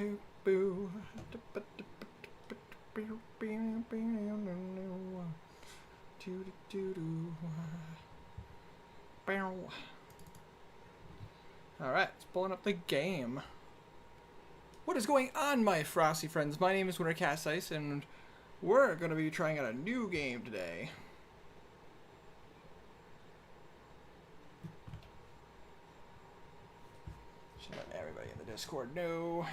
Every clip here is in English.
Alright, it's pulling up the game. What is going on, my frosty friends? My name is Wintercasice, and we're going to be trying out a new game today. Should let everybody in the Discord know.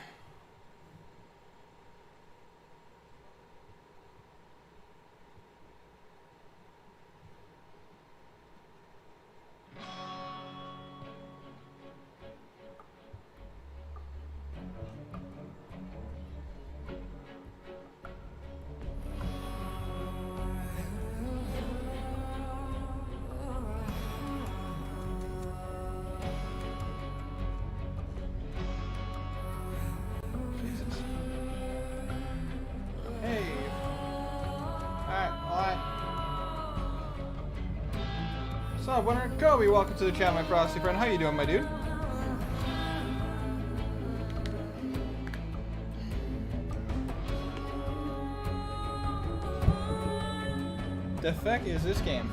What's up, Winter? Kobe, welcome to the channel, my frosty friend. How you doing, my dude? The heck is this game?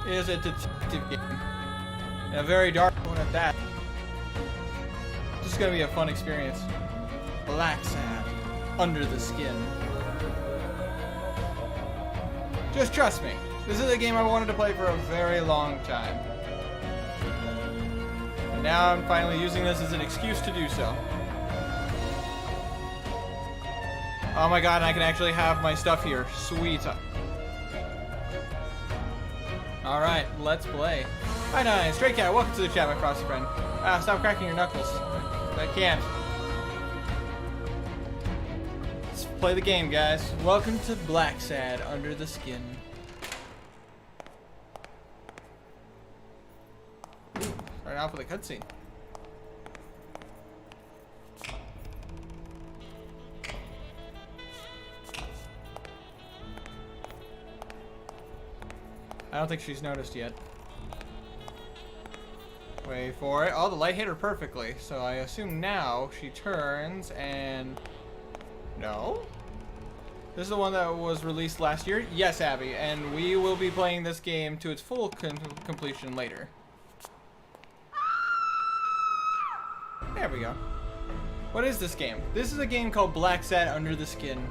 It is a detective game. And a very dark one at that. This is gonna be a fun experience. BlackSad, Under the Skin. Just trust me. This is a game I wanted to play for a very long time. And now I'm finally using this as an excuse to do so. Oh my god, and I can actually have my stuff here. Sweet. Alright, let's play. Hi, Nine. Stray Cat, welcome to the chat, my frosty friend. Stop cracking your knuckles. I can't. Let's play the game, guys. Welcome to BlackSad, Under the Skin. Starting off with a cutscene. I don't think she's noticed yet. Wait for it. Oh, the light hit her perfectly. So I assume now she turns and... No? This is the one that was released last year? Yes, Abby. And we will be playing this game to its full completion later. There we go. What is this game? This is a game called BlackSad Under the Skin.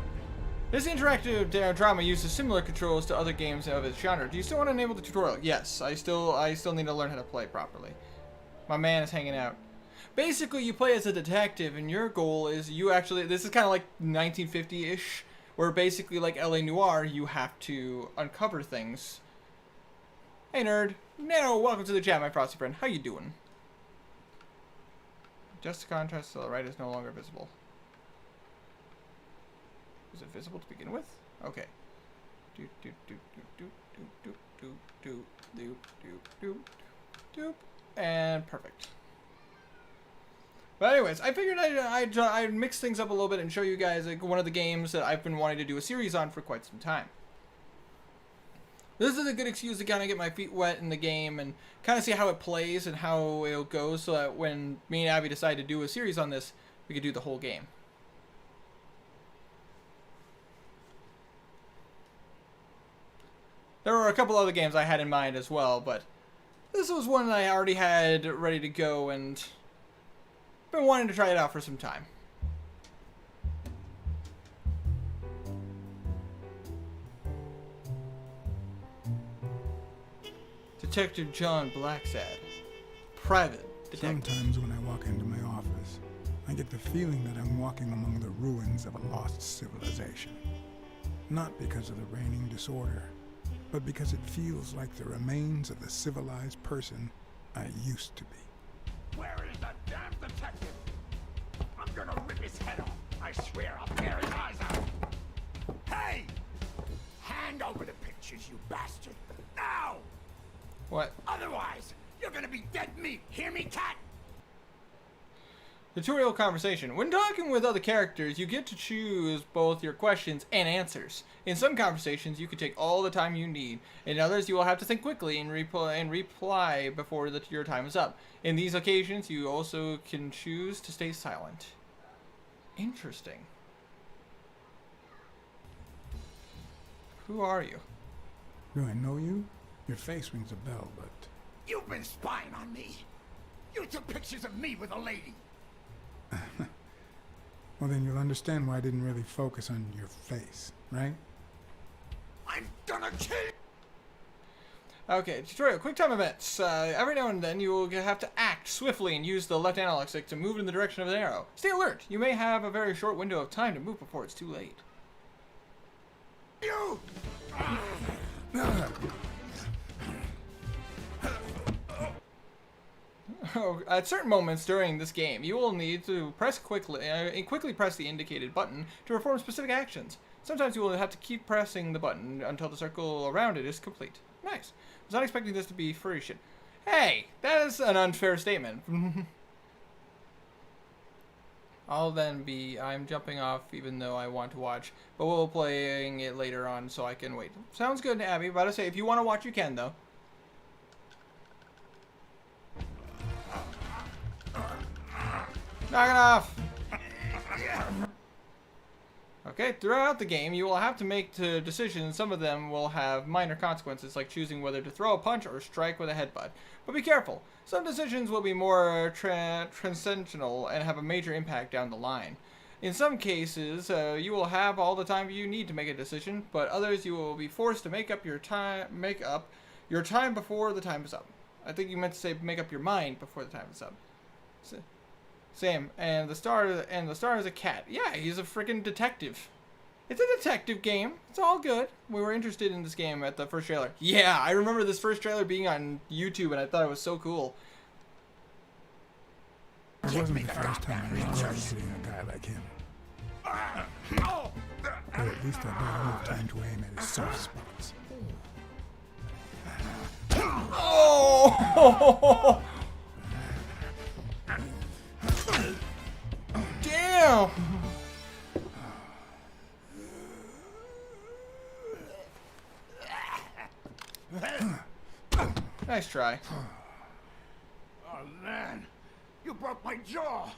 This interactive drama uses similar controls to other games of its genre. Do you still want to enable the tutorial? Yes, I still need to learn how to play properly. My man is hanging out. Basically, you play as a detective, and your goal is this is kind of like 1950-ish, where basically like LA Noire, you have to uncover things. Hey, nerd. Nano, welcome to the chat, my frosty friend. How you doing? Just the contrast to the right is no longer visible. Is it visible to begin with? Okay. And perfect. But anyways, I figured I'd mix things up a little bit and show you guys like one of the games that I've been wanting to do a series on for quite some time. This is a good excuse to kind of get my feet wet in the game and kind of see how it plays and how it'll go, so that when me and Abby decide to do a series on this, we could do the whole game. There were a couple other games I had in mind as well, but this was one that I already had ready to go and been wanting to try it out for some time. Detective John BlackSad, private detective. Sometimes when I walk into my office, I get the feeling that I'm walking among the ruins of a lost civilization. Not because of the reigning disorder, but because it feels like the remains of the civilized person I used to be. Where is that damn detective? I'm gonna rip his head off. I swear I'll tear his eyes out. Hey! Hand over the pictures, you bastard. Now! What? Otherwise, you're gonna be dead meat. Hear me, cat? Tutorial conversation. When talking with other characters, you get to choose both your questions and answers. In some conversations, you can take all the time you need. In others, you will have to think quickly and reply before your time is up. In these occasions, you also can choose to stay silent. Interesting. Who are you? Do I know you? Your face rings a bell, but... You've been spying on me. You took pictures of me with a lady. Well, then you'll understand why I didn't really focus on your face, right? I'm gonna kill you. Okay, tutorial. Quick time events. Every now and then you will have to act swiftly and use the left analog stick to move in the direction of an arrow. Stay alert. You may have a very short window of time to move before it's too late. You! At certain moments during this game, you will need to quickly press the indicated button to perform specific actions. Sometimes you will have to keep pressing the button until the circle around it is complete. Nice. I was not expecting this to be furry shit. Hey, that is an unfair statement. I'm jumping off even though I want to watch, but we'll be playing it later on so I can wait. Sounds good, Abby. About to say, if you want to watch, you can, though. Knock it off! Okay, throughout the game, you will have to make decisions. Some of them will have minor consequences, like choosing whether to throw a punch or strike with a headbutt. But be careful. Some decisions will be more transcendental and have a major impact down the line. In some cases, you will have all the time you need to make a decision, but others you will be forced to make up your time before the time is up. I think you meant to say make up your mind before the time is up. Same, and the star is a cat. Yeah, he's a freaking detective. It's a detective game. It's all good. We were interested in this game at the first trailer. Yeah, I remember this first trailer being on YouTube, and I thought it was so cool. It wasn't the first time I was hitting a guy like him. But at least I got enough time to aim at his soft spots. Oh! Damn! Nice try. Oh, man. You broke my jaw.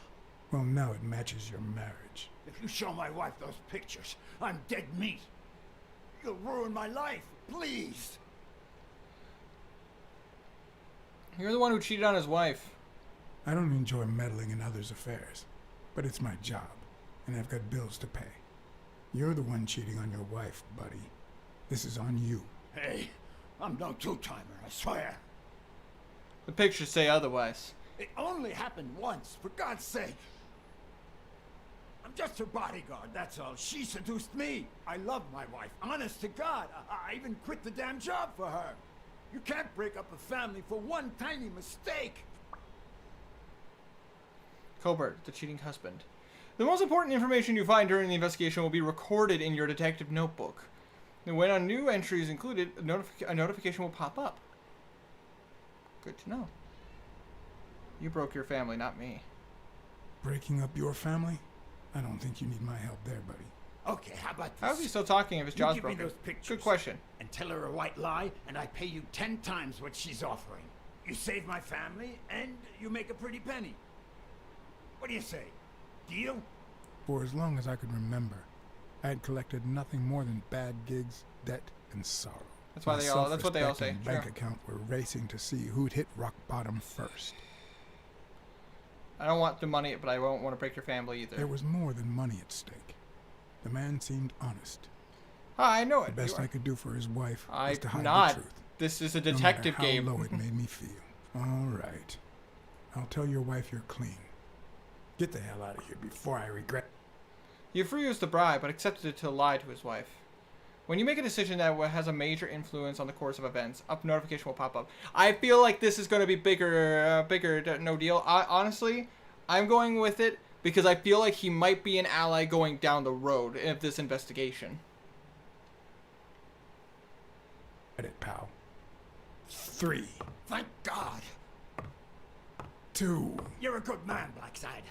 Well, now it matches your marriage. If you show my wife those pictures, I'm dead meat. You'll ruin my life. Please. You're the one who cheated on his wife. I don't enjoy meddling in others' affairs, but it's my job, and I've got bills to pay. You're the one cheating on your wife, buddy. This is on you. Hey, I'm no two-timer, I swear. The pictures say otherwise. It only happened once, for God's sake. I'm just her bodyguard, that's all. She seduced me. I love my wife, honest to God. I even quit the damn job for her. You can't break up a family for one tiny mistake. Colbert, the cheating husband. The most important information you find during the investigation will be recorded in your detective notebook. And when a new entry is included, a notification will pop up. Good to know. You broke your family, not me. Breaking up your family? I don't think you need my help there, buddy. Okay, how about this? How is he still talking if his jaw's You give me broken? those pictures. Good question. And tell her a white lie, and I pay you 10 times what she's offering. You save my family, and you make a pretty penny. What do you say? Deal? For as long as I could remember, I had collected nothing more than bad gigs, debt, and sorrow. That's why My that's what they all say. self-respect and bank Sure. account were racing to see who'd hit rock bottom first. I don't want the money, but I won't want to break your family either. There was more than money at stake. The man seemed honest. I know The it. best I could do for his wife was to hide not. the truth. This is a No detective matter how game. low it made me feel. All right. I'll tell your wife you're clean. Get the hell out of here before I regret. He refused the bribe, but accepted it to lie to his wife. When you make a decision that has a major influence on the course of events, a notification will pop up. I feel like this is going to be bigger, no deal. Honestly, I'm going with it because I feel like he might be an ally going down the road of this investigation. Get it, pal. 3, Thank God. 2, You're a good man, BlackSad.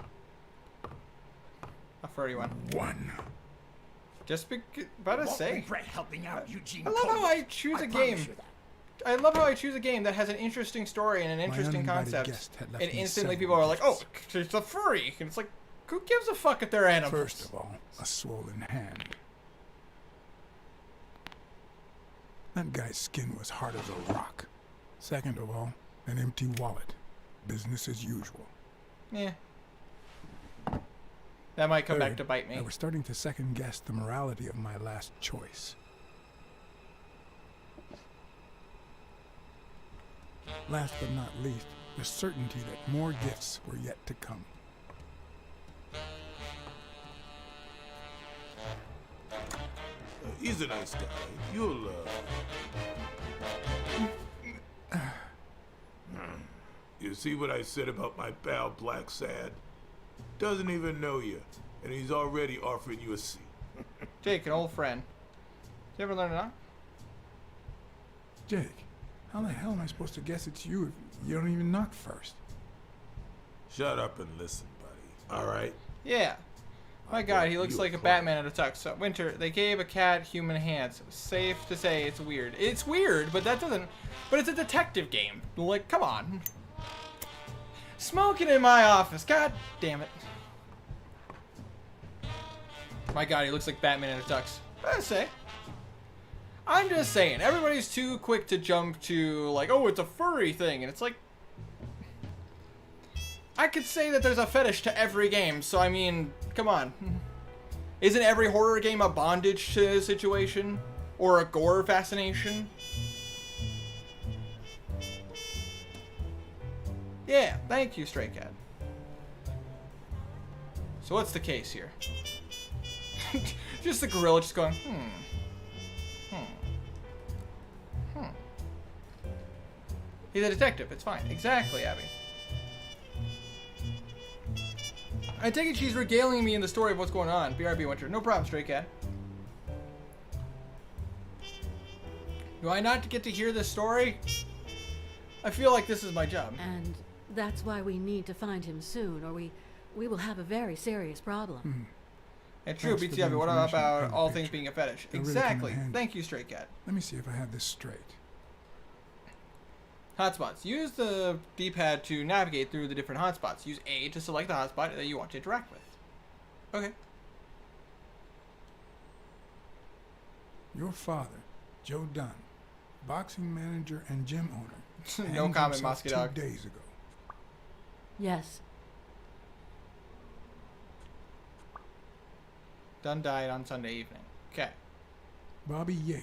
A furry one. 1. Just about to Won't say. regret helping out Eugene. I love how I Coleman. choose a I game. promise you that. I love how I choose a game that has an interesting story and an interesting uninvited concept, guest had left and me instantly several people are like, "Oh, gifts. it's a furry," and it's like, Who gives a fuck if they're animals? First of all, a swollen hand. That guy's skin was hard as a rock. Second of all, an empty wallet. Business as usual. Yeah. That might come back Third, to bite me. I was starting to second guess the morality of my last choice. Last but not least, the certainty that more gifts were yet to come. He's a nice guy. You'll, You see what I said about my pal BlackSad? Doesn't even know you, and he's already offering you a seat. Jake, an old friend. Did you ever learn to knock? Jake, how the hell am I supposed to guess it's you if you don't even knock first? Shut up and listen, buddy. All right? Yeah. My god, he looks like a Batman in a tux. So, Winter, they gave a cat human hands. Safe to say it's weird. It's weird, but that doesn't... But it's a detective game. Like, come on. Smoking in my office. God damn it. My god, he looks like Batman in a tux. I'm just saying. Everybody's too quick to jump to, like, oh, it's a furry thing. And it's like... I could say that there's a fetish to every game, so I mean, come on. Isn't every horror game a bondage situation? Or a gore fascination? Yeah, thank you, Stray Cat. So what's the case here? Just the gorilla just going, He's a detective, it's fine. Exactly, Abby. I take it she's regaling me in the story of what's going on. BRB Winter. No problem, Stray Cat. Do I not get to hear this story? I feel like this is my job. And that's why we need to find him soon, or we will have a very serious problem. And true, Thanks for BTW, the what information about and all the things picture. being a fetish? They'll really Exactly. come in handy. Thank you, Stray Cat. Let me see if I have this straight. Hotspots. Use the D-pad to navigate through the different hotspots. Use A to select the hotspot that you want to interact with. Okay. Your father, Joe Dunn, boxing manager and gym owner. No hanged comment, himself Mosky Dog. 2 days ago. Yes. Dunn died on Sunday evening. Okay. Bobby Yale,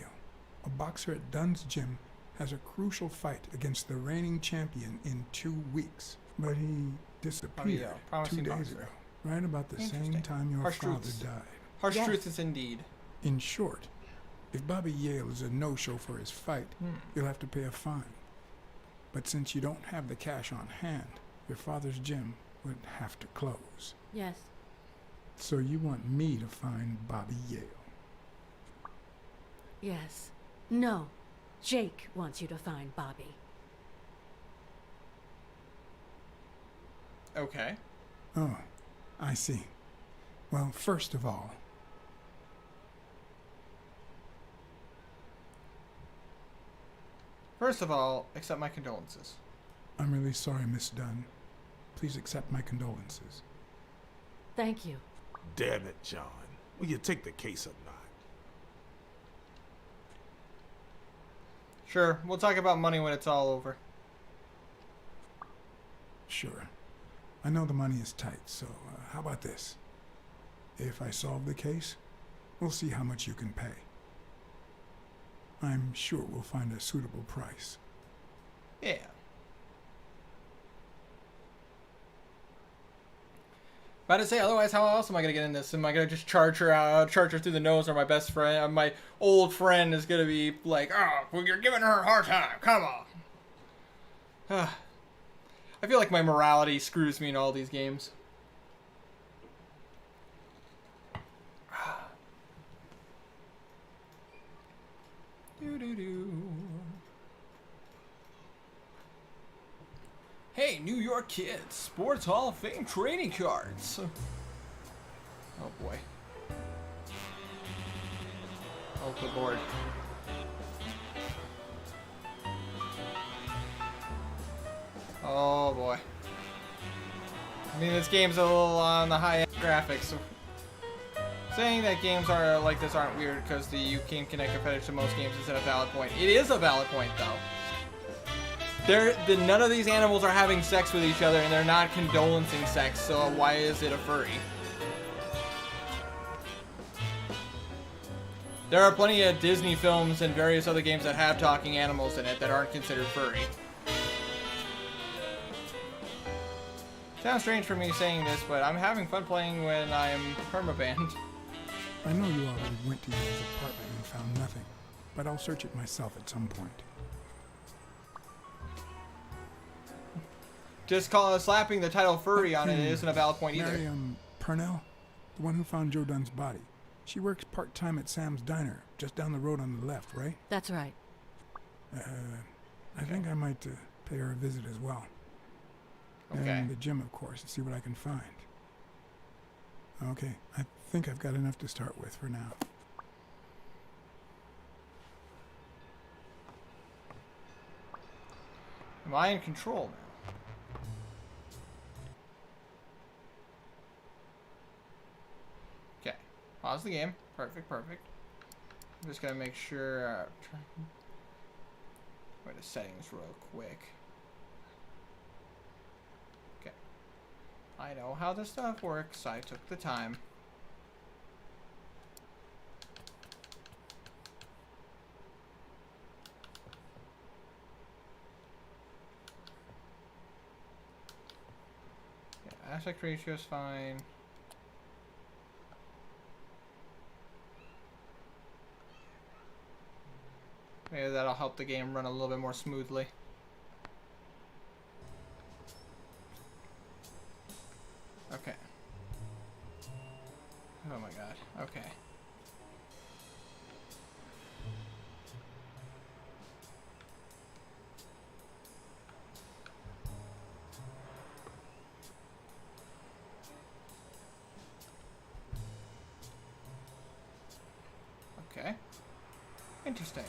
a boxer at Dunn's gym, has a crucial fight against the reigning champion in 2 weeks. But he disappeared Yale, 2 promising days boxer. ago, right about the same Interesting. time your Harsh father truths. died. Harsh Yes. truths indeed. In short, if Bobby Yale is a no-show for his fight, you'll have to pay a fine. But since you don't have the cash on hand, your father's gym would have to close. Yes. So you want me to find Bobby Yale. Yes. No. Jake wants you to find Bobby. Okay. Oh, I see. Well, first of all, First of all, accept my condolences. I'm really sorry, Miss Dunn. Please accept my condolences. Thank you. Damn it, John. Will you take the case or not? Sure, we'll talk about money when it's all over. Sure. I know the money is tight, so how about this? If I solve the case, we'll see how much you can pay. I'm sure we'll find a suitable price. Yeah. About to say, otherwise, how else am I gonna get in this? Am I gonna just charge her through the nose, or my best friend, my old friend, is gonna be like, "Oh, well, you're giving her a hard time. Come on." I feel like my morality screws me in all these games. Hey, New York kids, Sports Hall of Fame trading cards. Oh boy. Oh, good lord. Oh boy. I mean, this game's a little on the high end. graphics. Saying that games are like this aren't weird because you can connect a fetish to most games isn't a valid point. It is a valid point, though. None of these animals are having sex with each other, and they're not condolencing sex, so why is it a furry? There are plenty of Disney films and various other games that have talking animals in it that aren't considered furry. Sounds strange for me saying this, but I'm having fun playing when I'm permabanned. I know you already went to Yale's apartment and found nothing, but I'll search it myself at some point. Just slapping the title furry on it isn't a valid point either. Mary, Purnell, the one who found Joe Dunn's body. She works part-time at Sam's Diner, just down the road on the left, right? That's right. I think I might pay her a visit as well. Okay. And the gym, of course, to see what I can find. Okay, I think I've got enough to start with for now. Am I in control now? Okay. Pause the game. Perfect, perfect. I'm just gonna make sure. Go to settings real quick. Okay. I know how this stuff works. I took the time. Yeah, aspect ratio is fine. Maybe that'll help the game run a little bit more smoothly. Okay. Oh my god. Okay. Okay. Interesting.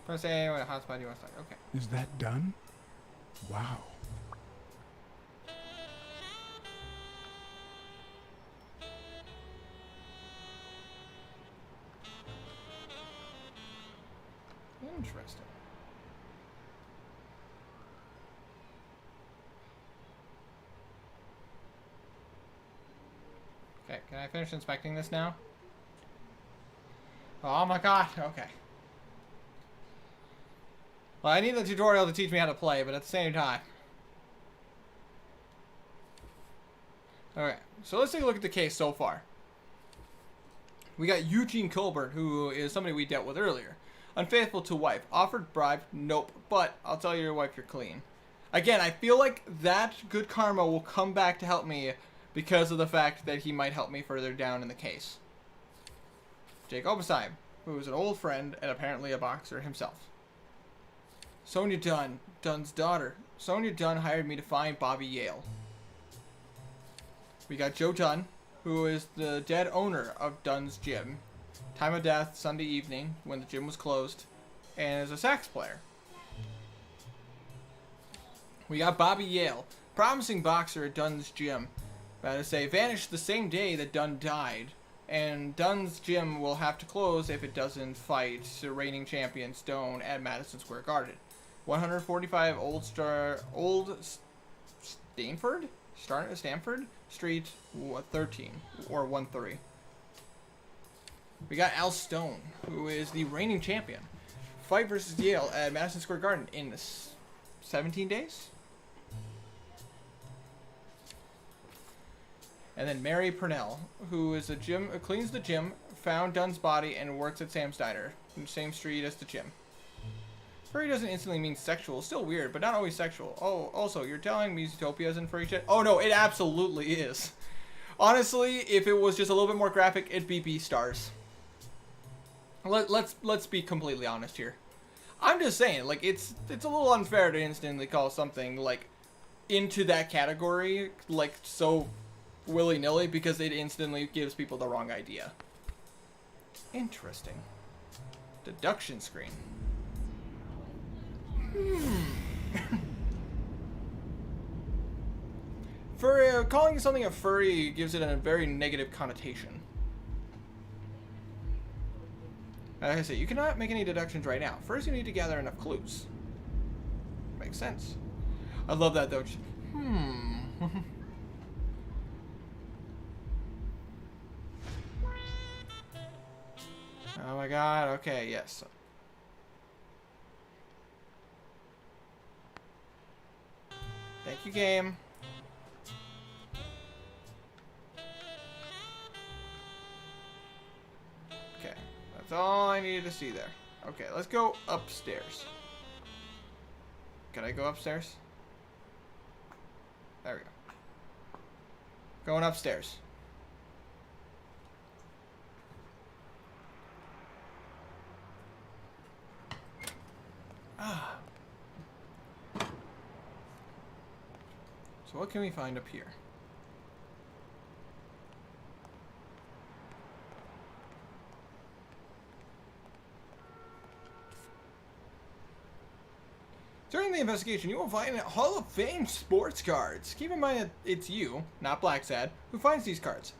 Press A when a hotspot you want to start. Okay. Is that done? Wow. Interesting. Okay, can I finish inspecting this now? Oh my god, okay. Well, I need the tutorial to teach me how to play, but at the same time. Okay, so let's take a look at the case so far. We got Eugene Colbert, who is somebody we dealt with earlier. Unfaithful to wife. Offered bribe. Nope. But I'll tell your wife you're clean. Again, I feel like that good karma will come back to help me because of the fact that he might help me further down in the case. Jake Obensheim, who is an old friend and apparently a boxer himself. Sonia Dunn, Dunn's daughter. Sonia Dunn hired me to find Bobby Yale. We got Joe Dunn, who is the dead owner of Dunn's gym. Time of death, Sunday evening, when the gym was closed, and is a sax player. We got Bobby Yale, promising boxer at Dunn's gym. About to say, vanished the same day that Dunn died, and Dunn's gym will have to close if it doesn't fight the reigning champion Stone at Madison Square Garden. 145 Stanford Street 13 or 13. We got Al Stone, who is the reigning champion. Fight versus Yale at Madison Square Garden in 17 days. And then Mary Purnell, who is cleans the gym, found Dunn's body, and works at Sam's Diner, in the same street as the gym. Furry doesn't instantly mean sexual. Still weird, but not always sexual. Oh, also, you're telling me Zootopia isn't furry shit? Oh no, it absolutely is. Honestly, if it was just a little bit more graphic, it'd be B stars. Let's be completely honest here. I'm just saying, like, it's a little unfair to instantly call something like into that category like so willy-nilly because it instantly gives people the wrong idea. Interesting. Deduction screen. For calling something a furry gives it a very negative connotation. Like I say, you cannot make any deductions right now. First, you need to gather enough clues. Makes sense. I love that though. Oh my god, okay, yes. Thank you, game. Okay, that's all I needed to see there. Okay, let's go upstairs. Can I go upstairs? There we go. Going upstairs. Ah. So what can we find up here? During the investigation, you will find Hall of Fame sports cards. Keep in mind that it's you, not BlackSad, who finds these cards.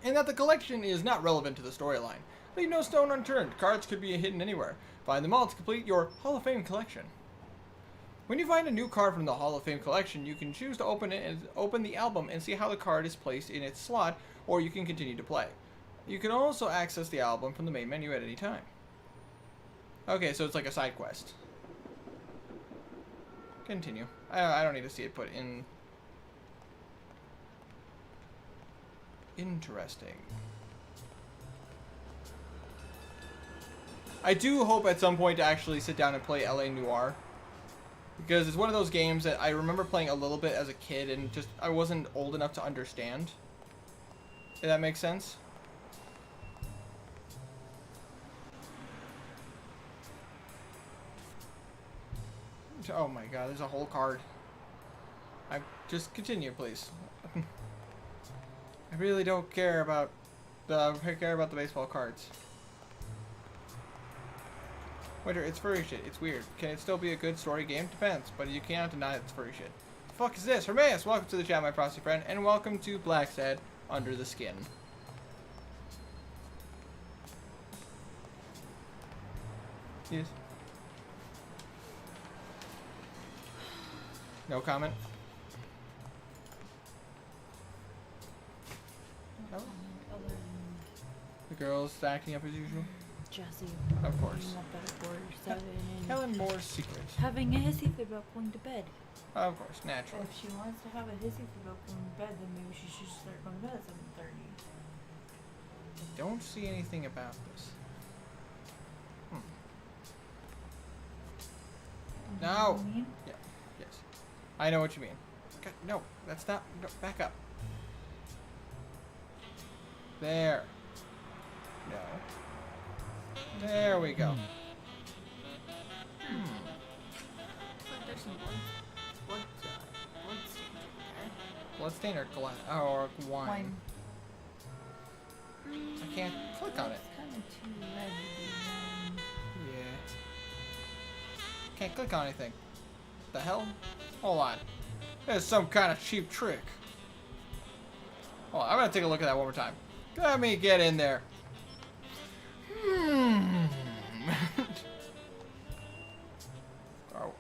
And that the collection is not relevant to the storyline. Leave no stone unturned. Cards could be hidden anywhere. Find them all to complete your Hall of Fame collection. When you find a new card from the Hall of Fame collection, you can choose to open it and open the album and see how the card is placed in its slot, or you can continue to play. You can also access the album from the main menu at any time. Okay, so it's like a side quest. Continue. I don't need to see it put in. Interesting. I do hope at some point to actually sit down and play LA Noire. Because it's one of those games that I remember playing a little bit as a kid and just I wasn't old enough to understand. If that makes sense. Oh my god, there's a whole card. Just continue, please. I really don't care about the baseball cards. Winter, it's furry shit. It's weird. Can it still be a good story game? Depends, but you cannot deny it's furry shit. The fuck is this? Hermaeus, welcome to the chat, my frosty friend, and welcome to BlackSad Under the Skin. Yes. No comment? No? The girls acting up as usual? Jesse. Of course. Being up at 4:07 and Helen Moore's secret. having a hissy fit about going to bed. Of course, naturally. If she wants to have a hissy fit about going to bed, then maybe she should start going to bed at 7:30. Don't see anything about this. You know No! what I mean? Yeah, yes. I know what you mean. God, no, that's not. No, back up. There. No. There we go. There's some Bloodstain or glass or wine. I can't click on it. It's kind of too red to be wine. Yeah. Can't click on anything. The hell? Hold on. There's some kind of cheap trick. Hold on, I'm gonna take a look at that one more time. Let me get in there.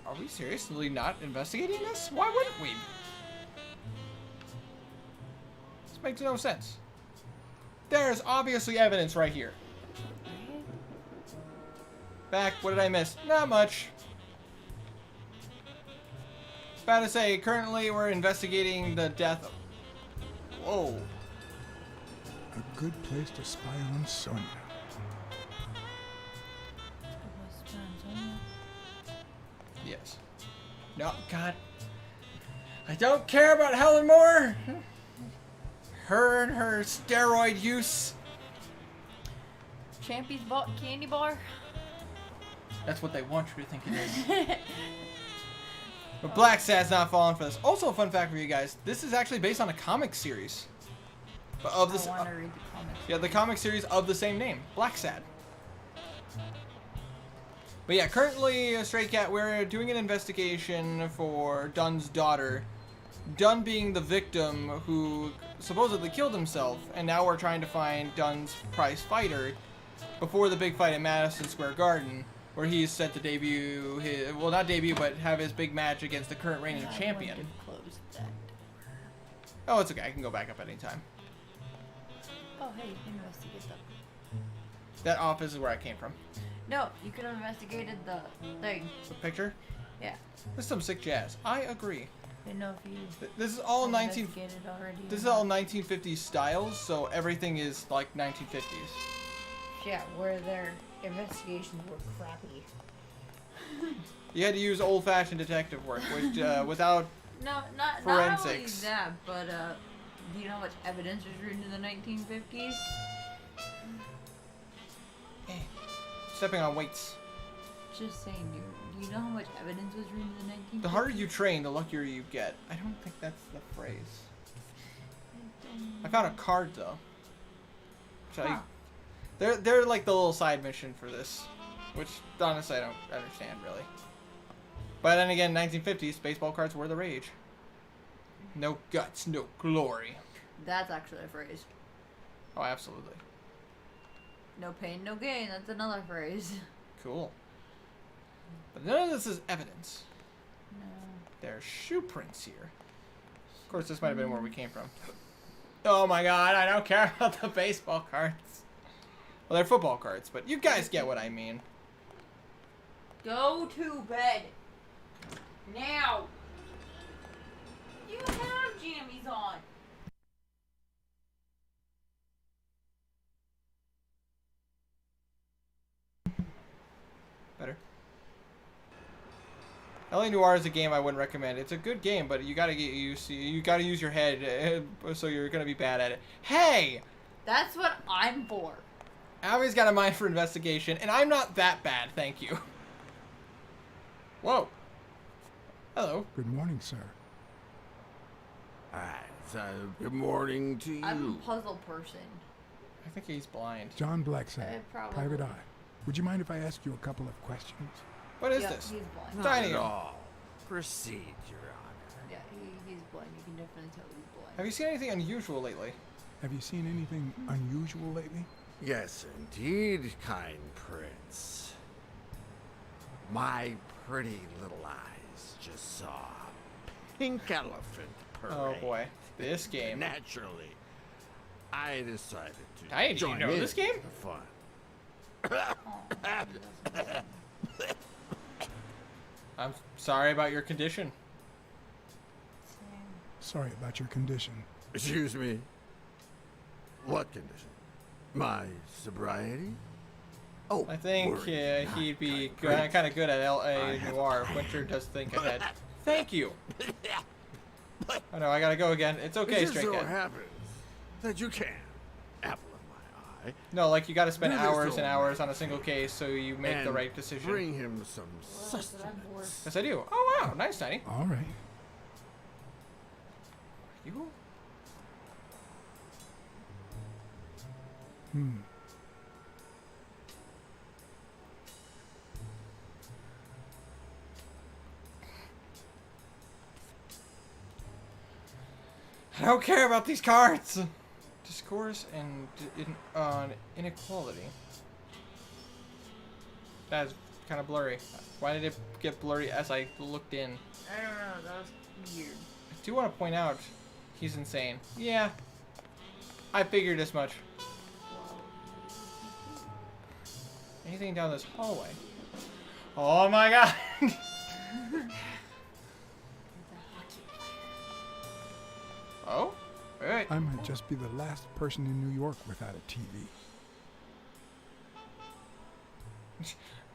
Are we seriously not investigating this? Why wouldn't we? This makes no sense. There's obviously evidence right here. Back, what did I miss? Not much. About to say, currently we're investigating the death of... Whoa. A good place to spy on Sonia. Yes. No, God. I don't care about Helen Moore. Her and her steroid use. Champy's bought candy bar. That's what they want you to think it is. But BlackSad's not falling for this. Also, a fun fact for you guys: this is actually based on a comic series. Of this, I want to read the comics. yeah, the comic series of the same name, BlackSad. But yeah, currently, Stray Cat, we're doing an investigation for Dunn's daughter Dunn being the victim who supposedly killed himself, and now we're trying to find Dunn's prize fighter before the big fight at Madison Square Garden, where he's set to debut his, well, not debut, but have his big match against the current reigning champion. Close that. Oh, it's okay. I can go back up anytime. Oh, hey, you can investigate them. That office is where I came from. No, you could have investigated the thing. The picture? Yeah. This is some sick jazz. I agree. Didn't know if you This is all 19. investigated already. This or is all not. 1950s styles, so everything is like 1950s. Yeah, where their investigations were crappy. You had to use old-fashioned detective work, which without No, not Forensics. only that, but do you know how much evidence was written in the 1950s? stepping on weights. Just saying, do you know how much evidence was written in the 1950s? The harder you train, the luckier you get. I don't think that's the phrase. I found a card though. Which Huh. they're like the little side mission for this, which honestly I don't understand really. But then again, 1950s baseball cards were the rage. No guts, no glory. That's actually a phrase. Oh, absolutely. No pain, no gain. That's another phrase. Cool. But none of this is evidence. No. There are shoe prints here. Of course, this might have been where we came from. Oh my god, I don't care about the baseball cards. Well, they're football cards, but you guys get what I mean. Go to bed. Now. You have jammies on. Better. LA Noire is a game I wouldn't recommend. It's a good game, but you gotta get used to, you gotta use your head, so you're gonna be bad at it. Hey! That's what I'm for. Abby's got a mind for investigation, and I'm not that bad, thank you. Whoa. Hello. Good morning, sir. Good morning to you. I'm a puzzle person. I think he's blind. John BlackSad, Probably. Private Eye. Would you mind if I ask you a couple of questions? What is Yeah, this? he's blind. Not Tiny. at all. Proceed, Your Honor. Yeah, he's blind. You can definitely tell he's blind. Have you seen anything unusual lately? Have you seen anything unusual lately? Yes, indeed, kind prince. My pretty little eyes just saw a pink elephant parade. Oh boy, this game. Naturally, I decided to Hey, do you join know in this game? the fun. I'm sorry about your condition. Sorry about your condition. Excuse me. What condition? My sobriety? Oh, I think worry not, he'd be kind prince. kind of good at I LA have Noir. a Winter plan. does think ahead. Thank you. Oh no, I gotta go again. It's okay, It just Straight so Cat. happens that you can, apple of my eye, No, like you gotta spend Do this hours and old hours man on a single case so you make the and right decision. bring him some Well, that's what I'm for. sustenance. Yes, I do. Oh wow, nice, Tiny. All right. You? I don't care about these cards. Discourse and on inequality. That's kind of blurry. Why did it get blurry as I looked in? I don't know. That was weird. I do want to point out, he's insane. Yeah, I figured as much. Anything down this hallway? Oh my god! Oh? Wait. I might just be the last person in New York without a TV.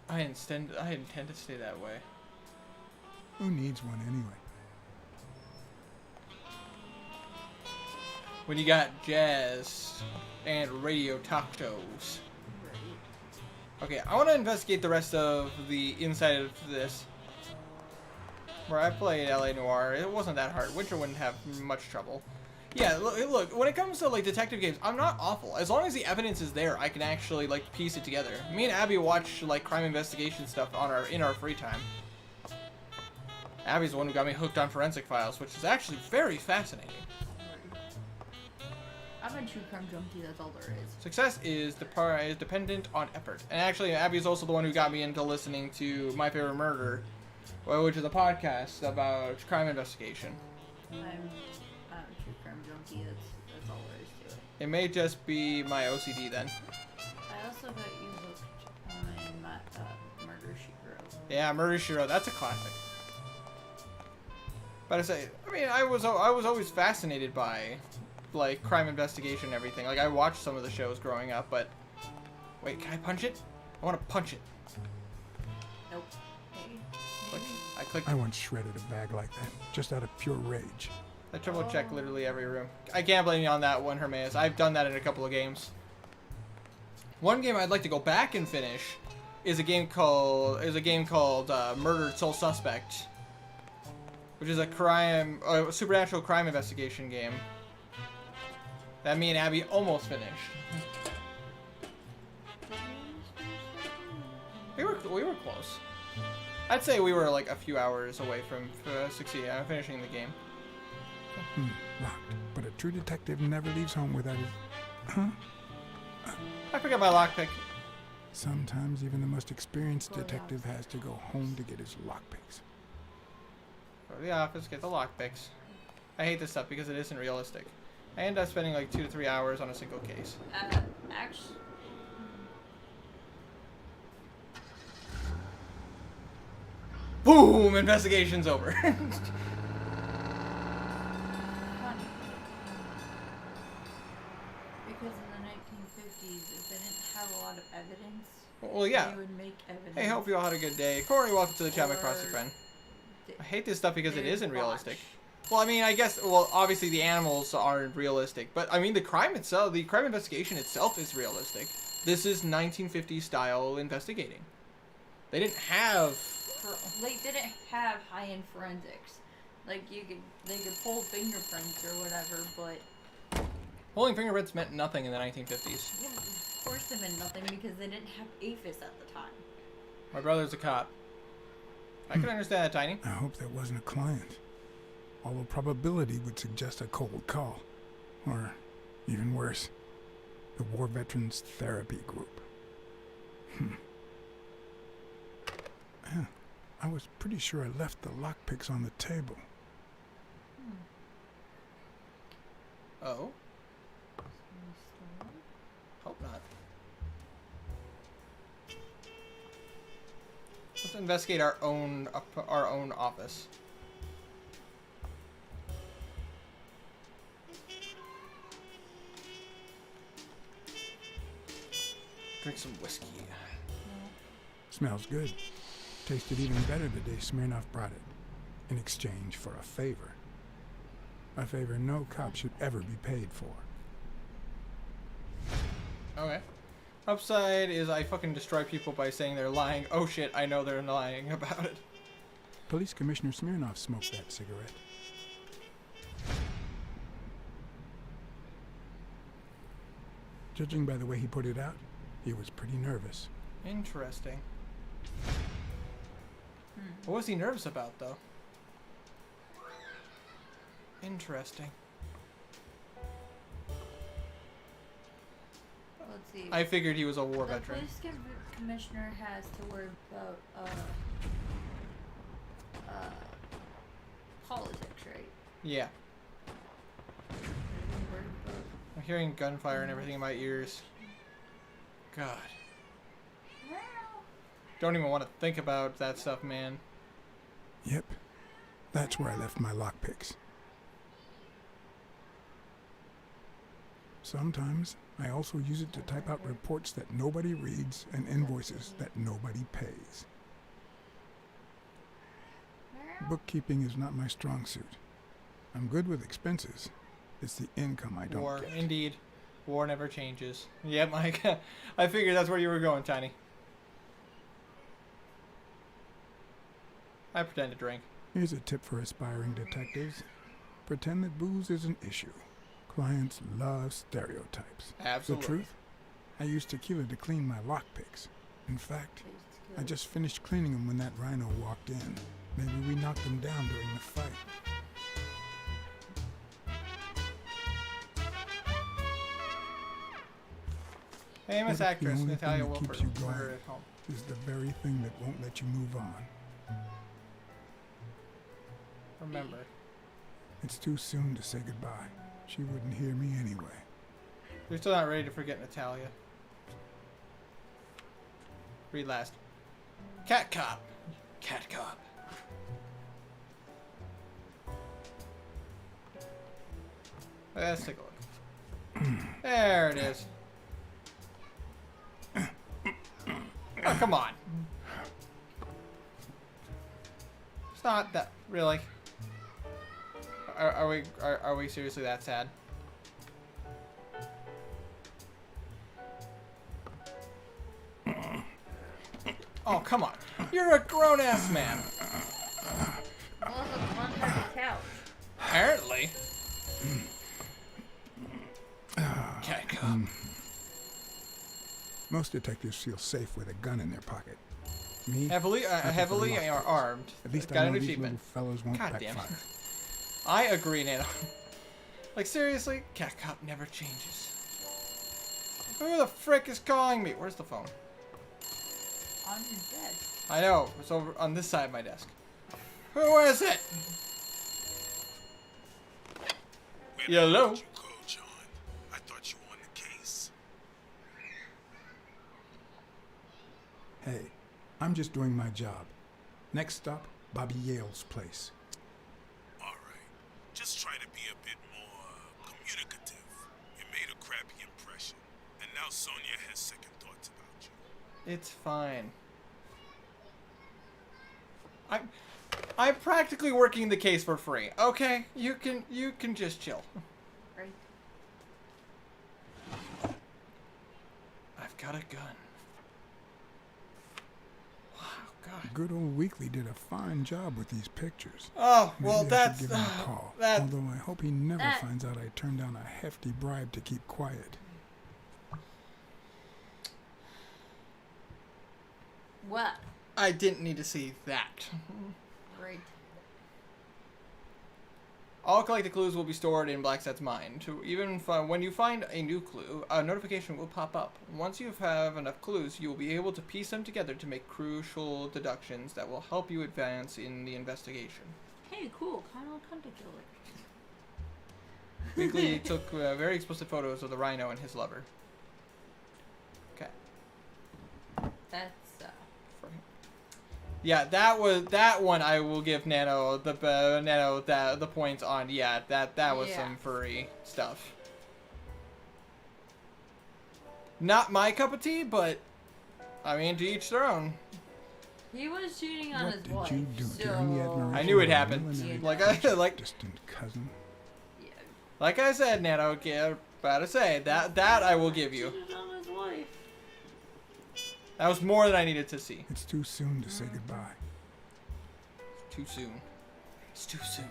I intend to stay that way. Who needs one anyway? When you got jazz and radio tacos. Okay, I want to investigate the rest of the inside of this. Where I played LA Noire, it wasn't that hard. Winter wouldn't have much trouble. Yeah, look, when it comes to like detective games, I'm not awful. As long as the evidence is there, I can actually like piece it together. Me and Abby watch like crime investigation stuff on in our free time. Abby's the one who got me hooked on forensic files, which is actually very fascinating. I'm a true crime junkie, that's all there is. Success is dependent on effort. And actually, Abby's also the one who got me into listening to My Favorite Murder, which is a podcast about crime investigation. I'm a true crime junkie, that's all there is to it. It may just be my OCD then. I also got you hooked on Murder, She Wrote. Yeah, Murder, She Wrote. That's a classic. But I was always fascinated by, like, crime investigation and everything. Like, I watched some of the shows growing up, but... Wait, can I punch it? I want to punch it. Nope. Maybe. Click. I clicked. I once shredded a bag like that, just out of pure rage. I triple check literally every room. I can't blame you on that one, Hermes. I've done that in a couple of games. One game I'd like to go back and finish is a game called Murdered Sole Suspect, which is a supernatural crime investigation game that me and Abby almost finished. We were close. I'd say we were like a few hours away from finishing the game. Locked. But a true detective never leaves home without his... Huh? I forgot my lockpick. Sometimes even the most experienced detective has to go home to get his lockpicks. Go to the office, get the lockpicks. I hate this stuff because it isn't realistic. I end up spending like 2 to 3 hours on a single case. Actually... Boom! Investigation's over. funny. Because in the 1950s, if they didn't have a lot of evidence, Well, yeah. they would make evidence. Hey, hope you all had a good day. Corey, welcome to the chat, my Or crossy friend. th- I hate this stuff because it they isn't realistic. watch. Well, I mean, I guess, well, obviously the animals aren't realistic, but I mean, the crime itself, the crime investigation itself is realistic. This is 1950s style investigating. They didn't have... They didn't have high-end forensics. Like, they could pull fingerprints or whatever, but... Pulling fingerprints meant nothing in the 1950s. Yeah, of course they meant nothing because they didn't have APHIS at the time. My brother's a cop. I can understand that, Tiny. I hope that wasn't a client. Although probability would suggest a cold call. Or, even worse, the War Veterans Therapy Group. Yeah, I was pretty sure I left the lockpicks on the table. Oh? Hope not. Let's investigate our own office. Drink some whiskey. Smells good. Tasted even better the day Smirnoff brought it, in exchange for a favor. A favor no cop should ever be paid for. Okay. Upside is I fucking destroy people by saying they're lying. Oh shit, I know they're lying about it. Police Commissioner Smirnoff smoked that cigarette. Judging by the way he put it out, he was pretty nervous. Interesting. What was he nervous about, though? Interesting. Let's see. I figured he was a war the veteran. police commissioner has to worry about politics, right? Yeah. I'm hearing gunfire and everything in my ears. God. Don't even want to think about that stuff, man. Yep, that's where I left my lockpicks. Sometimes I also use it to type out reports that nobody reads and invoices that nobody pays. Bookkeeping is not my strong suit. I'm good with expenses. It's the income I don't War, get. indeed. War never changes. Yep, Mike. I figured that's where you were going, Tiny. I pretend to drink. Here's a tip for aspiring detectives. Pretend that booze is an issue. Clients love stereotypes. Absolutely. The truth? I used tequila to clean my lockpicks. In fact, I just finished cleaning them when that rhino walked in. Maybe we knocked them down during the fight. Famous What if the actress only Natalia thing that Wolford keeps you murdered going at home. is the very thing that won't let you move on? Remember. It's too soon to say goodbye. She wouldn't hear me anyway. You're still not ready to forget Natalia. Read last. Cat cop. Cat cop. Let's take a look. There it is. Oh, come on. It's not that really. Are we seriously that sad? Oh, come on. You're a grown-ass man. Wasn't on her couch. Apparently. Cat cop. Most detectives feel safe with a gun in their pocket. Me? Heavily armed. At least Got I an know these achievement. little fellows won't God damn it. backfire. I agree, Nano. Like, seriously? Cat cop never changes. Who the frick is calling me? Where's the phone? On your desk. I know. It's over on this side of my desk. Who is it? Hello? You go, John. I thought you won the case. Hey, I'm just doing my job. Next stop, Bobby Yale's place. All right. Just try to be a bit more communicative. You made a crappy impression, and now Sonia has second thoughts about you. It's fine. I'm practically working the case for free. Okay, you can just chill. Right. I've got a gun. Wow, God. Good old Weekly did a fine job with these pictures. Oh, Maybe well, I should that's give him a call. that. Although I hope he never That- finds out I turned down a hefty bribe to keep quiet. What? I didn't need to see that. Great. All collected clues will be stored in BlackSad's mind. When you find a new clue, a notification will pop up. Once you have enough clues, you will be able to piece them together to make crucial deductions that will help you advance in the investigation. Hey, cool. Kind of hunter killer. Weekly took very explicit photos of the rhino and his lover. Okay. That's Yeah, that one. I will give Nano the points on. Yeah, that was Yeah. some furry stuff. Not my cup of tea, but I mean, to each their own. He was cheating on What his did wife. you do so... during the admiration? I knew it of a happened. millinery Like like distant cousin? Yeah. like I said, Nano. About to say that I will give you. Cheated on his wife. That was more than I needed to see. It's too soon to say goodbye. Too soon. It's too soon.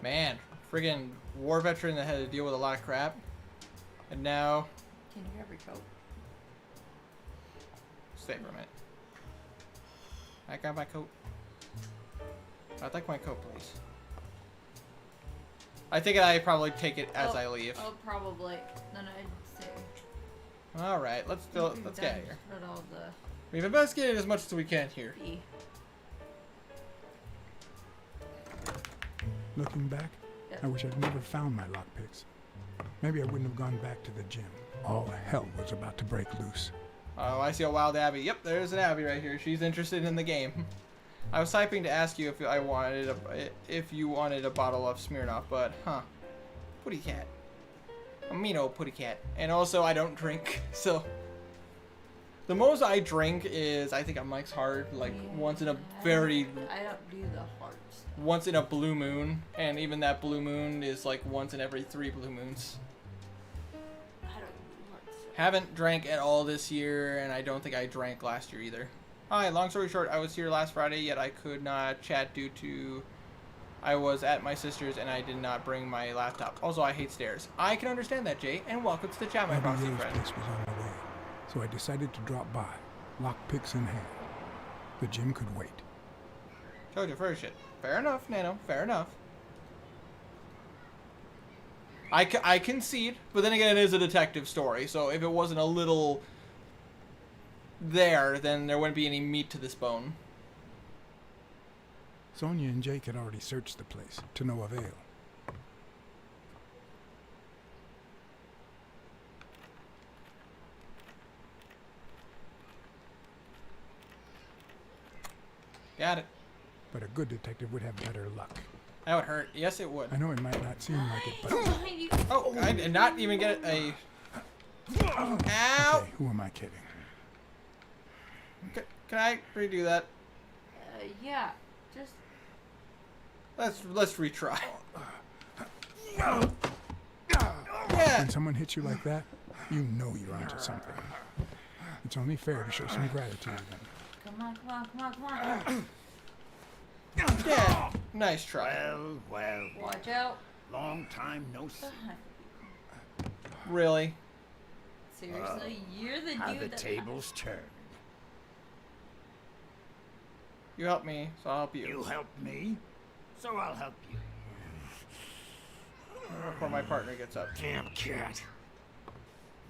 Man, friggin' war veteran that had to deal with a lot of crap, and now Can you grab your coat? stay for a minute. I got my coat. I'd like my coat, please. I think I probably take it as I leave. Oh, probably. Then I'd say. All right, let's get out of here. Put all the We've investigated as much as we can here. B. Looking back, Yep. I wish I'd never found my lockpicks. Maybe I wouldn't have gone back to the gym. All hell was about to break loose. Oh, I see a wild Abby. Yep, there's an Abby right here. She's interested in the game. I was typing to ask you if you wanted a bottle of Smirnoff, but putty cat. A mean old putty cat. And also, I don't drink, so the most I drink is I think a Mike's Hard, like once in a very I don't do the hard stuff. once in a blue moon, and even that blue moon is like once in every 3 blue moons. I don't do hard stuff. Haven't drank at all this year, and I don't think I drank last year either. Hi, long story short, I was here last Friday, yet I could not chat due to I was at my sister's and I did not bring my laptop. Also, I hate stairs. I can understand that, Jay, and welcome to the chat, my Bobby proxy Yale's friend. place was on the way, so I decided to drop by. lockpicks in hand. The gym could wait. Told you first shit. Fair enough, Nano. Fair enough. I concede, but then again, it is a detective story, so if it wasn't a little there, then there wouldn't be any meat to this bone. Sonia and Jake had already searched the place, to no avail. Got it. But a good detective would have better luck. That would hurt. Yes, it would. I know it might not seem like it, but... Oh, I did not even get a... Ow! Okay, who am I kidding? Can I redo that? Yeah. Just. Let's retry. Yeah. When someone hits you like that, you know you're onto something. It's only fair to show some gratitude then. Come on, come on, come on, come on. Yeah. Nice try. Well. Watch out. Long time no see. Really? Seriously, you're the How dude the that. tables turn. You help me, so I'll help you. You help me, so I'll help you. Before my partner gets up. Damn cat.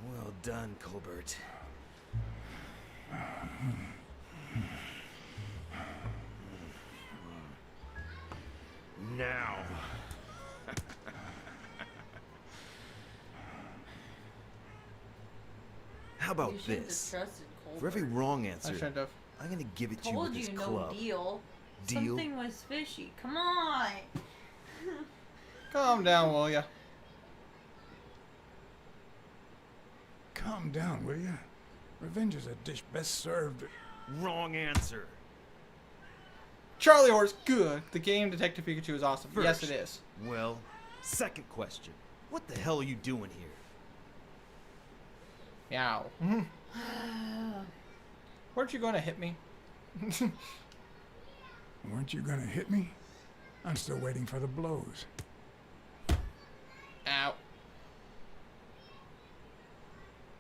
Well done, Colbert. Now. How about You shouldn't have this? trusted Colbert. For every wrong I answer, shouldn't have. I'm gonna give it to you Told with this you no club. deal. Deal? Something was fishy. Come on. Calm down, will ya? Calm down, will you? Revenge is a dish best served... Wrong answer. Charlie Horse, good. The game Detective Pikachu is awesome. Yes, it First. is. Well, second question. What the hell are you doing here? Meow. Weren't you going to hit me? Weren't you gonna hit me? I'm still waiting for the blows. Ow.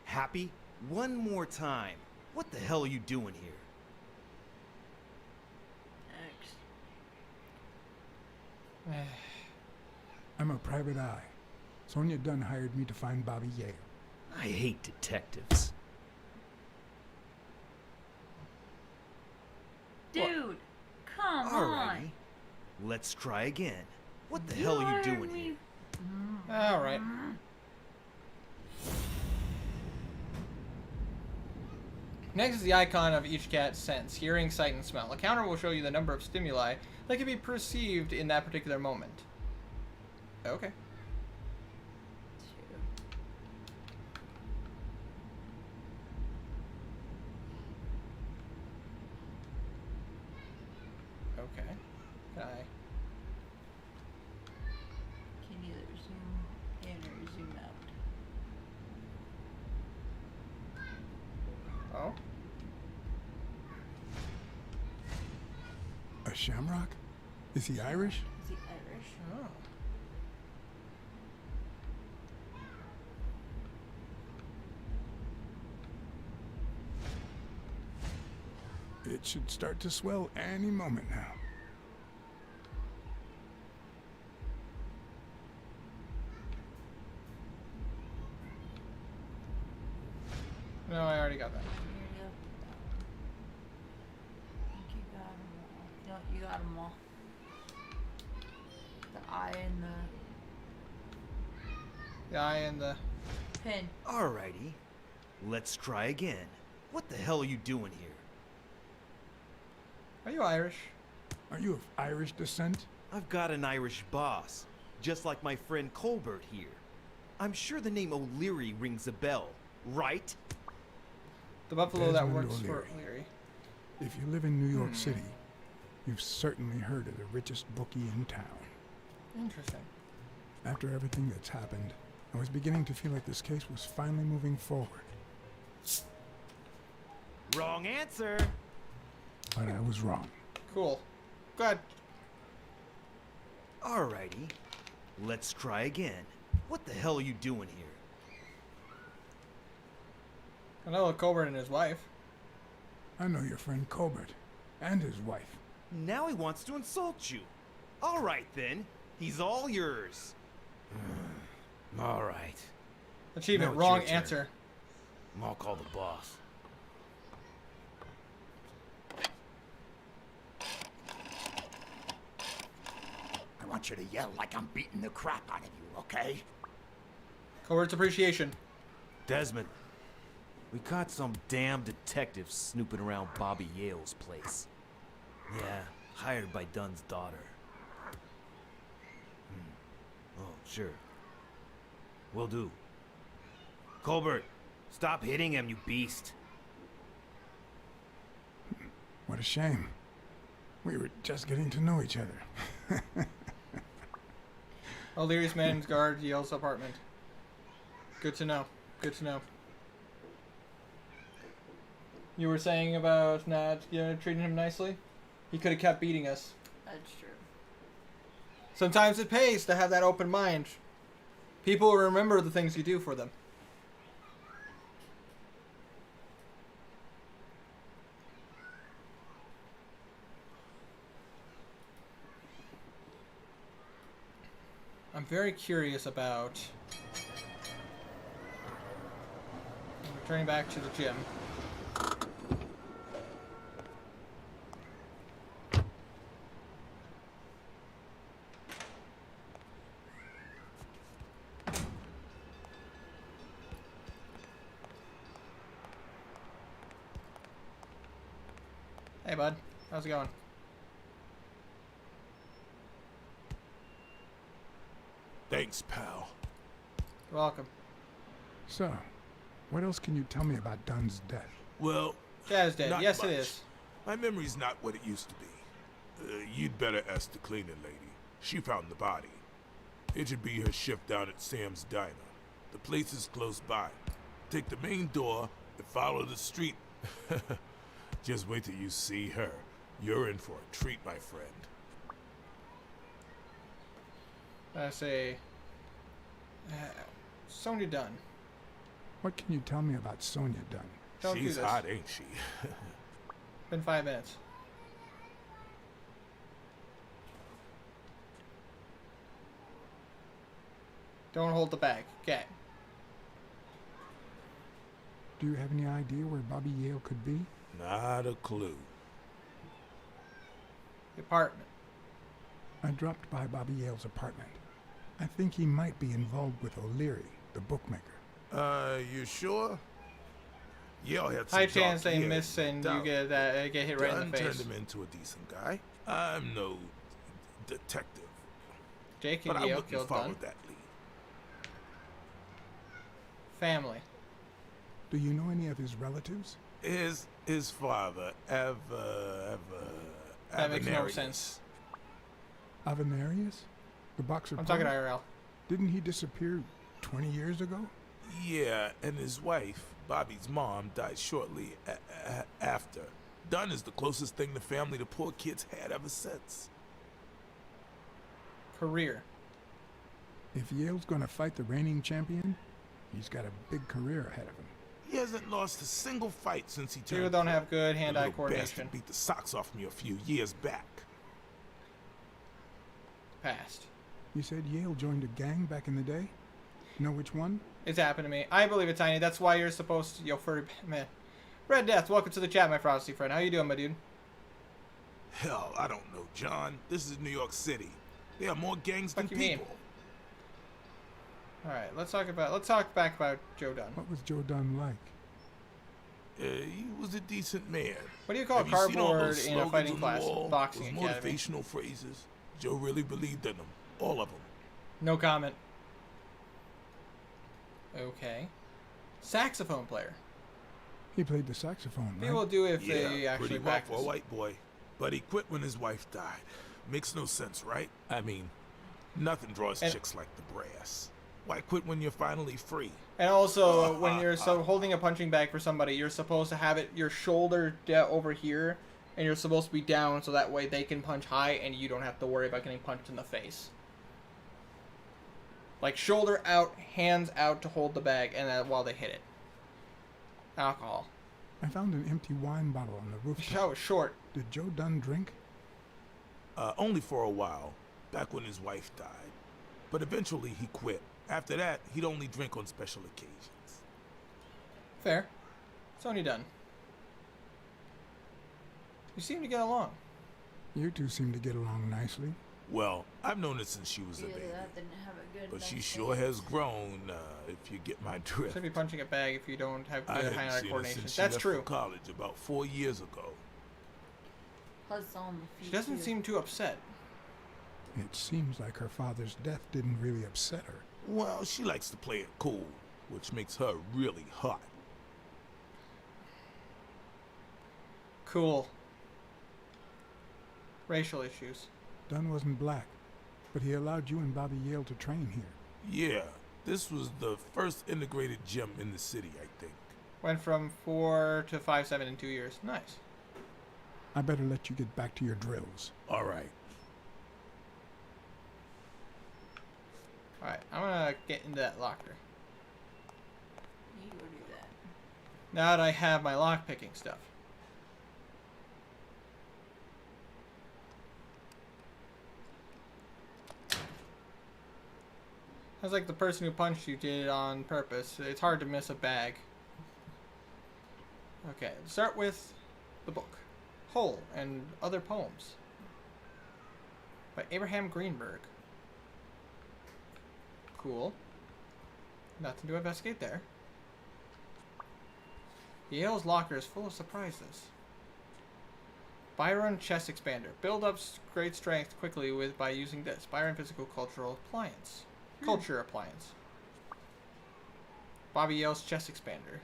Happy? One more time. What the hell are you doing here? X. I'm a private eye. Sonia Dunn hired me to find Bobby Yale. I hate detectives. Dude, come Alrighty. Let's try again. What the hell are you doing here? Alright. Next is the icon of each cat's sense, hearing, sight, and smell. A counter will show you the number of stimuli that can be perceived in that particular moment. Okay. Okay. Can I? Can either zoom in or zoom out. Oh. A shamrock? Is he Irish? Is he Irish? Oh. It should start to swell any moment now. No, I already got that. I think you got them all. No, you got them all. The eye and The eye and the... the pin. Alrighty. Let's try again. What the hell are you doing here? Are you Irish? Are you of Irish descent? I've got an Irish boss, just like my friend Colbert here. I'm sure the name O'Leary rings a bell, right? The buffalo that Desmond works for O'Leary. O'Leary. If you live in New York City, you've certainly heard of the richest bookie in town. Interesting. After everything that's happened, I was beginning to feel like this case was finally moving forward. Wrong answer. But I was wrong. Cool. Good. Alrighty. Let's try again. What the hell are you doing here? I know Colbert and his wife. I know your friend Colbert and his wife. Now he wants to insult you. All right, then. He's all yours. All right. Achievement, Now it's wrong your turn. answer. I'll call the boss. I want you to yell like I'm beating the crap out of you, okay? Covert's appreciation. Desmond, we caught some damn detective snooping around Bobby Yale's place. Yeah, hired by Dunn's daughter. Oh, sure. Will do. Colbert, stop hitting him, you beast. What a shame. We were just getting to know each other. O'Leary's man's guard Yale's apartment. Good to know. Good to know. You were saying about not treating him nicely? He could have kept beating us. That's true. Sometimes it pays to have that open mind. People remember the things you do for them. I'm very curious about returning back to the gym. Hey bud, how's it going? Thanks, pal. You're welcome. So, what else can you tell me about Dunn's death? Well, Jazz dead. not Yes, much. it is. My memory's not what it used to be. You'd better ask the cleaning lady. She found the body. It should be her shift down at Sam's Diner. The place is close by. Take the main door and follow the street. Just wait till you see her. You're in for a treat, my friend. I say, Sonia Dunn. What can you tell me about Sonia Dunn? Don't do She's this. hot, ain't she? Been 5 minutes. Don't hold the bag. Okay. Do you have any idea where Bobby Yale could be? Not a clue. The apartment. I dropped by Bobby Yale's apartment. I think he might be involved with O'Leary, the bookmaker. You sure? Yale had some High chance dark they hair, miss and doubt. you get hit right in Dunn the turned face. him into a decent guy. I'm no detective, Jake but and I Yale wouldn't killed follow Dunn. that lead. Family. Do you know any of his relatives? His father, That makes no Avenarius. sense. Avenarius? The boxer I'm talking poet? IRL. Didn't he disappear 20 years ago? Yeah, and his wife, Bobby's mom, died shortly after. Dunn is the closest thing the family the poor kids had ever since. Career. If Yale's gonna fight the reigning champion, he's got a big career ahead of him. He hasn't lost a single fight since he turned People don't pro. have good The hand-eye little coordination. bastard beat the socks off me a few years back. Past. You said Yale joined a gang back in the day? Know which one? It's happened to me. I believe it, Tiny. That's why you're supposed to... Yo, furry... Man. Red Death, welcome to the chat, my frosty friend. How you doing, my dude? Hell, I don't know, John. This is New York City. There are more gangs Fuck than you mean? people. Alright, let's talk back about Joe Dunn. What was Joe Dunn like? He was a decent man. What do you call Have you seen all cardboard those in a slogans fighting on the class? wall? Boxing Those academy. motivational phrases. Joe really believed in them. All of them. No comment. Okay. Saxophone player. He played the saxophone, right? People do if they Yeah, actually pretty well practice. for a white boy. But he quit when his wife died. Makes no sense, right? I mean, nothing draws And- chicks like the brass. Why quit when you're finally free? And also, when you're holding a punching bag for somebody, you're supposed to have it your shoulder over here, and you're supposed to be down so that way they can punch high and you don't have to worry about getting punched in the face. Like shoulder out, hands out to hold the bag, and then while they hit it. Alcohol. I found an empty wine bottle on the That rooftop. was short. Did Joe Dunn drink? Only for a while, back when his wife died. But eventually he quit. After that, he'd only drink on special occasions. Fair. Sony done. You seem to get along. You two seem to get along nicely. Well, I've known her since she was a Either baby. that didn't have a good But she enough sure stance. has grown, if you get my drift. Should be punching a bag if you don't have I good hadn't hand-eye seen her coordination. since she That's left true. for college about 4 years ago. Plus on the feet She doesn't too. seem too upset. It seems like her father's death didn't really upset her. Well, she likes to play it cool, which makes her really hot. Cool. Racial issues. Dunn wasn't black, but he allowed you and Bobby Yale to train here. Yeah, this was the first integrated gym in the city, I think. Went from 4 to 5'7" in 2 years. Nice. I better let you get back to your drills. All right. Alright, I'm gonna get into that locker. You go do that. Now that I have my lock-picking stuff. Sounds like the person who punched you did it on purpose. It's hard to miss a bag. Okay, let's start with the book. Hole and Other Poems. By Abraham Greenberg. Cool. Nothing to investigate there. Yale's locker is full of surprises. Byron chest expander. Build up great strength quickly by using this. Byron physical cultural appliance. Culture appliance. Bobby Yale's chest expander.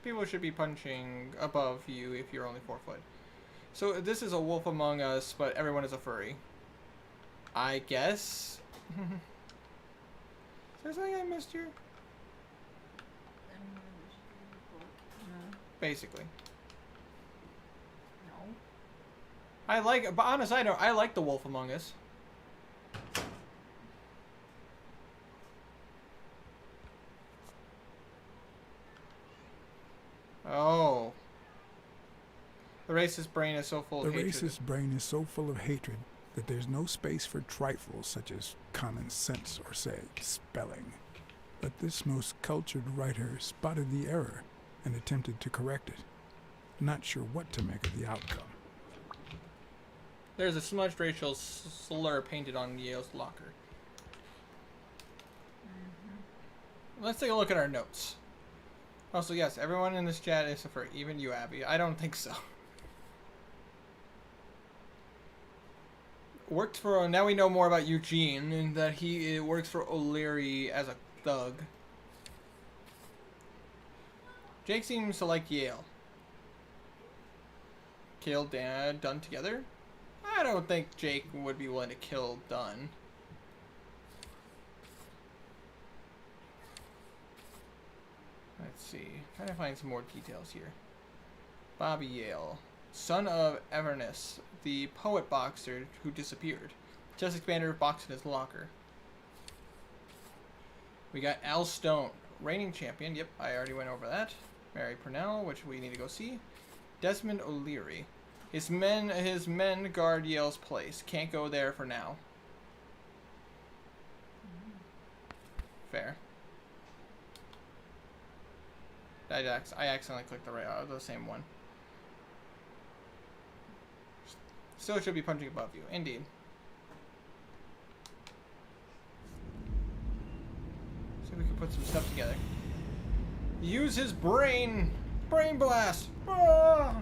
People should be punching above you if you're only 4 foot. So this is a Wolf Among Us, but everyone is a furry. I guess. Is there something I missed here? No. Basically. No. I like, but honest, I like the Wolf Among Us. Oh. The racist brain is so full The of hatred. racist brain is so full of hatred that there's no space for trifles such as common sense or, say, spelling. But this most cultured writer spotted the error and attempted to correct it. Not sure what to make of the outcome. There's a smudged racial slur painted on Yale's locker. Let's take a look at our notes. Also, yes, everyone in this chat is a furry, even you, Abby. I don't think so. Worked for. Now we know more about Eugene, and that he works for O'Leary as a thug. Jake seems to like Yale. Kill Dunn together? I don't think Jake would be willing to kill Dunn. Let's see. Trying to find some more details here. Bobby Yale, son of Everness, the poet boxer who disappeared. Chest expander boxed in his locker. We got Al Stone, reigning champion. Yep, I already went over that. Mary Purnell, which we need to go see. Desmond O'Leary. His men guard Yale's place. Can't go there for now. Fair. I accidentally clicked the same one. Still should be punching above you. Indeed. See if we can put some stuff together. Use his brain! Brain blast! Ah!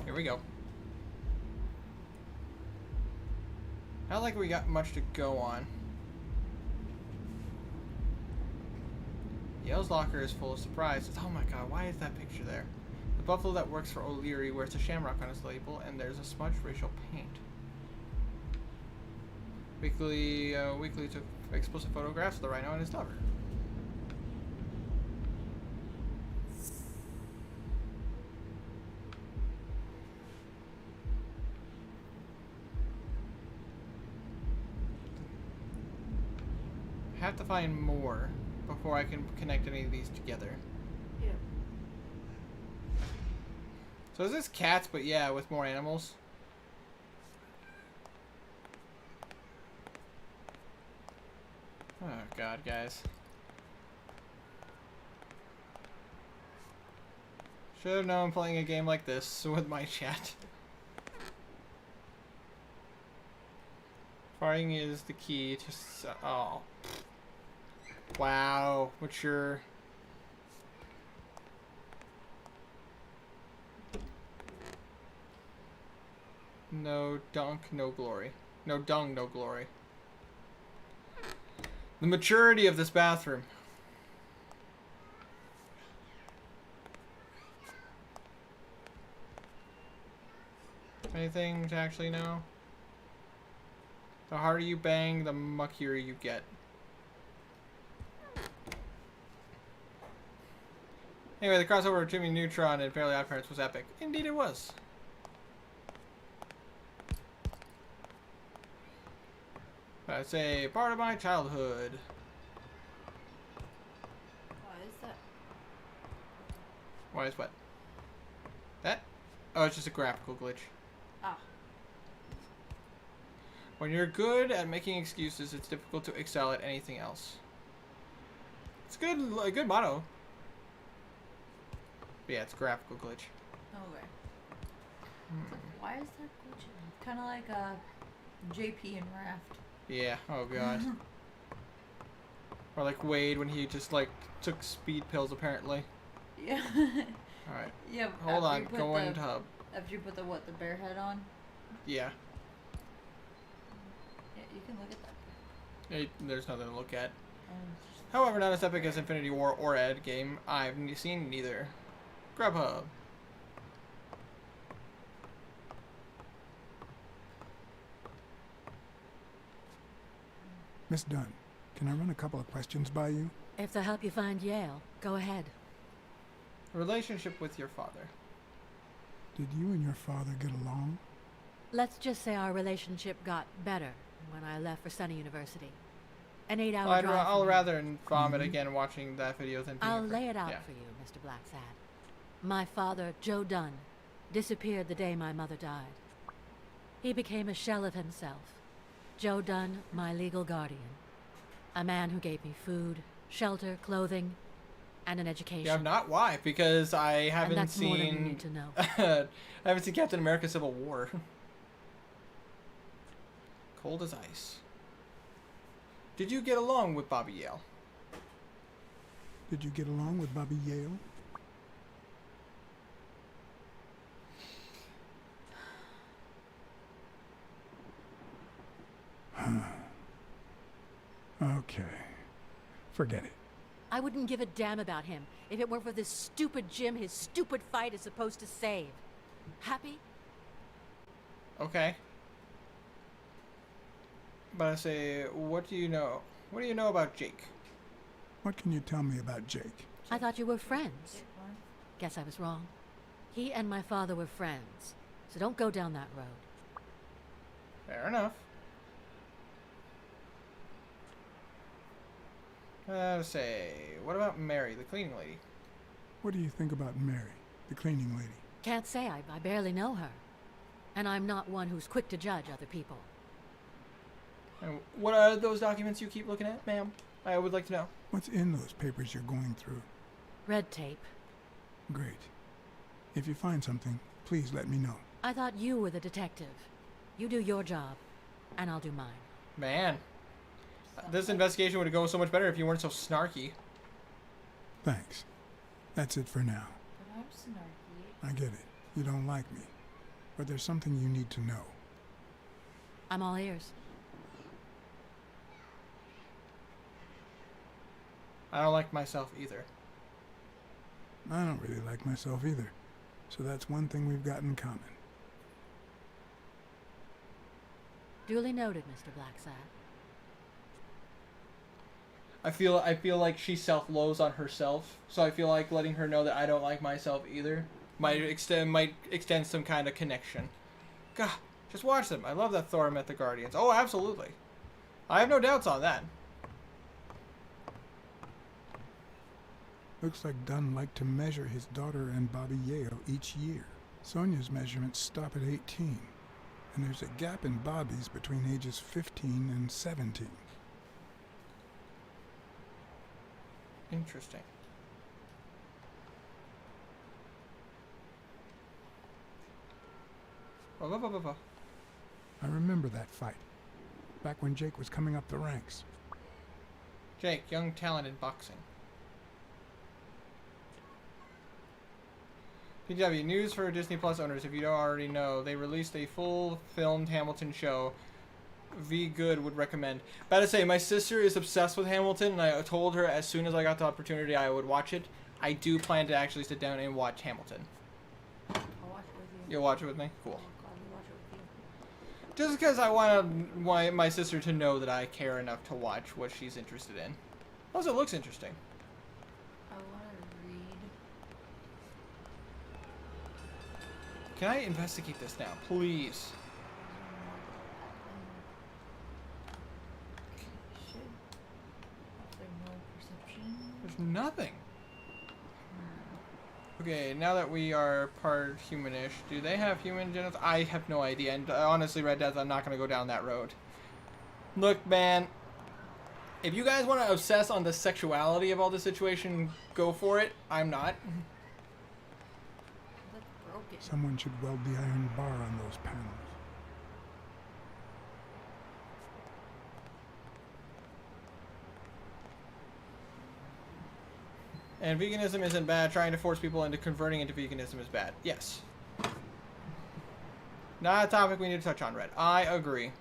Here we go. Not like we got much to go on. Yale's locker is full of surprises. Oh my god, why is that picture there? The buffalo that works for O'Leary wears a shamrock on his label, and there's a smudged racial paint. Weekly took explicit photographs of the rhino and his lover. have to find more before I can connect any of these together. Yep. So is this cats, but yeah, with more animals? Oh god, guys. Should have known playing a game like this with my chat. Farting is the key to oh. Wow, mature. No dunk, no glory. No dung, no glory. The maturity of this bathroom. Anything to actually know? The harder you bang, the muckier you get. Anyway, the crossover of Jimmy Neutron and Fairly Odd Parents was epic. Indeed it was. That's a part of my childhood. Why is that? Why is what? That? Oh, it's just a graphical glitch. Ah. When you're good at making excuses, it's difficult to excel at anything else. It's good, a good motto. But yeah, it's a graphical glitch. Okay. So why is that glitching? Kind of like JP and Raft. Yeah, oh god. Or like Wade when he just like took speed pills apparently. Yeah. Alright. Yeah. Hold on, after you put go the- into hub. After you put the what, the bear head on? Yeah. Yeah, you can look at that. There's nothing to look at. Just- However, not as epic as Infinity War or Ed game. I've seen neither. Grubhub. Miss Dunn, can I run a couple of questions by you? If they'll help you find Yale, go ahead. Relationship with your father. Did you and your father get along? Let's just say our relationship got better when I left for Sunny University. An 8-hour Well, drive. I'll from here. rather vomit again watching that video than being I'll a lay it out yeah. for you, Mr. BlackSad. My father, Joe Dunn, disappeared the day my mother died. He became a shell of himself. Joe Dunn, my legal guardian. A man who gave me food, shelter, clothing, and an education. Yeah, not why, because I haven't that's more than you seen need to know. I haven't seen Captain America Civil War. Cold as ice. Did you get along with Bobby Yale? Did you get along with Bobby Yale? Okay. Forget it. I wouldn't give a damn about him if it weren't for this stupid Jim his stupid fight is supposed to save. Happy? Okay. But I say, what do you know? What do you know about Jake? What can you tell me about Jake? I thought you were friends. Guess I was wrong. He and my father were friends, so don't go down that road. Fair enough. Say, what about Mary, the cleaning lady? What do you think about Mary, the cleaning lady? Can't say, I barely know her. And I'm not one who's quick to judge other people. And what are those documents you keep looking at, ma'am? I would like to know. What's in those papers you're going through? Red tape. Great. If you find something, please let me know. I thought you were the detective. You do your job, and I'll do mine. Man. This investigation would go so much better if you weren't so snarky. Thanks. That's it for now. But I'm snarky. I get it. You don't like me. But there's something you need to know. I'm all ears. I don't like myself either. I don't really like myself either. So that's one thing we've got in common. Duly noted, Mr. BlackSad. I feel like she self-loathes on herself, so I feel like letting her know that I don't like myself either might extend some kind of connection. God, just watch them. I love that Thor met the Guardians. Oh, absolutely. I have no doubts on that. Looks like Dunn liked to measure his daughter and Bobby Yale each year. Sonia's measurements stop at 18, and there's a gap in Bobby's between ages 15 and 17. Interesting. I remember that fight, back when Jake was coming up the ranks. Jake, young talent in boxing. PW, news for Disney Plus owners, if you don't already know, they released a full filmed Hamilton show. V Good would recommend. About to say, my sister is obsessed with Hamilton, and I told her as soon as I got the opportunity I would watch it. I do plan to actually sit down and watch Hamilton. I'll watch it with you. You'll watch it with me? Cool. I'll gladly watch it with you. Just because I want my sister to know that I care enough to watch what she's interested in. Also, it looks interesting. I want to read. Can I investigate this now, please? Shit. Is there no perception? There's nothing. Okay, now that we are part humanish, do they have human genitals? I have no idea, and honestly, Red Death, I'm not going to go down that road. Look, man, if you guys want to obsess on the sexuality of all the situation, go for it. I'm not. That's broken. Someone should weld the iron bar on those panels. And veganism isn't bad. Trying to force people into converting into veganism is bad. Yes. Not a topic we need to touch on, Red. I agree.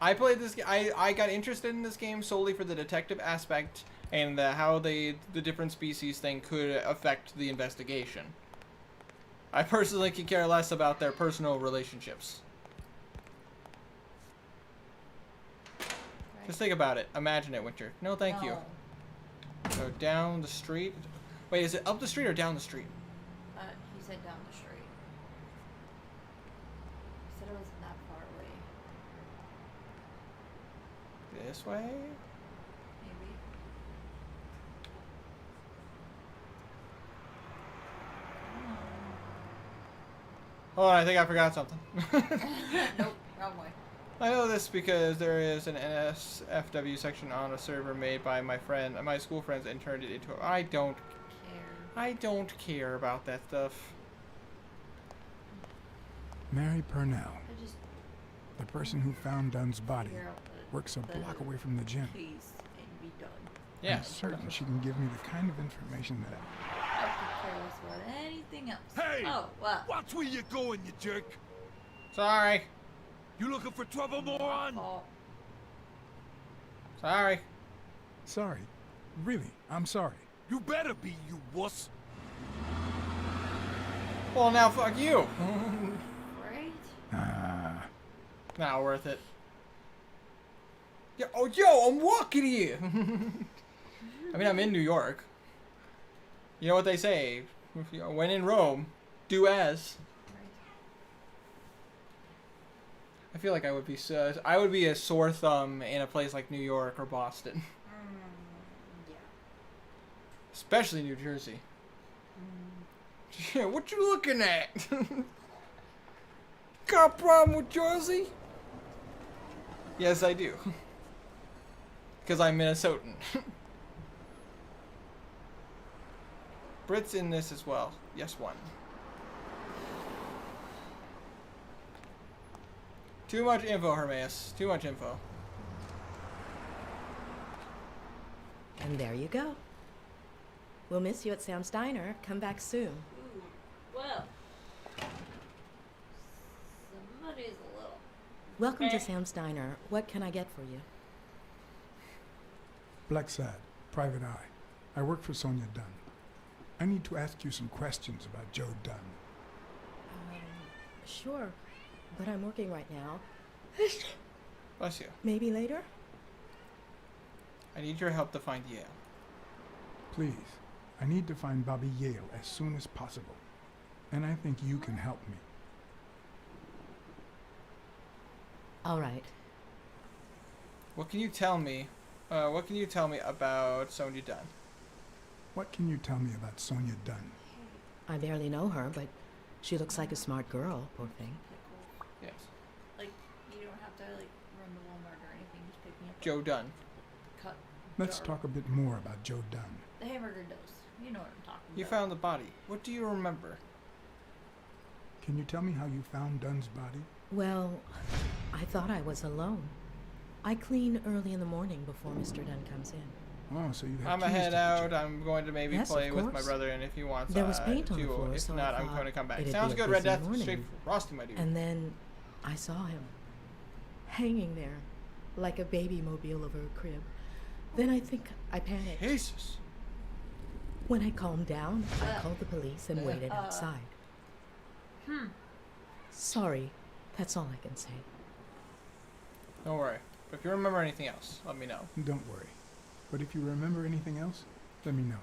I played this. I got interested in this game solely for the detective aspect and how the different species thing could affect the investigation. I personally could care less about their personal relationships. Right. Just think about it. Imagine it, Winter. No, thank you. So down the street. Wait, is it up the street or down the street? He said down the street. He said it wasn't that far away. This way? Maybe. Hold on, I think I forgot something. Nope, wrong way. I know this because there is an NSFW section on a server made by my school friends, and turned it into a... I don't care about that stuff. Mary Purnell, I just the person who found Dunn's body, figure out works a block away from the gym. case and be done. Yeah. I'm certain she can give me the kind of information that I could care less about anything else. Hey! Oh, well. Watch where you're going, you jerk! Sorry. You looking for trouble, moron? Fault. Sorry. Sorry. Really, I'm sorry. You better be, you wuss! Well, now fuck you. Right? Not worth it. Yo, I'm walking here. I mean, I'm in New York. You know what they say? When in Rome, do as. Right. I feel like I would be a sore thumb in a place like New York or Boston, Yeah. especially New Jersey. Yeah, what you looking at? Got a problem with Jersey? Yes, I do. Because I'm Minnesotan. Brit's in this as well. Yes, one. Too much info, Hermes. Too much info. And there you go. We'll miss you at Sam's Diner. Come back soon. Ooh, well. Somebody's a little. Welcome to Sam's Diner. What can I get for you? BlackSad, Private Eye. I work for Sonia Dunn. I need to ask you some questions about Joe Dunn. Sure, but I'm working right now. Bless you. Maybe later? I need your help to find Yale. Please, I need to find Bobby Yale as soon as possible. And I think you can help me. All right. What can you tell me? What can you tell me about Sonia Dunn? What can you tell me about Sonia Dunn? I barely know her, but she looks like a smart girl, poor thing. Yes. Like, you don't have to, like, run to Walmart or anything. Just pick me up. Joe Dunn. Cut. Let's jar. talk a bit more about Joe Dunn. The hamburger dose. You know what I'm talking You about. found the body. What do you remember? Can you tell me how you found Dunn's body? Well, I thought I was alone. I clean early in the morning before Mr. Dunn comes in. Oh, so you have I'm keys head to the out. gym. I'm going to maybe Yes, play of with my course. brother, and if he wants, There was paint on the to. floor, If so I not, I'm thought going to come back. it'd Sounds be a good. Red busy Death, morning. straight frosty, my dude. And then I saw him hanging there like a baby mobile over a crib. Then I think I panicked. Jesus. When I calmed down, I called the police and waited outside. Sorry, that's all I can say. Don't worry. If you remember anything else, let me know. Don't worry. But if you remember anything else, let me know.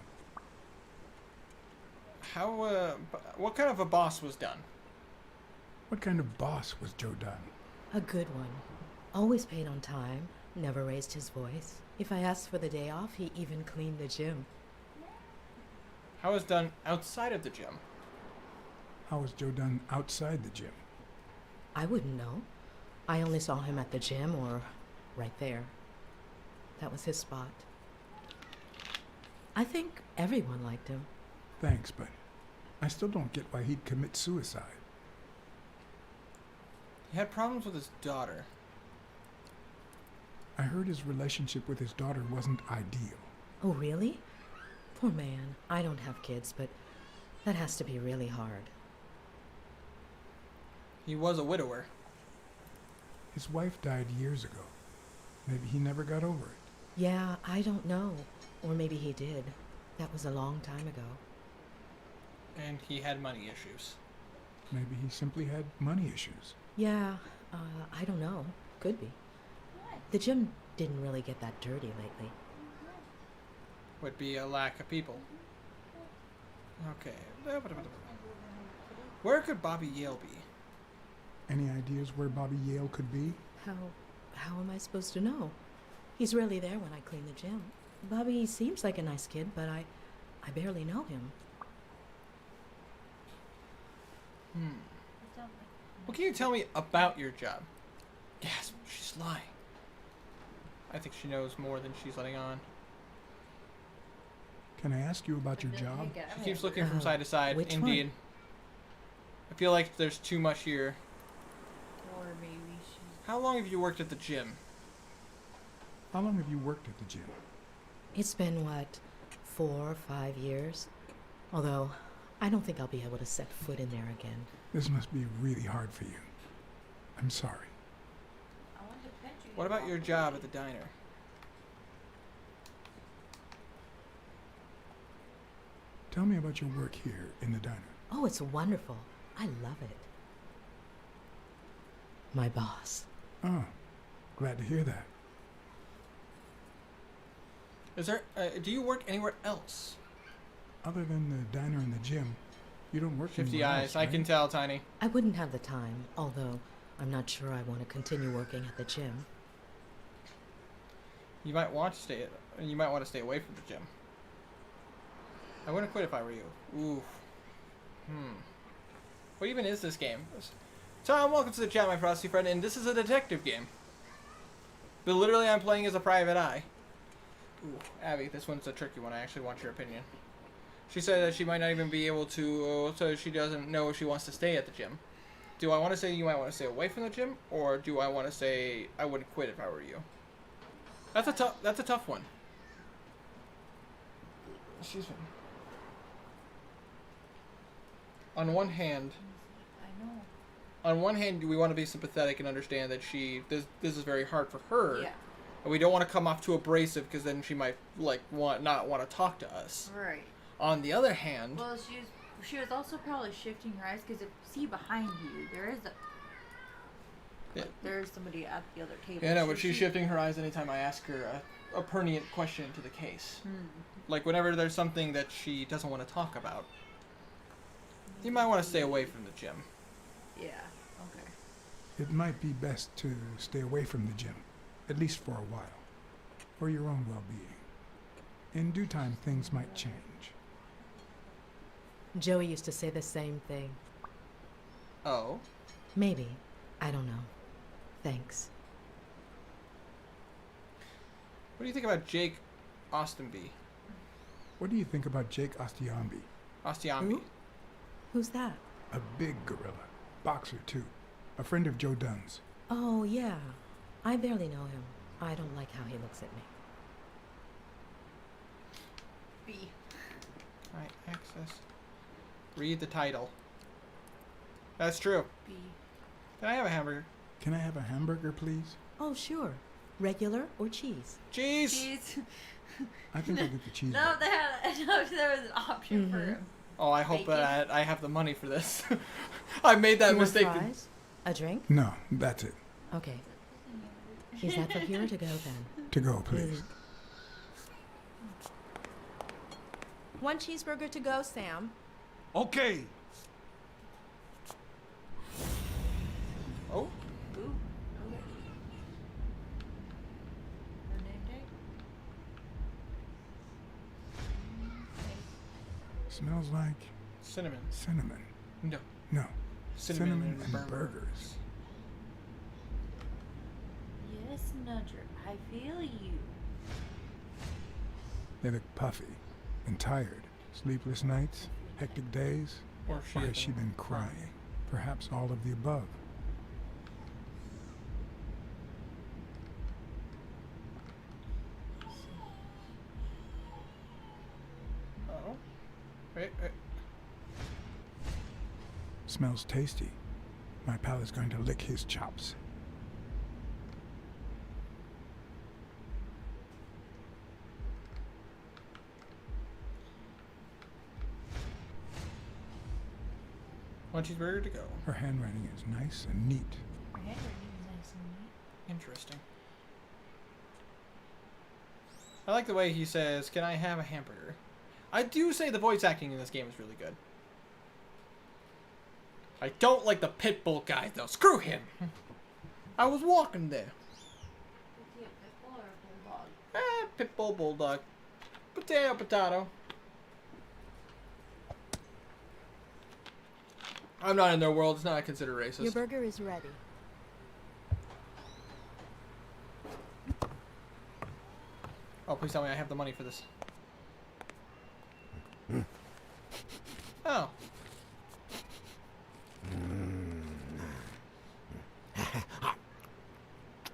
What kind of a boss was Dunn? What kind of boss was Joe Dunn? A good one. Always paid on time, never raised his voice. If I asked for the day off, he even cleaned the gym. How was Dunn outside of the gym? How was Joe Dunn outside the gym? I wouldn't know. I only saw him at the gym or right there. That was his spot. I think everyone liked him. Thanks, but I still don't get why he'd commit suicide. He had problems with his daughter. I heard his relationship with his daughter wasn't ideal. Oh, really? Poor man. I don't have kids, but that has to be really hard. He was a widower. His wife died years ago. Maybe he never got over it. Yeah, I don't know. Or maybe he did. That was a long time ago. And he had money issues. Maybe he simply had money issues. Yeah, I don't know. Could be. The gym didn't really get that dirty lately. Would be a lack of people. Okay. Where could Bobby Yale be? Any ideas where Bobby Yale could be? How am I supposed to know? He's rarely there when I clean the gym. Bobby seems like a nice kid, but I barely know him. What can you tell me about your job? Gasp, she's lying. I think she knows more than she's letting on. Can I ask you about your job? She keeps looking from side to side. Which Indeed. one? I feel like there's too much here. Or maybe she's. How long have you worked at the gym? How long have you worked at the gym? It's been, 4 or 5 years? Although, I don't think I'll be able to set foot in there again. This must be really hard for you. I'm sorry. I wanted to pet you. What about your job at the diner? Tell me about your work here in the diner. Oh, it's wonderful. I love it. My boss. Oh, glad to hear that. Is there? Do you work anywhere else? Other than the diner and the gym, you don't work 50 anywhere eyes. else, I can right? tell, Tiny. I wouldn't have the time, although I'm not sure I want to continue working at the gym. You might want to stay. You might want to stay away from the gym. I wouldn't quit if I were you. Oof. What even is this game? Tom, welcome to the chat, my frosty friend, and this is a detective game. But literally, I'm playing as a private eye. Ooh, Abby, this one's a tricky one. I actually want your opinion. She said that she might not even be able to, so she doesn't know if she wants to stay at the gym. Do I want to say you might want to stay away from the gym, or do I want to say I wouldn't quit if I were you? That's a tough one. Excuse me. On one hand, I know. on one hand, we want to be sympathetic and understand that this is very hard for her. Yeah. And we don't want to come off too abrasive because then she might not want to talk to us. Right. On the other hand, Well, she was also probably shifting her eyes because if see behind you, there is there is somebody at the other table. yeah, no, So but she's she- shifting her eyes anytime I ask her a pertinent question to the case. Like whenever there's something that she doesn't want to talk about, you might want to stay away from the gym. Yeah. Okay. It might be best to stay away from the gym, at least for a while, for your own well-being. In due time, things might change. Joey used to say the same thing. Oh. Maybe. I don't know. Thanks. What do you think about Jake Ostenby? What do you think about Jake Ostiambi? Ostiambi. Who? Who's that? A big gorilla. Boxer, too. A friend of Joe Dunn's. Oh, yeah. I barely know him. I don't like how he looks at me. B. Alright, access. Read the title. That's true. B. Can I have a hamburger? Can I have a hamburger, please? Oh, sure. Regular or cheese? Cheese! Jeez. I think I'll get the cheese. No, there was an option for him. Oh, I hope Bacon? that I have the money for this. I made that You want mistake. fries? A drink? No, that's it. Okay. Is that for here or to go then? To go, please. One cheeseburger to go, Sam. Okay. Oh, Ooh. Okay. Her name tag? Smells like cinnamon. cinnamon. No, No, cinnamon, and and burgers. burgers. Yes, Nudger. I feel you. They look puffy and tired. Sleepless nights, hectic days. Or Or has she been crying? Perhaps all of the above. Oh. Wait. Smells tasty. My pal is going to lick his chops. One cheeseburger to go. Her handwriting is nice and neat. Her handwriting is nice and neat. Interesting. I like the way he says, "Can I have a hamburger?" I do say the voice acting in this game is really good. I don't like the pit bull guy though. Screw him. I was walking there. Is he a pit bull or a bulldog? Pit bull, bulldog. Potato, potato. I'm not in their world. It's not considered racist. Your burger is ready. Oh, please tell me I have the money for this. Oh.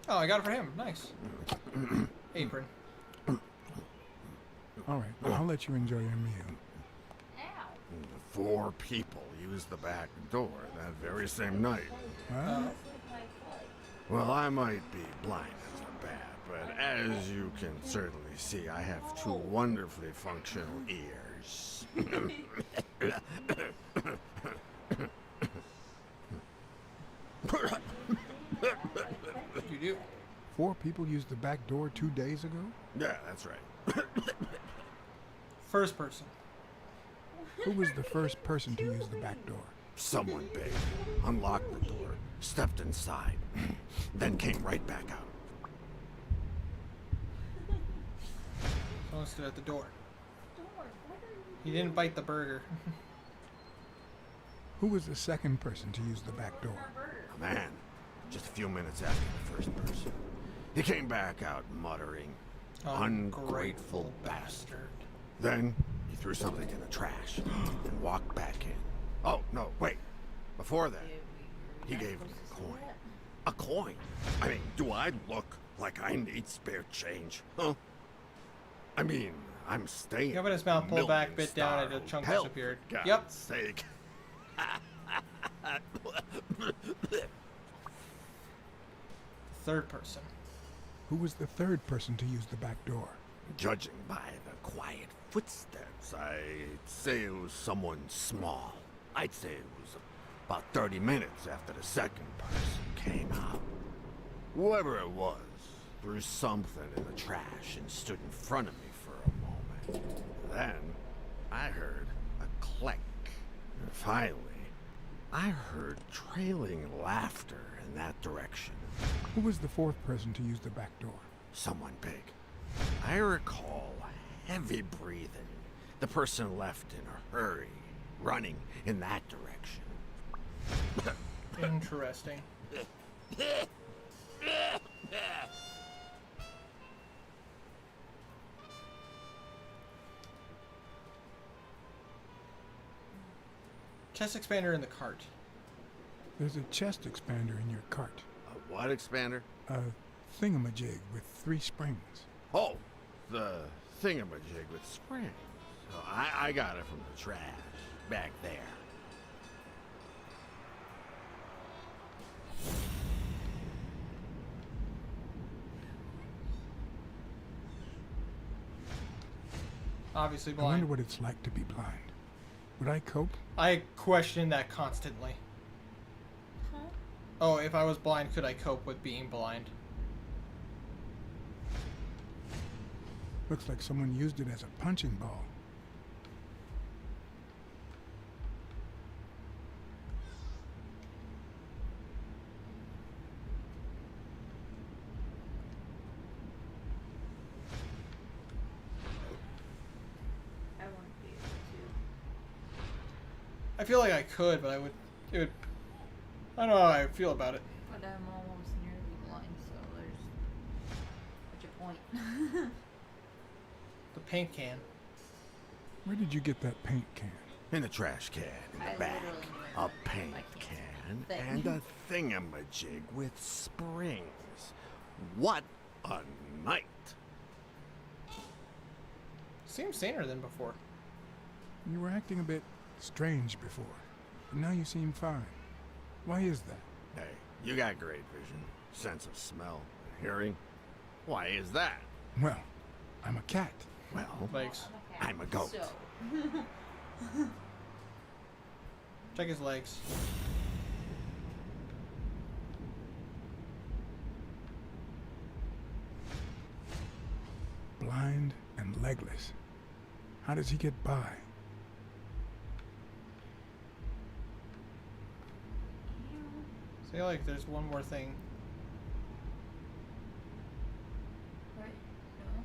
Oh, I got it for him. Nice. Apron. All right, I'll let you enjoy your meal. Ow. 4 people used the back door that very same night. What? Well, I might be blind as a bat, but as you can certainly see, I have 2 wonderfully functional ears. You do. 4 people used the back door 2 days ago? Yeah, that's right. First person. Who was the first person to use the back door? Someone big unlocked the door, stepped inside, then came right back out. Someone stood at the door. He didn't bite the burger. Who was the second person to use the back door? A man, just a few minutes after the first person. He came back out muttering, "Ungrateful bastard." Then he threw something in the trash and walked back in. Oh, no, wait. Before that, he gave me a coin. A coin? I mean, do I look like I need spare change? Huh? I mean, I'm staying. He opened his mouth, pulled back, bit down, and a million-star chunk hotel, disappeared. for God's Yep. sake. Third person. Who was the third person to use the back door? Judging by the quiet footsteps, I'd say it was someone small. I'd say it was about 30 minutes after the second person came out. Whoever it was threw something in the trash and stood in front of me for a moment. Then I heard a click. And finally, I heard trailing laughter in that direction. Who was the fourth person to use the back door? Someone big. I recall heavy breathing. The person left in a hurry, running in that direction. Interesting. Chest expander in the cart. There's a chest expander in your cart. A what expander? A thingamajig with 3 springs. Oh, the thingamajig with springs. Oh, I got it from the trash back there. Obviously I wonder blind. what it's like to be blind. Would I cope? I question that constantly. Huh? Oh, if I was blind, could I cope with being blind? Looks like someone used it as a punching ball. I wouldn't be able I feel like I could, but it would, I don't know how I feel about it. to. But I'm almost nearly blind, so there's such a point. The paint can. Where did you get that paint can? In the trash can in I the back. literally knew it. A paint I can can't say and a thingamajig with springs. What a night! Seems saner than before. You were acting a bit strange before, but now you seem fine. Why is that? Hey, you got great vision, sense of smell, and hearing. Why is that? Well, I'm a cat. Well, Legs. I'm a goat. So, Check his legs. Blind and legless. How does he get by? I feel like there's one more thing. right? No?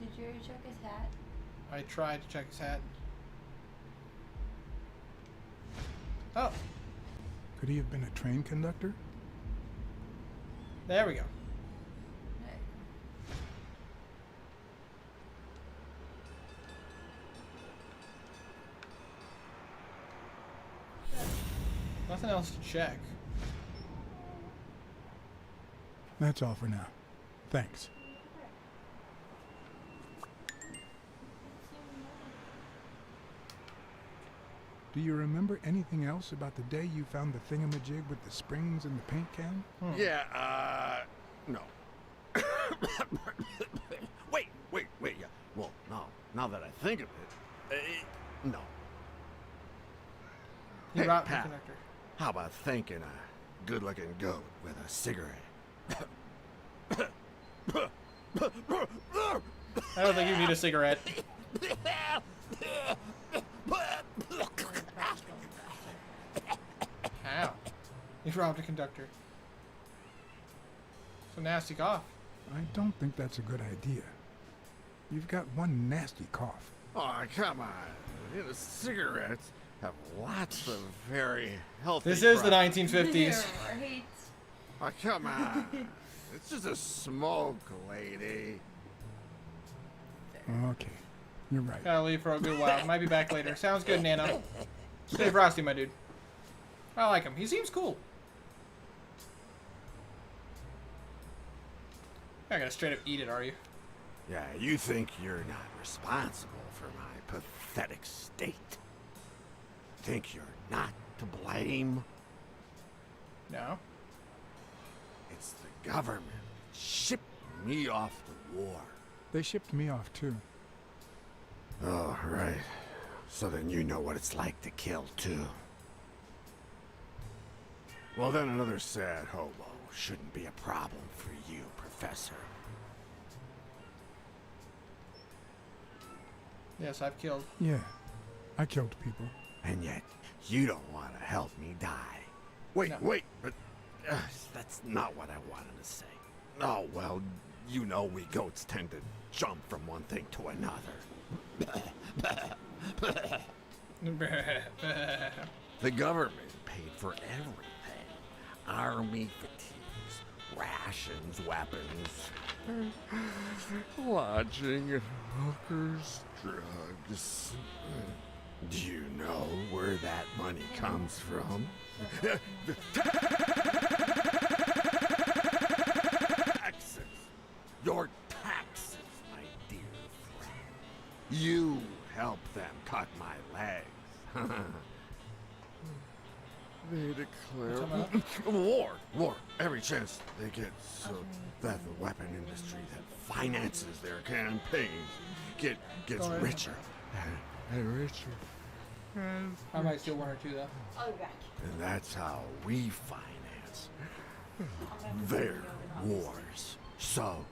Did you already check his hat? I tried to check his hat. Oh, Could he have been a train conductor? there we go. Hey. Nothing else to check. That's all for now. Thanks. Do you remember anything else about the day you found the thingamajig with the springs in the paint can? Yeah, no. wait, yeah. Well, no, now that I think of it, no. He Hey, robbed the pal. conductor. How about thanking a good-looking goat with a cigarette? I don't think you need a cigarette. Ow. He robbed a conductor. So nasty cough. I don't think that's a good idea. You've got one nasty cough. Oh, come on. You know, cigarettes have lots of very healthy This is the products. 1950s. You're right. Oh, come on. It's just a smoke, lady. Okay, you're right. Gotta leave for a good while. Might be back later. Sounds good, Nano. Stay frosty, my dude. I like him. He seems cool. You're not gonna straight up eat it, are you? Yeah, you think you're not responsible for my pathetic state. Think you're not to blame? No. It's the government shipped me off to war. They shipped me off too. Oh, right. So then you know what it's like to kill, too. Well, then another sad hobo shouldn't be a problem for you, Professor. Yes, I've killed. Yeah, I killed people. And yet, you don't want to help me die. Wait, No. wait, but that's not what I wanted to say. Oh, well, you know we goats tend to jump from one thing to another. The government paid for everything. Army fatigues, rations, weapons, lodging, hookers, drugs. Do you know where that money comes from? Taxes. Your taxes, my dear friend. You helped them cut my legs. They declare war every chance they get, so that the weapon industry that finances their campaigns gets richer and richer. I might steal one or two though. I'll be back. And that's how we finance their wars. So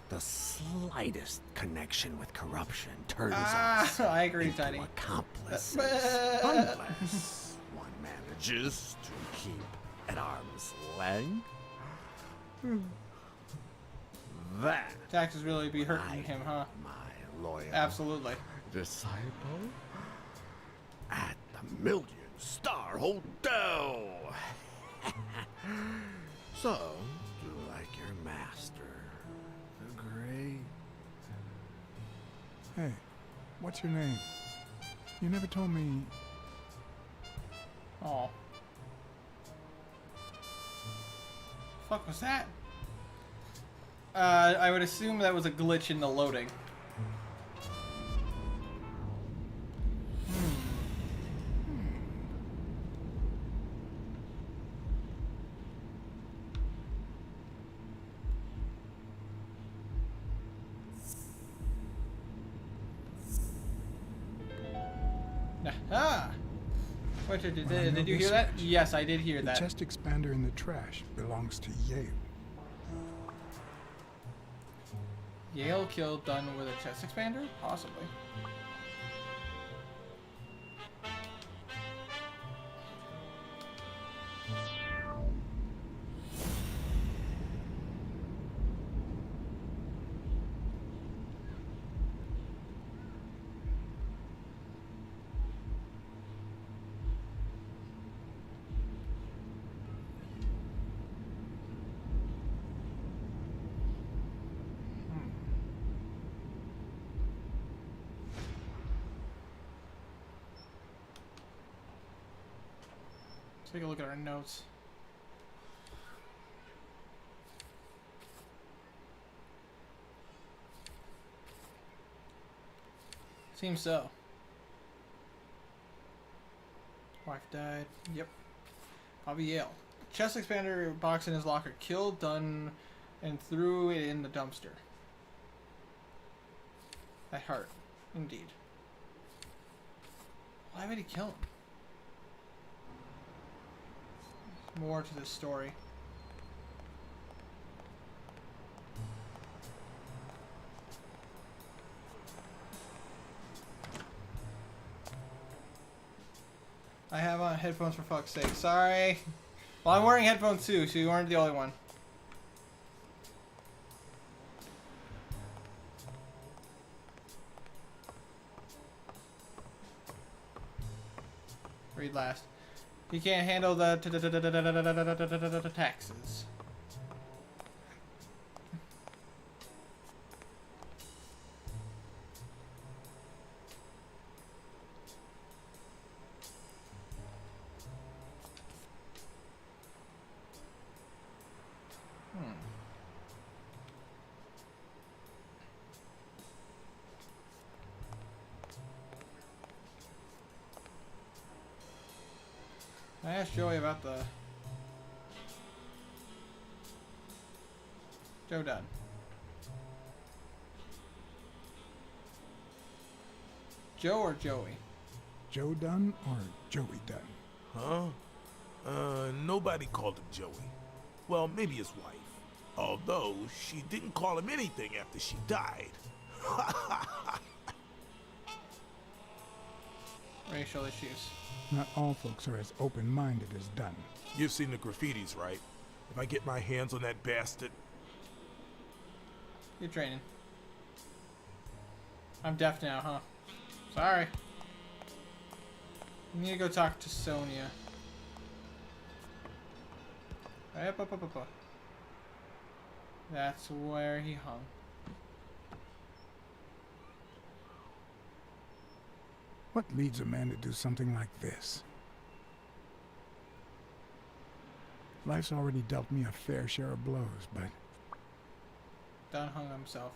the slightest connection with corruption turns us I agree, into Tiny. accomplices, unless one manages to keep at arm's length. That Taxes really be hurting I, him, huh? my loyal Absolutely. disciple at the Million-Star Hotel. So, do you like your master, the Great? Hey, what's your name? You never told me. Oh. Fuck was that? I would assume that was a glitch in the loading. Ah! What did Well, I know you hear this that? much. Yes, I did hear The that. chest expander in the trash belongs to Yale. Yale killed Dunn with a chest expander? Possibly. Let's take a look at our notes. Seems so. Wife died. Yep. Bobby Yale. Chest expander box in his locker. Killed Dunn and threw it in the dumpster. By heart. Indeed. Why would he kill him? More to this story. I have on headphones for fuck's sake. Sorry. Well, I'm wearing headphones too, so you aren't the only one. Read last. He can't handle the taxes. I asked Joey about the Joe Dunn. Joe or Joey? Joe Dunn or Joey Dunn? Huh? Nobody called him Joey. Well, maybe his wife. Although, she didn't call him anything after she died. racial issues. Not all folks are as open-minded as Dunn. You've seen the graffitis, right? If I get my hands on that bastard... You're training. I'm deaf now, huh? Sorry. You need to go talk to Sonia. Up. That's where he hung. What leads a man to do something like this? Life's already dealt me a fair share of blows, but... Dunn hung himself.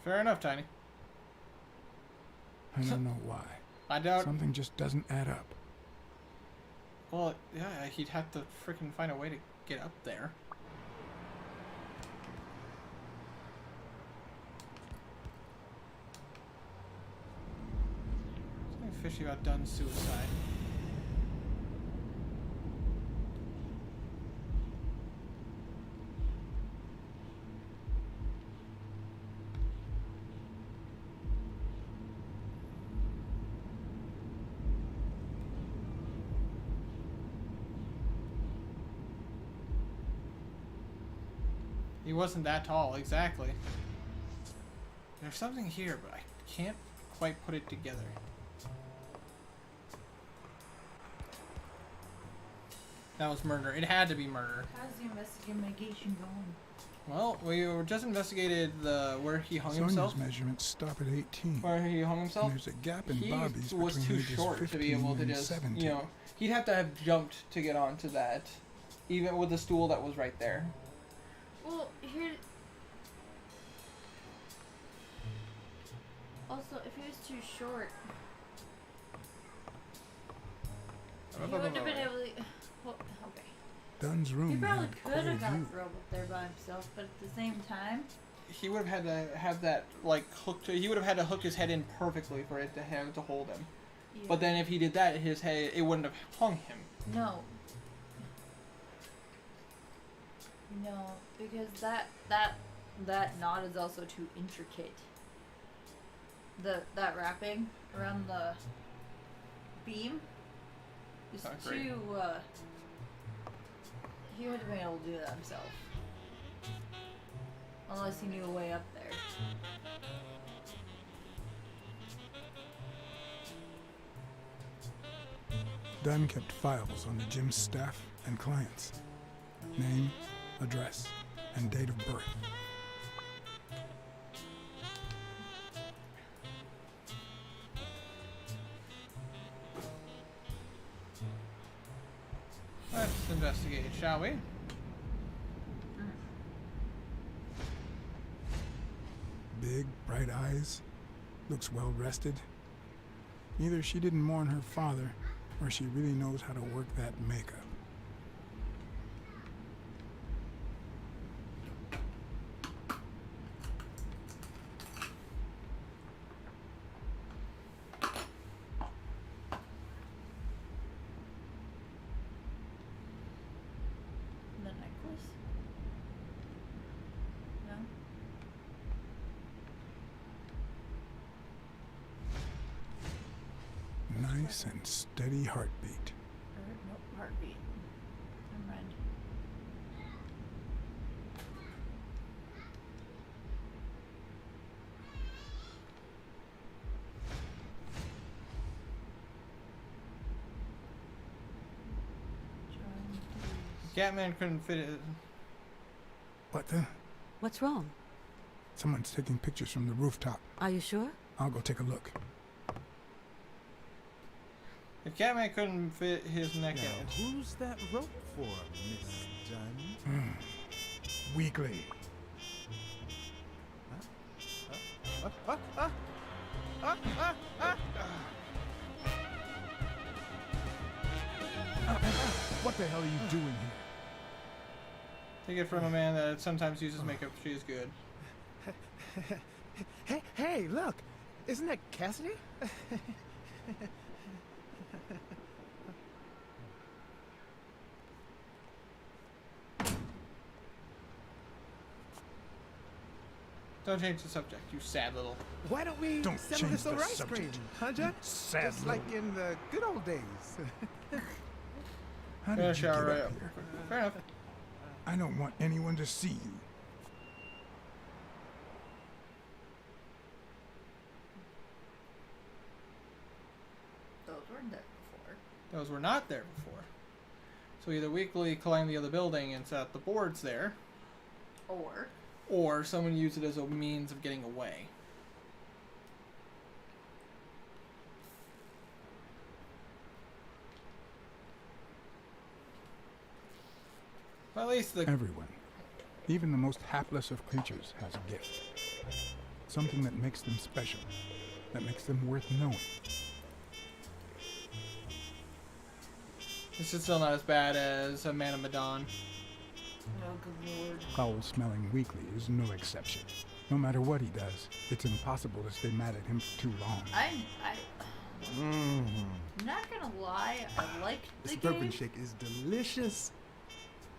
Fair enough, Tiny. I don't know why. I don't... Something just doesn't add up. Well, yeah, he'd have to freaking find a way to get up there. Something fishy about Dunn's suicide. He wasn't that tall, exactly. There's something here, but I can't quite put it together. That was murder. It had to be murder. How's the investigation going? Well, we just investigated where he hung Sonia's himself. measurements stop at 18. Where he hung himself. And there's a gap in He Bobby's was between too ages short to 15 be able to and just, 17. you know, he'd have to have jumped to get onto that, even with the stool that was right there. Well, here. Also, if he was too short, he wouldn't have been able to. Well, okay. Dunn's room He probably had could quite a have got view. thrown up there by himself, but at the same time, He would have had to have that like hooked. He would have had to hook his head in perfectly for it to have to hold him. yeah. But then if he did that, his head it wouldn't have hung him. No. No, because that knot is also too intricate. That wrapping around the beam is Not great. too. He would have been able to do that himself, unless he knew a way up there. Dunn kept files on the gym's staff and clients. Name, address, and date of birth. Let's investigate, shall we? Big, bright eyes. Looks well rested. Either she didn't mourn her father, or she really knows how to work that makeup. The necklace? No? Nice and steady heartbeat. Nope, heartbeat. Never mind. Catman couldn't fit it. What the? What's wrong? Someone's taking pictures from the rooftop. Are you sure? I'll go take a look. If Catman couldn't fit his neck in it. Who's that rope for, Miss Dunn? Weekly. What the hell are you doing here? Take it from a man that sometimes uses makeup. She is good. Hey, look! Isn't that Cassidy? Don't change the subject, you sad little. Why don't we Don't settle change this over the ice cream, subject, huh, Jack? sad Just like little- in the good old days. How Gonna did you get shower right up up. here? Fair enough. I don't want anyone to see you. Those weren't there before. Those were not there before. So either Weekly climbed the other building and set up the boards there, or someone used it as a means of getting away. Well, at least the Everyone, even the most hapless of creatures, has a gift. Something that makes them special, that makes them worth knowing. this is still not as bad as a Man of Medan. Oh, good lord. Foul-smelling Weekly is no exception. No matter what he does, it's impossible to stay mad at him for too long. I'm not gonna lie, I like the This game. bourbon shake is delicious.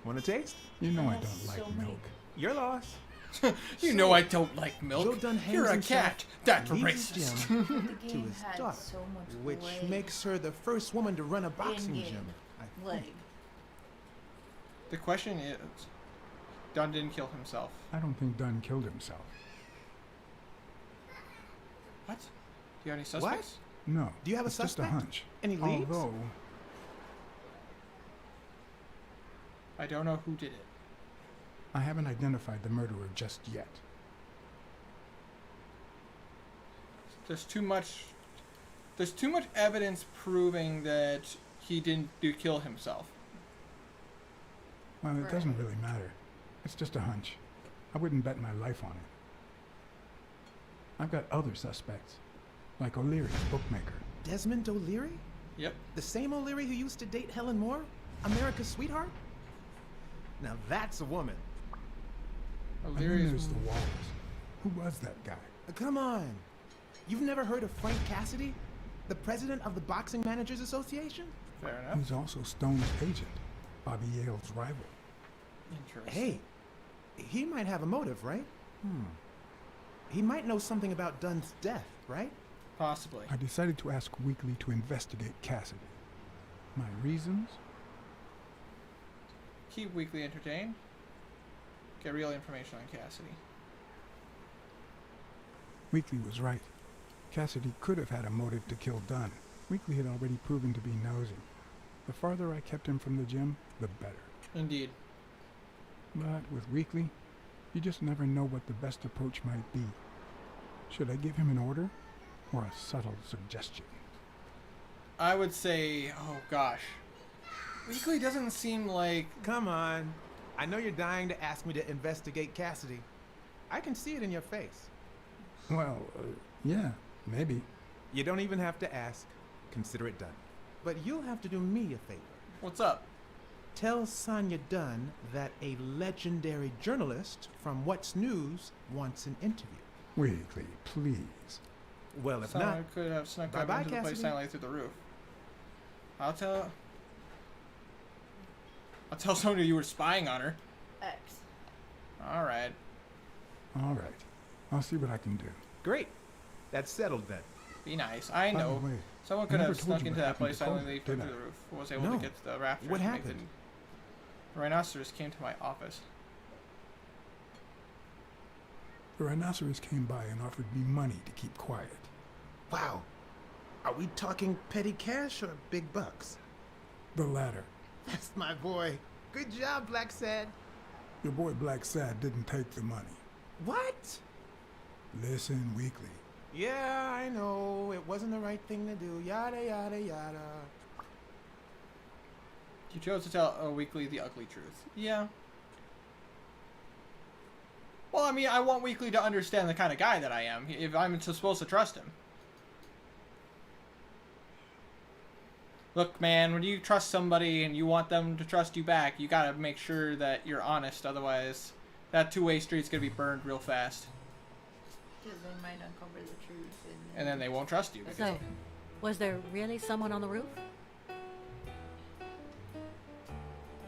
Want a taste? You know I has don't like so many- milk. You're lost. You know I don't like milk. Joe Dunn hangs You're a himself, cat. That's leaves his racist. gym The to game his had daughter, so much which leg. makes her the first woman to run a boxing In-game gym. I leg. think. The question is, Dunn didn't kill himself. I don't think Dunn killed himself. What? Do you have any suspects? No. Do you have a it's just a suspect? hunch. Any leads? Although, I don't know who did it. I haven't identified the murderer just yet. There's too much evidence proving that he didn't kill himself. Well, it Right. doesn't really matter. It's just a hunch. I wouldn't bet my life on it. I've got other suspects, like O'Leary, bookmaker. Desmond O'Leary? Yep. The same O'Leary who used to date Helen Moore? America's sweetheart? Now that's a woman. And then O'Leary's there's the Walls. Who was that guy? Come on. You've never heard of Frank Cassidy? The president of the Boxing Managers Association? fair enough. He's also Stone's agent, Bobby Yale's rival. Interesting. Hey, he might have a motive, right? He might know something about Dunn's death, right? Possibly. I decided to ask Weekly to investigate Cassidy. My reasons? Keep Weekly entertained. Get real information on Cassidy. Weekly was right. Cassidy could have had a motive to kill Dunn. Weekly had already proven to be nosy. The farther I kept him from the gym, the better. Indeed. But with Weekly, you just never know what the best approach might be. Should I give him an order or a subtle suggestion? I would say, oh gosh. Weekly doesn't seem like... Come on. I know you're dying to ask me to investigate Cassidy. I can see it in your face. Well, yeah, maybe. You don't even have to ask. Consider it done. But you'll have to do me a favor. What's up? Tell Sonia Dunn that a legendary journalist from What's News wants an interview. Weekly, please. Well, if Someone not, could have snuck up bye-bye, into the place Cassidy. silently through the roof. I'll tell Sonya you were spying on her. X. Alright. All right. I'll see what I can do. great. That's settled then. Be nice. I By the know. way, Someone I could never have told snuck you into what that happened place to Cole, silently through did I? the roof. Was able No. to get to the rafters. What to make happened? The rhinoceros came to my office. The rhinoceros came by and offered me money to keep quiet. Wow. Are we talking petty cash or big bucks? The latter. That's my boy. Good job, BlackSad. Your boy BlackSad didn't take the money. What? Listen, Weekly. Yeah, I know. It wasn't the right thing to do. Yada, yada, yada. You chose to tell Weekly the ugly truth. Yeah. Well, I mean, I want Weekly to understand the kind of guy that I am, if I'm supposed to trust him. Look, man, when you trust somebody and you want them to trust you back, you gotta make sure that you're honest, otherwise that two-way street's gonna be burned real fast. Because they might uncover the truth. And then they won't trust you. Because So, Was there really someone on the roof?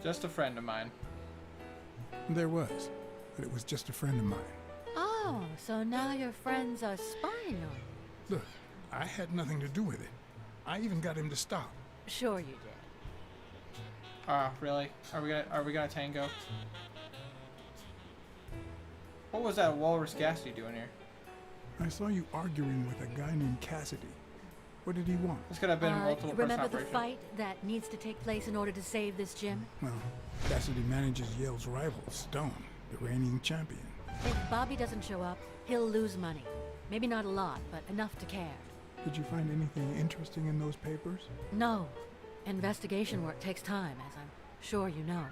Just a friend of mine. There was, but it was just a friend of mine. Oh, so now your friends are spying on you. Look, I had nothing to do with it. I even got him to stop. Sure you did. Really? Are we gonna tango? What was that walrus Cassidy doing here? I saw you arguing with a guy named Casice. What did he want? This could have been multiple person Remember the operation. fight that needs to take place in order to save this gym? Well, Cassidy manages Yale's rival, Stone, the reigning champion. If Bobby doesn't show up, he'll lose money. Maybe not a lot, but enough to care. Did you find anything interesting in those papers? No. Investigation work takes time, as I'm sure you know.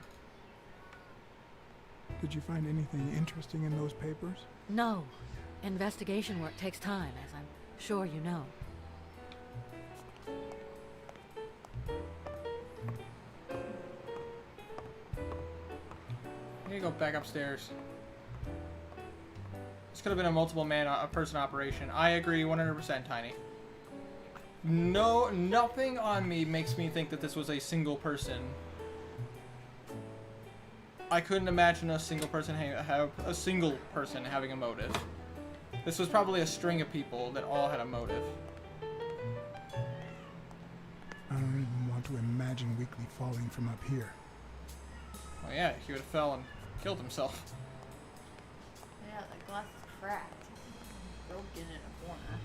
Did you find anything interesting in those papers? No. Investigation work takes time, as I'm sure you know. I need to go back upstairs. This could have been a multiple person operation. I agree 100%, Tiny. No, nothing on me makes me think that this was a single person. I couldn't imagine a single person having a motive. This was probably a string of people that all had a motive. I don't even want to imagine Weekly falling from up here. Well, yeah, he would have fell and killed himself. Yeah, the glass is cracked. Broken in a corner.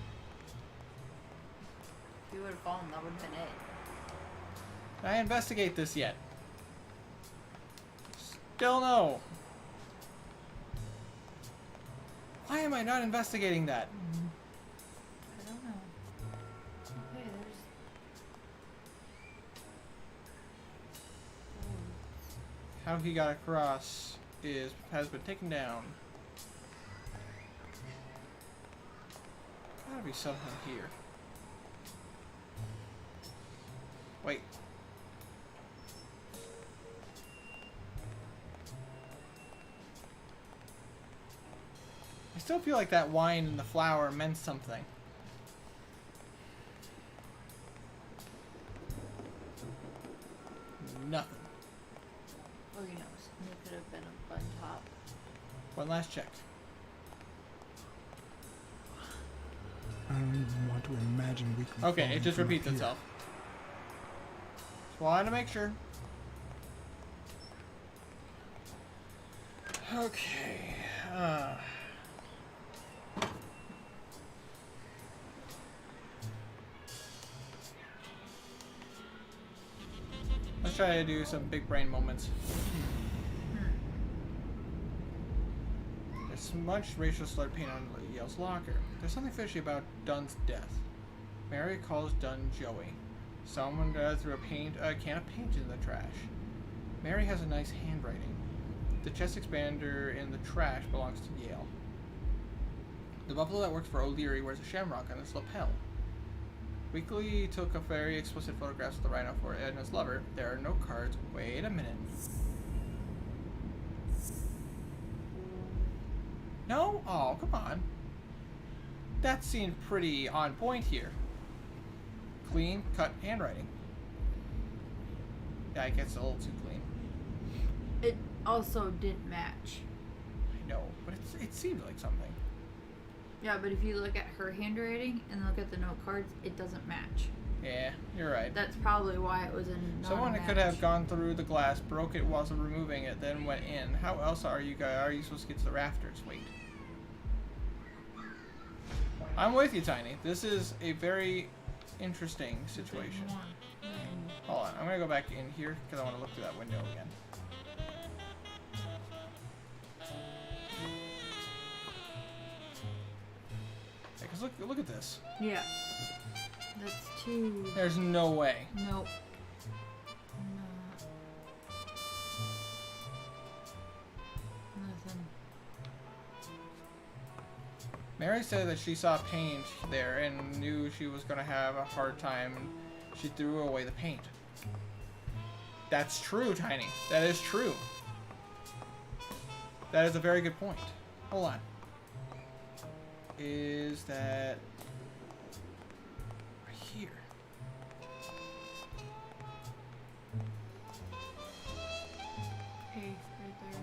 If he would have fallen, that would have been it. Did I investigate this yet? Still no. Why am I not investigating that? I don't know. Okay, there's... How he got across has been taken down. Gotta be something here. Wait. I still feel like that wine and the flour meant something. Nothing. Who knows? It could have been a bun top. One last check. I don't even want to imagine Weekly Okay, falling it just from up repeats here. itself. Just wanted to make sure. Okay. Let's try to do some big brain moments. There's smudged racial slur paint on Yale's locker. There's something fishy about Dunn's death. Mary calls Dunn Joey. Someone threw a can of paint in the trash. Mary has a nice handwriting. The chest expander in the trash belongs to Yale. The buffalo that works for O'Leary wears a shamrock on its lapel. Weekly took a very explicit photographs of the rhino for Edna's lover. There are no cards. Wait a minute. No? Oh, come on. That seemed pretty on point here. Clean, cut handwriting. Yeah, it gets a little too clean. It also didn't match. I know, but it seemed like something. Yeah, but if you look at her handwriting and look at the note cards, it doesn't match. Yeah, you're right. That's probably why it was a non-match. Someone could have gone through the glass, broke it whilst removing it, then went in. How else are you supposed to get to the rafters? Wait. I'm with you, Tiny. This is a very interesting situation. Hold on, I'm gonna go back in here because I want to look through that window again. Because look at this. Yeah. That's too... There's no way. Nope. Nothing. Mary said that she saw paint there and knew she was going to have a hard time, and she threw away the paint. That's true, Tiny. That is true. That is a very good point. Hold on. Is that right here? Okay, right there.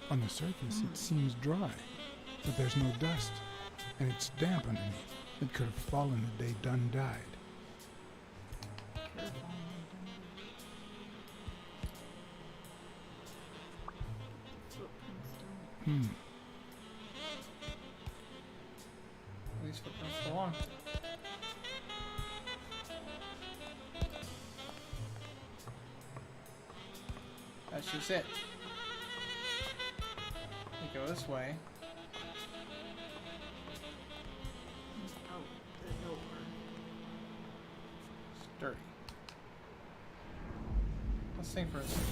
On the surface, it seems dry, but there's no dust, and it's damp underneath. It could have fallen the day Dunn died. These footprints go on. That's just it. We go this way. Out the door. It's dirty. Let's think for a second.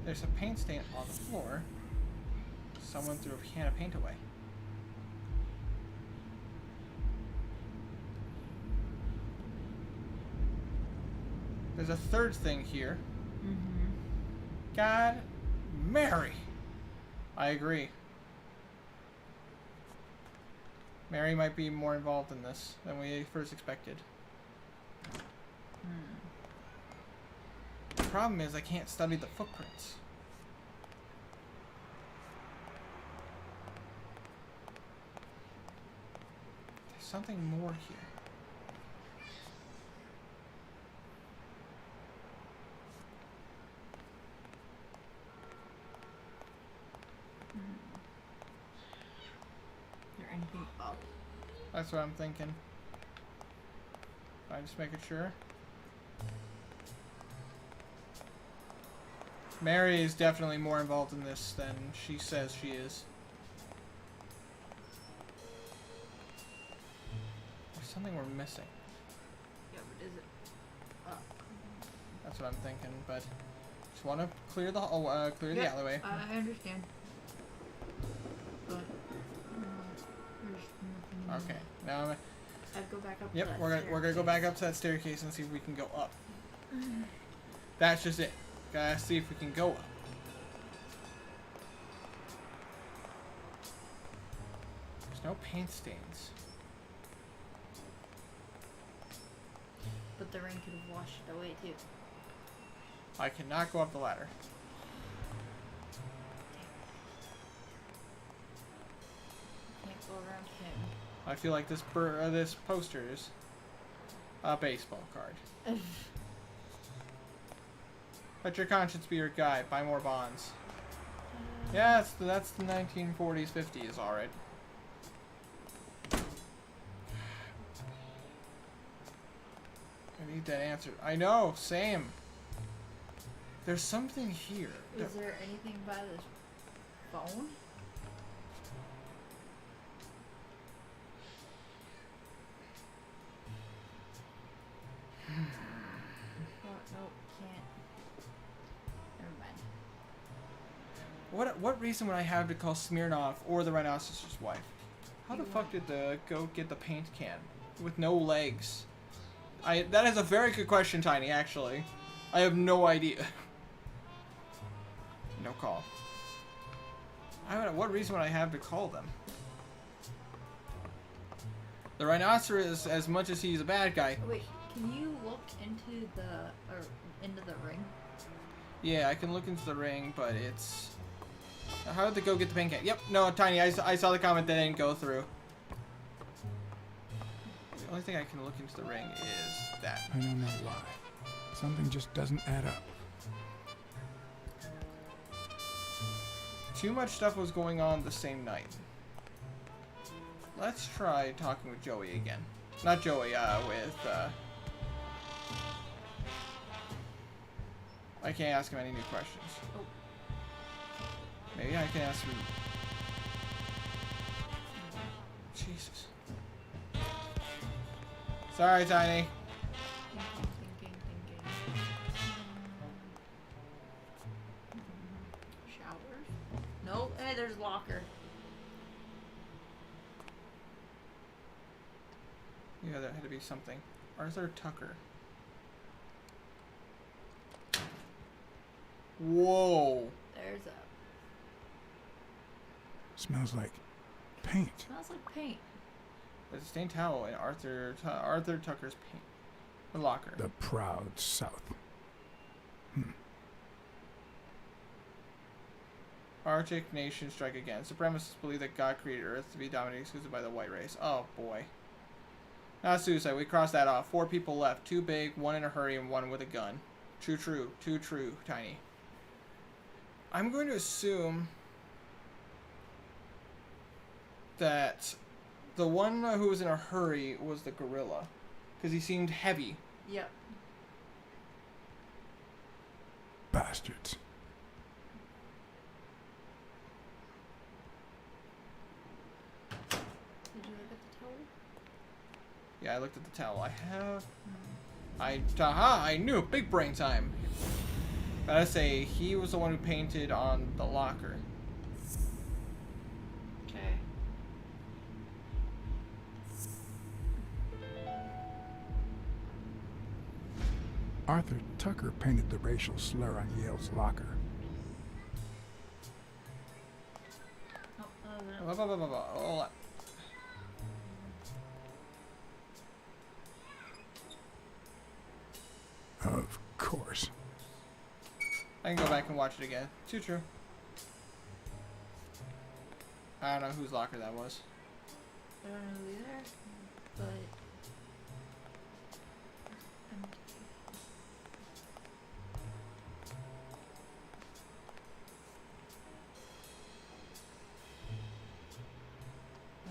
There's a paint stain on the floor. Someone threw a can of paint away. There's a third thing here. God, Mary. I agree. Mary might be more involved in this than we first expected. The problem is I can't study the footprints. There's something more here. Is there anything up? That's what I'm thinking. I'm just making sure. Mary is definitely more involved in this than she says she is. There's something we're missing. Yeah, but is it up? That's what I'm thinking, but just want to clear the clear the alleyway. I understand. But there's nothing. Okay, now I'd go back up. yep, to that we're gonna go back up to that staircase and see if we can go up. That's just it. Gotta see if we can go up. There's no paint stains. But the rain could have washed it away too. I cannot go up the ladder. Can't go around him. I feel like this this poster is a baseball card. Let your conscience be your guide. Buy more bonds. Yeah, that's the 1940s, 50s, all right. I need that answer. I know, same. There's something here. Is there anything by this phone? Oh, nope, can't. Never mind. What reason would I have to call Smirnoff or the rhinoceros's wife? How the fuck did the goat get the paint can with no legs? That is a very good question, Tiny, actually. I have no idea. No call. What reason would I have to call them? The rhinoceros, as much as he's a bad guy. Wait, can you look into the ring? Yeah, I can look into the ring, but it's... How did the goat get the paint can? Yep, no, Tiny, I saw the comment that didn't go through. The only thing I can look into the ring is that. I don't know why. Something just doesn't add up. Too much stuff was going on the same night. Let's try talking with Joey again. Not Joey, with, I can't ask him any new questions. Oh. Maybe I can ask him... Jesus. Sorry, Tiny. Thinking. Showers? Nope. Hey, there's locker. Yeah, that had to be something. Arthur Tucker. Whoa. There's stairs up. Smells like paint. Smells like paint. There's a stained towel in Arthur Tucker's paint. The locker. The proud South. Arctic nation strike again. Supremacists believe that God created Earth to be dominated exclusively by the white race. Oh boy. Not suicide. We crossed that off. 4 people left. 2 big, 1 in a hurry, and 1 with a gun. Too true. Too true, Tiny. I'm going to assume that the one who was in a hurry was the gorilla. Because he seemed heavy. Yep. Bastards. Did you look at the towel? Yeah, I looked at the towel. I knew. Big brain time. Gotta say, he was the one who painted on the locker. Okay. Arthur Tucker painted the racial slur on Yale's locker. Oh, Of course. I can go back and watch it again. Too true. I don't know whose locker that was. I don't know either, but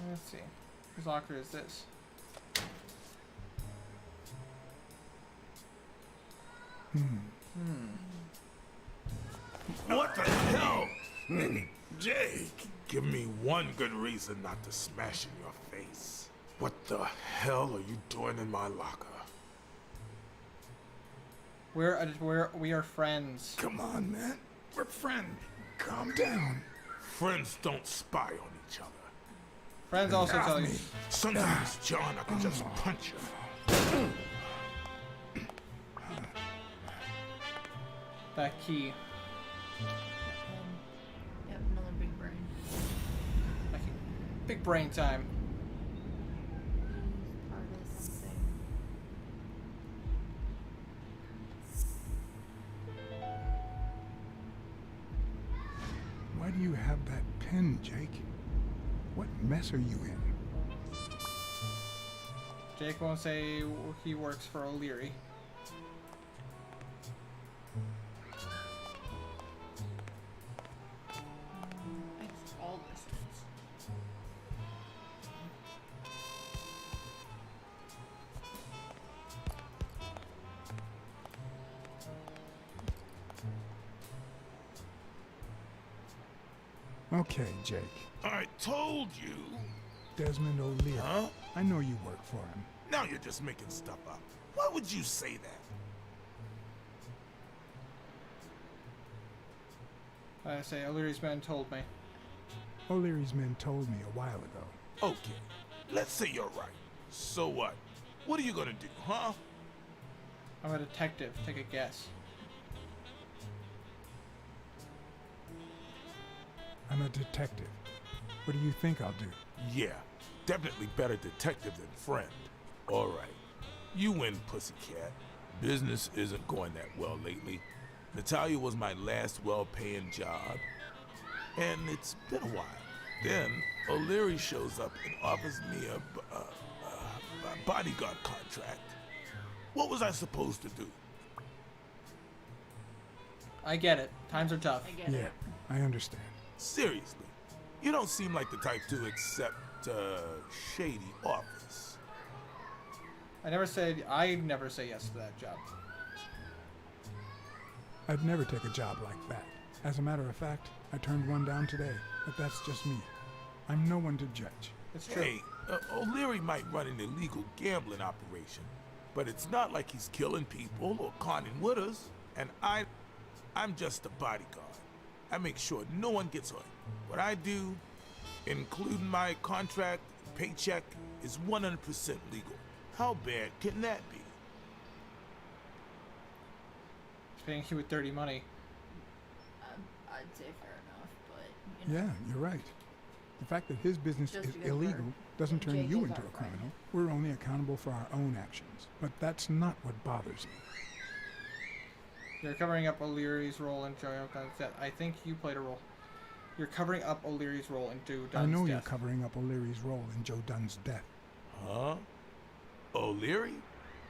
Let's see. Whose locker is this? What the hell? Jake, give me one good reason not to smash in your face. What the hell are you doing in my locker? We are friends. Come on, man. We're friends. Calm down. Friends don't spy on each other. Friends also tell you. Sometimes, John, I can just punch you. That key. yep, another big brain. That key. Big brain time. Part of something. Why do you have that pen, Jake? What mess are you in? Jake won't say he works for O'Leary. I guess all this is. Okay, Jake. I told you. Desmond O'Leary. Huh? I know you work for him. Now you're just making stuff up. Why would you say that? I say O'Leary's men told me. O'Leary's men told me a while ago. Okay, let's say you're right. So what? What are you gonna do, huh? I'm a detective. Take a guess. I'm a detective. What do you think I'll do? Yeah, definitely better detective than friend. All right, you win, pussycat. Business isn't going that well lately. Natalia was my last well-paying job, and it's been a while. Then O'Leary shows up and offers me a bodyguard contract. What was I supposed to do? I get it. Times are tough. I get Yeah, it. I understand. Seriously, you don't seem like the type to accept shady offers. I never say yes to that job. I'd never take a job like that. As a matter of fact, I turned one down today, but that's just me. I'm no one to judge. It's true. Hey, O'Leary might run an illegal gambling operation, but it's not like he's killing people or conning widows. And I'm just a bodyguard. I make sure no one gets hurt. What I do, including my contract, paycheck, is 100% legal. How bad can that be? He's paying you with dirty money. I'd say fair enough, but you know. Yeah, you're right. The fact that his business Just is because illegal doesn't turn Jake you is into our a friend. criminal. We're only accountable for our own actions. But that's not what bothers me. You're covering up O'Leary's role in Joe Dunn's death. I think you played a role. You're covering up O'Leary's role in Joe Dunn's I know death. you're covering up O'Leary's role in Joe Dunn's death. Huh? O'Leary?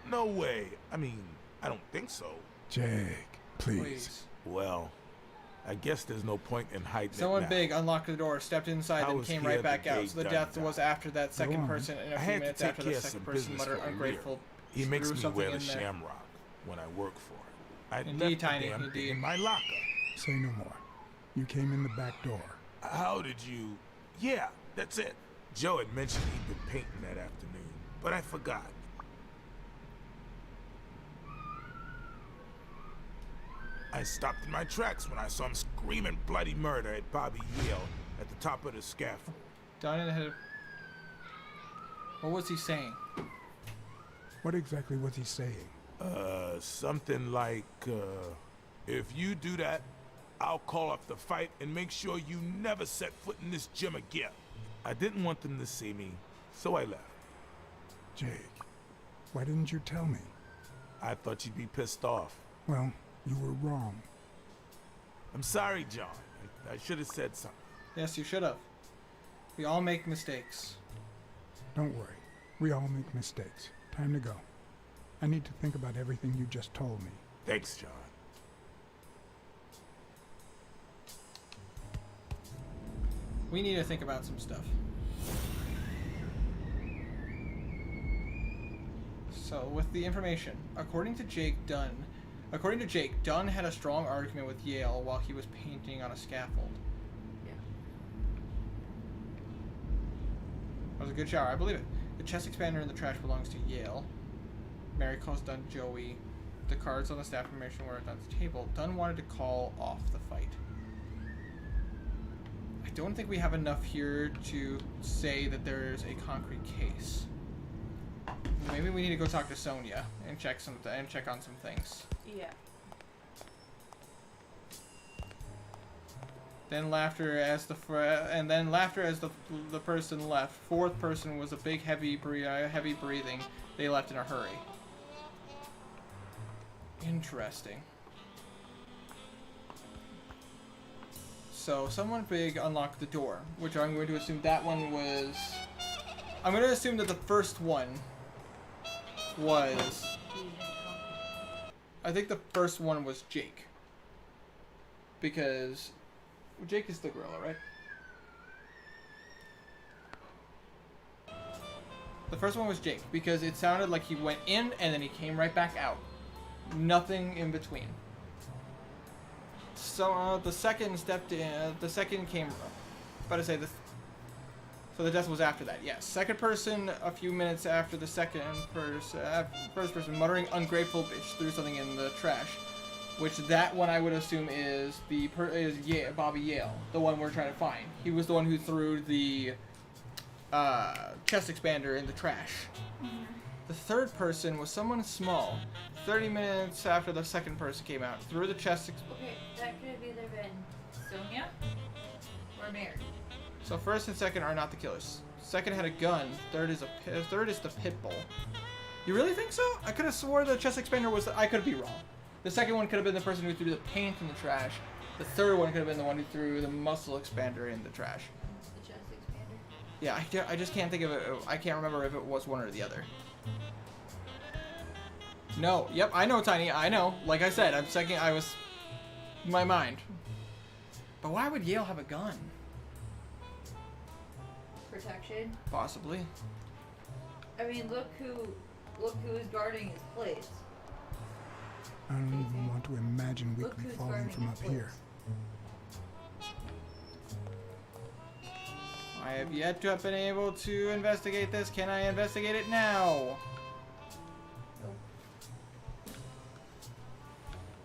No way. I mean, I don't think so. Jake, please. Well, I guess there's no point in hiding Someone it now. big unlocked the door, stepped inside, I then was came here right the back out. day So the Dunn death died. was after that second on. person, and a I few had to minutes take after the care of second some person business muttered for O'Leary. ungrateful. He makes threw me something wear the in there. shamrock when I work for him. I Indeed, left the Tiny, damn thing indeed. in my locker. Say no more. You came in the back door. How did you... Yeah, that's it. Joe had mentioned he'd been painting that afternoon, but I forgot. I stopped in my tracks when I saw him screaming bloody murder at Bobby Yale at the top of the scaffold. Down in the head. What was he saying? What exactly was he saying? Something like, if you do that, I'll call off the fight and make sure you never set foot in this gym again. I didn't want them to see me, so I left. Jake, why didn't you tell me? I thought you'd be pissed off. Well, you were wrong. I'm sorry, John. I should have said something. Yes, you should have. We all make mistakes. Don't worry. We all make mistakes. Time to go. I need to think about everything you just told me. Thanks, John. We need to think about some stuff. So, with the information, according to Jake, Dunn had a strong argument with Yale while he was painting on a scaffold. Yeah. That was a good shower, I believe it. The chest expander in the trash belongs to Yale. Mary calls Dunn Joey. The cards on the staff information were at Dunn's table. Dunn wanted to call off the fight. I don't think we have enough here to say that there's a concrete case. Maybe we need to go talk to Sonia and check on some things. Yeah. Then laughter as the person left. Fourth person was a big heavy breathing. They left in a hurry. Interesting. So someone big unlocked the door, which I'm going to assume that one was. I'm going to assume that the first one was. I think the first one was Jake. Because Jake is the gorilla, right? The first one was Jake because it sounded like he went in and then he came right back out. Nothing in between. So the second stepped in. The second came. But I say this. So the death was after that. Yes. Second person, a few minutes after the second person. First person muttering "ungrateful bitch" threw something in the trash. Which that one I would assume is Bobby Yale, the one we're trying to find. He was the one who threw the chest expander in the trash. Mm-hmm. The third person was someone small. 30 minutes after the second person came out, threw the chest. Okay, that could have either been Sonia or Mary. So first and second are not the killers. Second had a gun. Third is the pit bull. You really think so? I could have swore the chest expander was. I could be wrong. The second one could have been the person who threw the paint in the trash. The third one could have been the one who threw the muscle expander in the trash. The chest expander. Yeah, I just can't think of it. I can't remember if it was one or the other. No, yep, I know, Tiny. I know. Like I said, I was in my mind. But why would Yale have a gun? Protection. Possibly. I mean, look who is guarding his place. I don't even want to imagine we Look can who's fall in guarding from his up here. I have yet to have been able to investigate this. Can I investigate it now? Nope.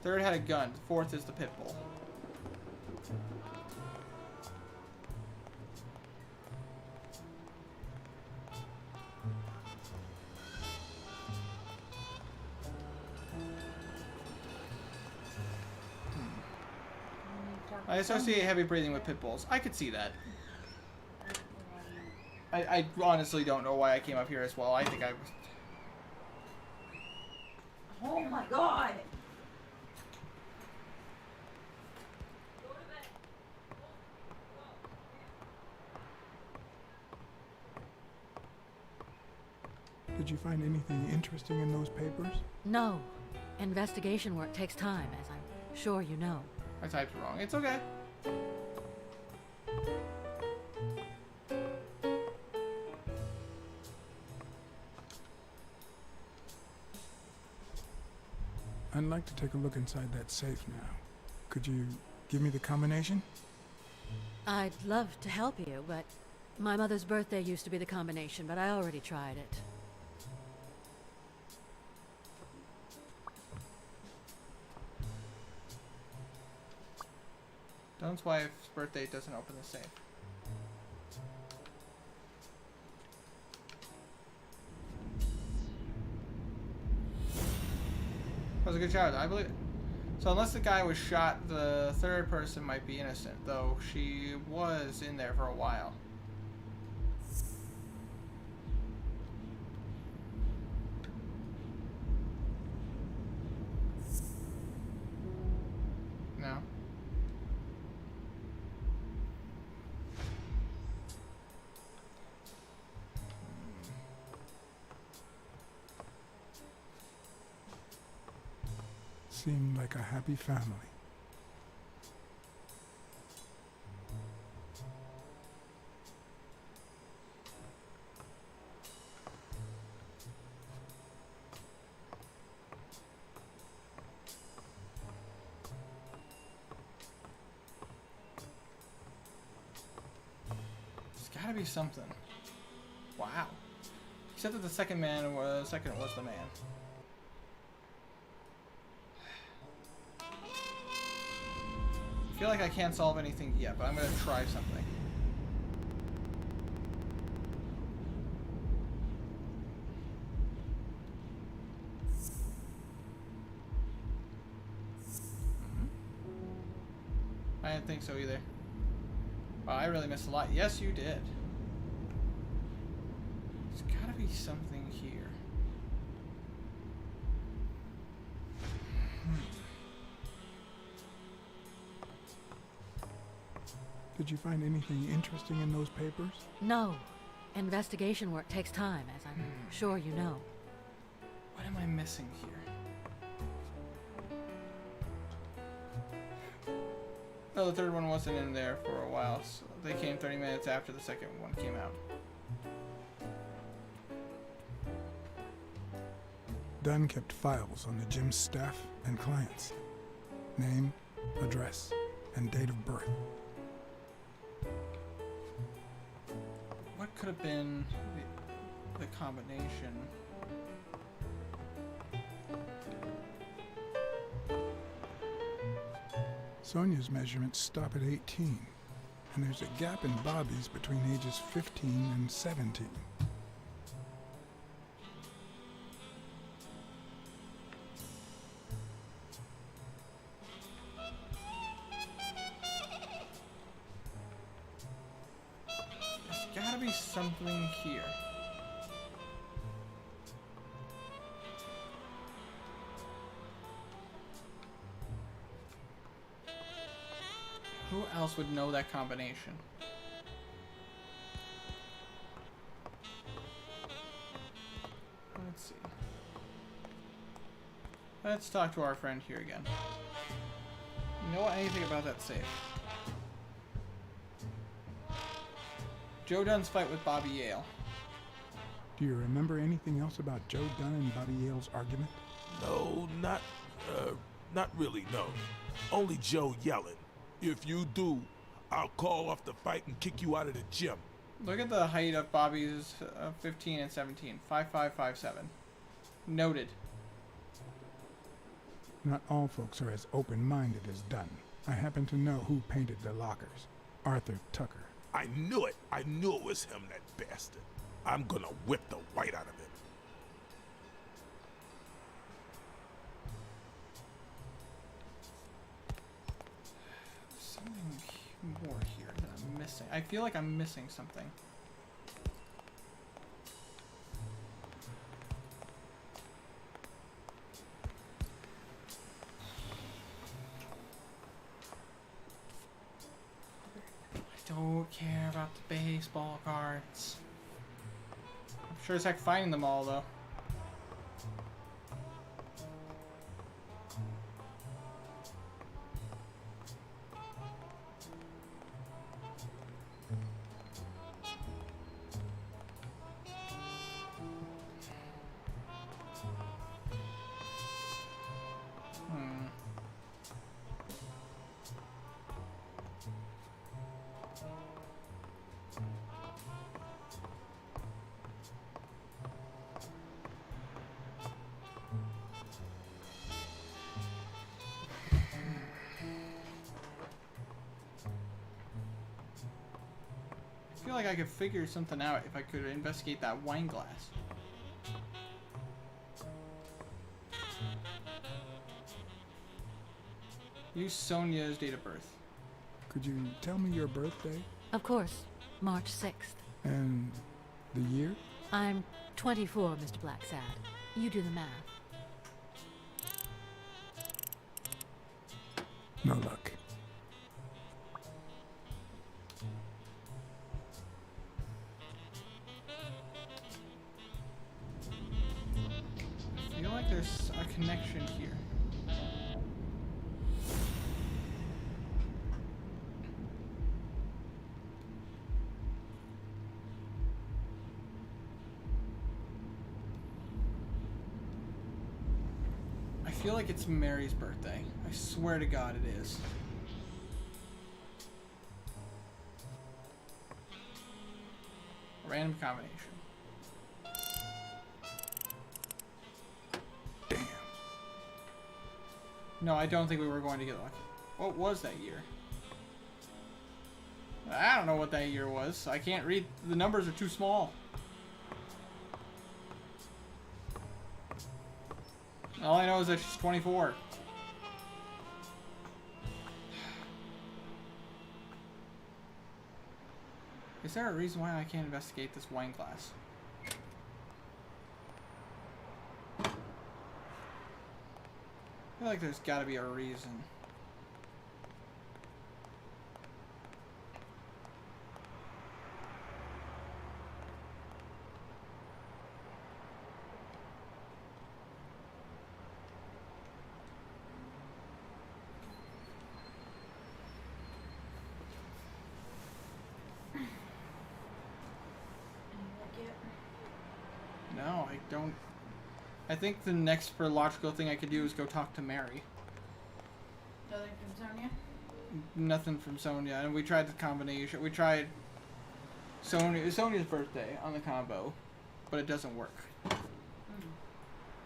Third had a gun. Fourth is the pit bull. We need to talk I associate heavy breathing with pit bulls. I could see that. I honestly don't know why I came up here as well. I think I was... Oh my god! Did you find anything interesting in those papers? No. Investigation work takes time, as I'm sure you know. I typed it wrong. It's okay. I'd like to take a look inside that safe now. Could you give me the combination? I'd love to help you, but my mother's birthday used to be the combination, but I already tried it. Don's wife's birthday doesn't open the safe. That was a good shot, I believe. So unless the guy was shot, the third person might be innocent, though she was in there for a while. No. Seemed like a happy family. There's gotta be something. Wow. He said that the second was the man. I feel like I can't solve anything yet, but I'm gonna try something. I didn't think so either. Wow, I really missed a lot. Yes, you did. There's gotta be something here. Did you find anything interesting in those papers? No. Investigation work takes time, as I'm sure you know. What am I missing here? No, the third one wasn't in there for a while. So they came 30 minutes after the second one came out. Dunn kept files on the gym's staff and clients. Name, address, and date of birth. What could have been the combination? Sonia's measurements stop at 18, and there's a gap in Bobby's between ages 15 and 17. There's gotta be something here. Who else would know that combination? Let's see. Let's talk to our friend here again. You know anything about that safe? Joe Dunn's fight with Bobby Yale. Do you remember anything else about Joe Dunn and Bobby Yale's argument? No, not really, no. Only Joe yelling. If you do, I'll call off the fight and kick you out of the gym. Look at the height of Bobby's 15 and 17. 5'5", 5'7". Noted. Not all folks are as open-minded as Dunn. I happen to know who painted the lockers. Arthur Tucker. I knew it. I knew it was him, that bastard. I'm gonna whip the white out of him. Something missing? I feel like I'm missing something. I don't care about the baseball cards. I'm sure as heck finding them all, though. I feel like I could figure something out if I could investigate that wine glass. Use Sonia's date of birth. Could you tell me your birthday? Of course, March 6th. And the year? I'm 24, Mr. BlackSad. You do the math. No luck. I feel like there's a connection here. I feel like it's Mary's birthday. I swear to God it is. Random combination. Damn. No, I don't think we were going to get lucky. What was that year? I don't know what that year was. I can't read. The numbers are too small. All I know is that she's 24. Is there a reason why I can't investigate this wine glass? I feel like there's gotta be a reason. No, I don't. I think the next logical thing I could do is go talk to Mary. Nothing from Sonia? Nothing from Sonia, and we tried the combination. We tried Sonia's birthday on the combo, but it doesn't work.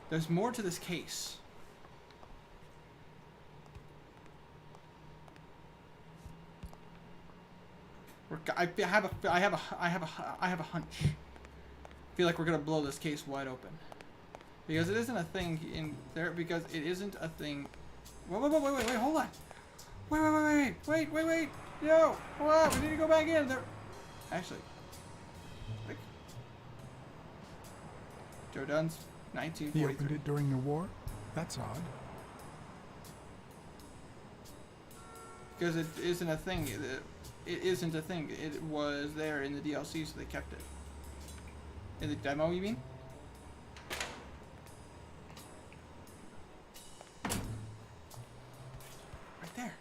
There's more to this case. I have a hunch. I feel like we're gonna blow this case wide open because it isn't a thing in there. Because it isn't a thing. Wait, hold on. Wait. Yo, wow, we need to go back in there. Actually, like, Joe Dunn's He 1943. opened it during the war? That's odd. Because it isn't a thing. It isn't a thing. It was there in the DLC, so they kept it. In the demo, you mean? Right there.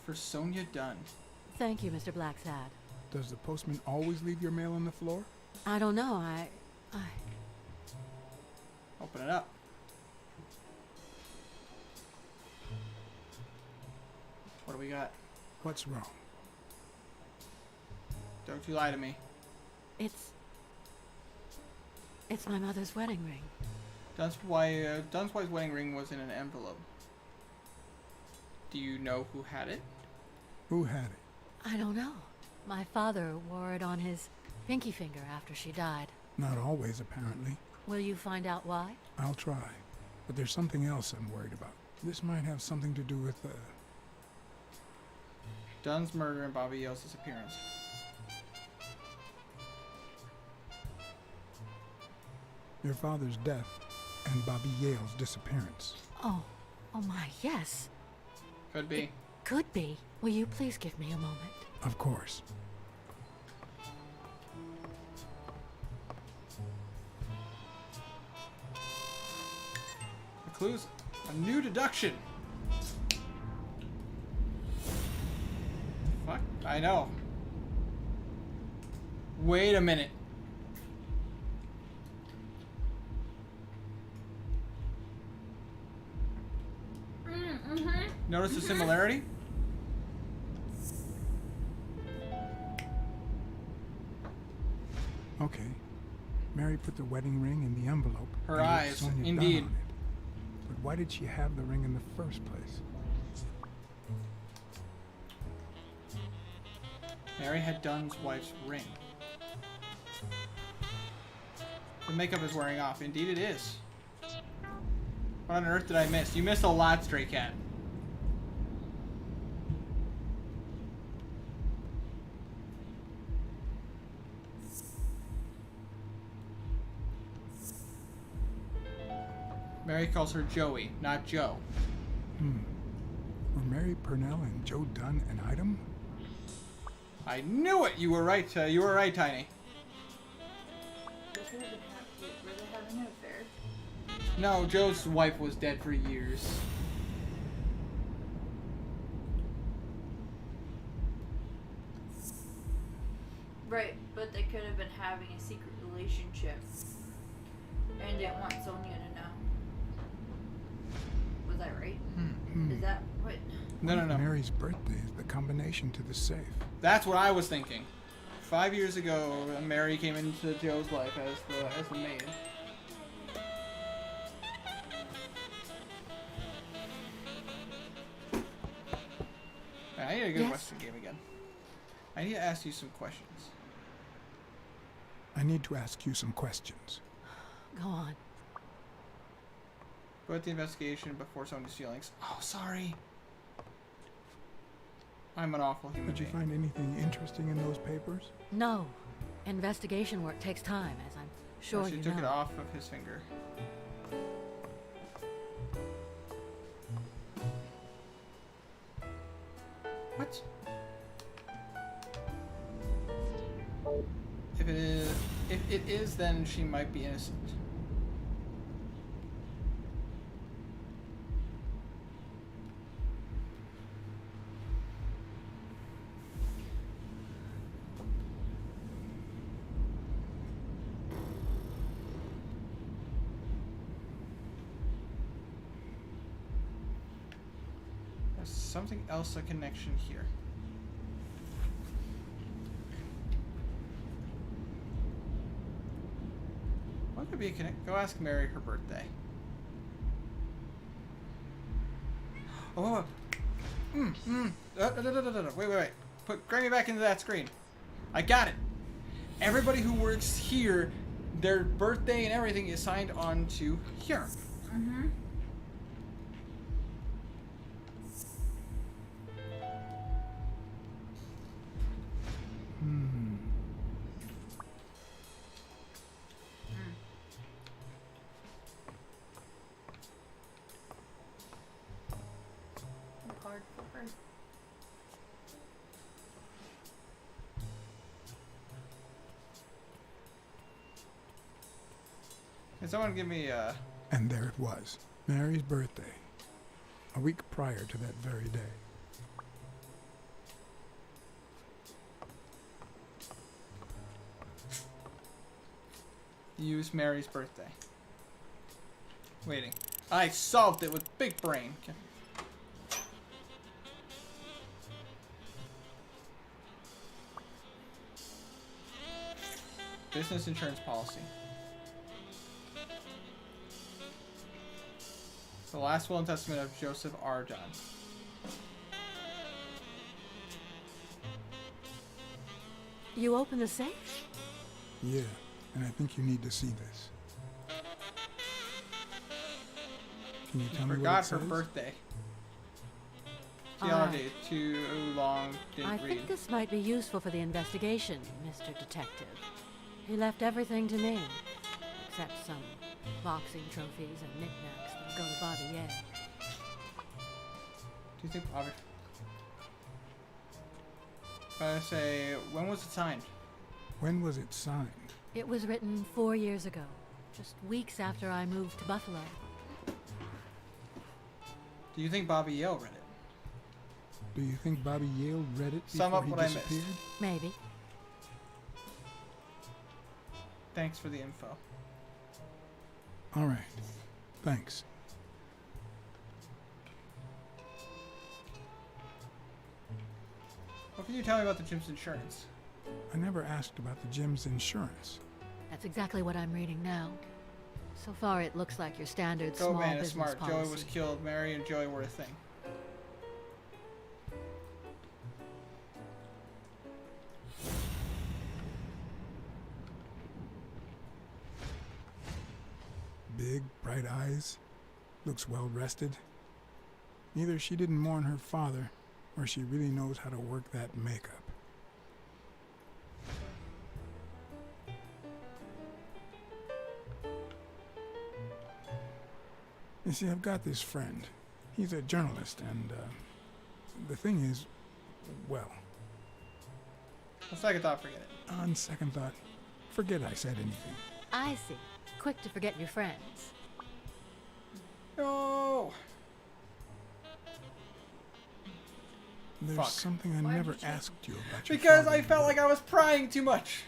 For Sonia Dunn. Thank you, Mr. BlackSad. Does the postman always leave your mail on the floor? I don't know, I... Open it up. What do we got? What's wrong? Don't you lie to me. It's my mother's wedding ring. Dunswhy's wedding ring was in an envelope. Do you know who had it? Who had it? I don't know. My father wore it on his pinky finger after she died. Not always, apparently. Will you find out why? I'll try. But there's something else I'm worried about. This might have something to do with, Dunn's murder and Bobby Yale's disappearance. your father's death and Bobby Yale's disappearance. Oh my, yes. Could be. Could be. Will you please give me a moment? Of course. The clues. A new deduction. Fuck. I know. Wait a minute. Notice the similarity? Okay. Mary put the wedding ring in the envelope. Her and wrote eyes, Sonia Dunn indeed. on it. But why did she have the ring in the first place? Mary had Dunn's wife's ring. The makeup is wearing off. Indeed it is. What on earth did I miss? You missed a lot, Stray Cat. Mary calls her Joey, not Joe. Were Mary Purnell and Joe Dunn an item? I knew it! You were right, Tiny. Were they having an affair? No, Joe's wife was dead for years. Right, but they could have been having a secret relationship and didn't want Sonia to know. Was I right? Is that what? No. Mary's birthday is the combination to the safe. That's what I was thinking. 5 years ago, Mary came into Joe's life as the maid. I need a good Yes? Western game again. I need to ask you some questions. I need to ask you some questions. Go on. Put the investigation before Sonia's feelings. Oh, sorry. I'm an awful human Did you being. find anything interesting in those papers? No. Investigation work takes time, as I'm sure She you took know. it off of his finger. What? If it is, then she might be innocent. There's something else, a connection here. What could be a connect? Go ask Mary her birthday. Oh, wait. Grab me back into that screen. I got it. Everybody who works here, their birthday and everything is signed on to here. Mm-hmm. Card flipper. Can someone give me And there it was, Mary's birthday, a week prior to that very day. use Mary's birthday? Waiting. I solved it with big brain. Okay. Business insurance policy. The last will and testament of Joseph R. Dunn. You open the safe? Yeah, and I think you need to see this. Can you tell me what it Forgot her says? birthday. All Theology, right. too long, didn't I read. think this might be useful for the investigation, Mr. Detective. He left everything to me, except some boxing trophies and knickknacks that go to Bobby Yale. Do you think Bobby... I say, when was it signed? When was it signed? It was written 4 years ago, just weeks after I moved to Buffalo. Do you think Bobby Yale read it? Do you think Bobby Yale read it Sum before up he what I missed. disappeared? Maybe. Thanks for the info. All right. Thanks. What can you tell me about the gym's insurance? I never asked about the gym's insurance. That's exactly what I'm reading now. So far, it looks like your standard Go small man is business smart. policy. Joey was killed. Mary and Joey were a thing. Big, bright eyes. Looks well rested. Either she didn't mourn her father, or she really knows how to work that makeup. You see, I've got this friend. He's a journalist, and the thing is, well, On second thought, forget it. on second thought, forget I said anything. I see. Quick to forget your friends. No. There's Fuck. something I Why'd never you change- asked you about your Because father I felt in-law. like I was prying too much.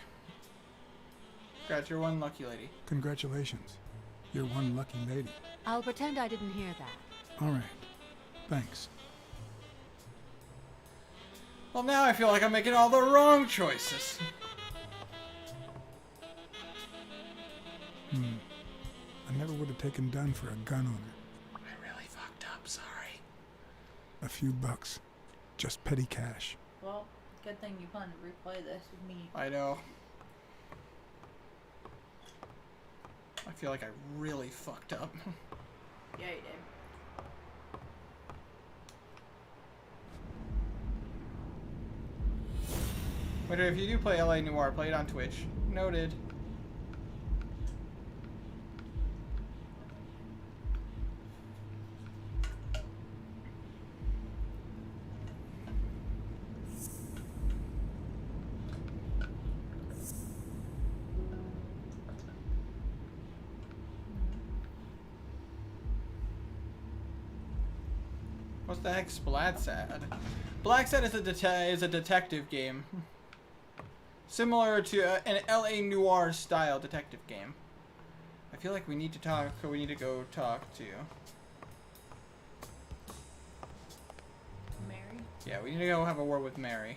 Got your one lucky lady. Congratulations. You're one lucky lady. I'll pretend I didn't hear that. All right. Thanks. Well, now I feel like I'm making all the wrong choices. I never would have taken Dunn for a gun owner. I really fucked up. Sorry. A few bucks. Just petty cash. Well, good thing you plan to replay this with me. I know. I feel like I really fucked up. Yeah, you did. But if you do play LA Noire, play it on Twitch. Noted. What's the heck's BlackSad? BlackSad is a detective game, similar to an LA Noire style detective game. I feel like we need to talk. We need to go talk to. Mary? Yeah, we need to go have a word with Mary.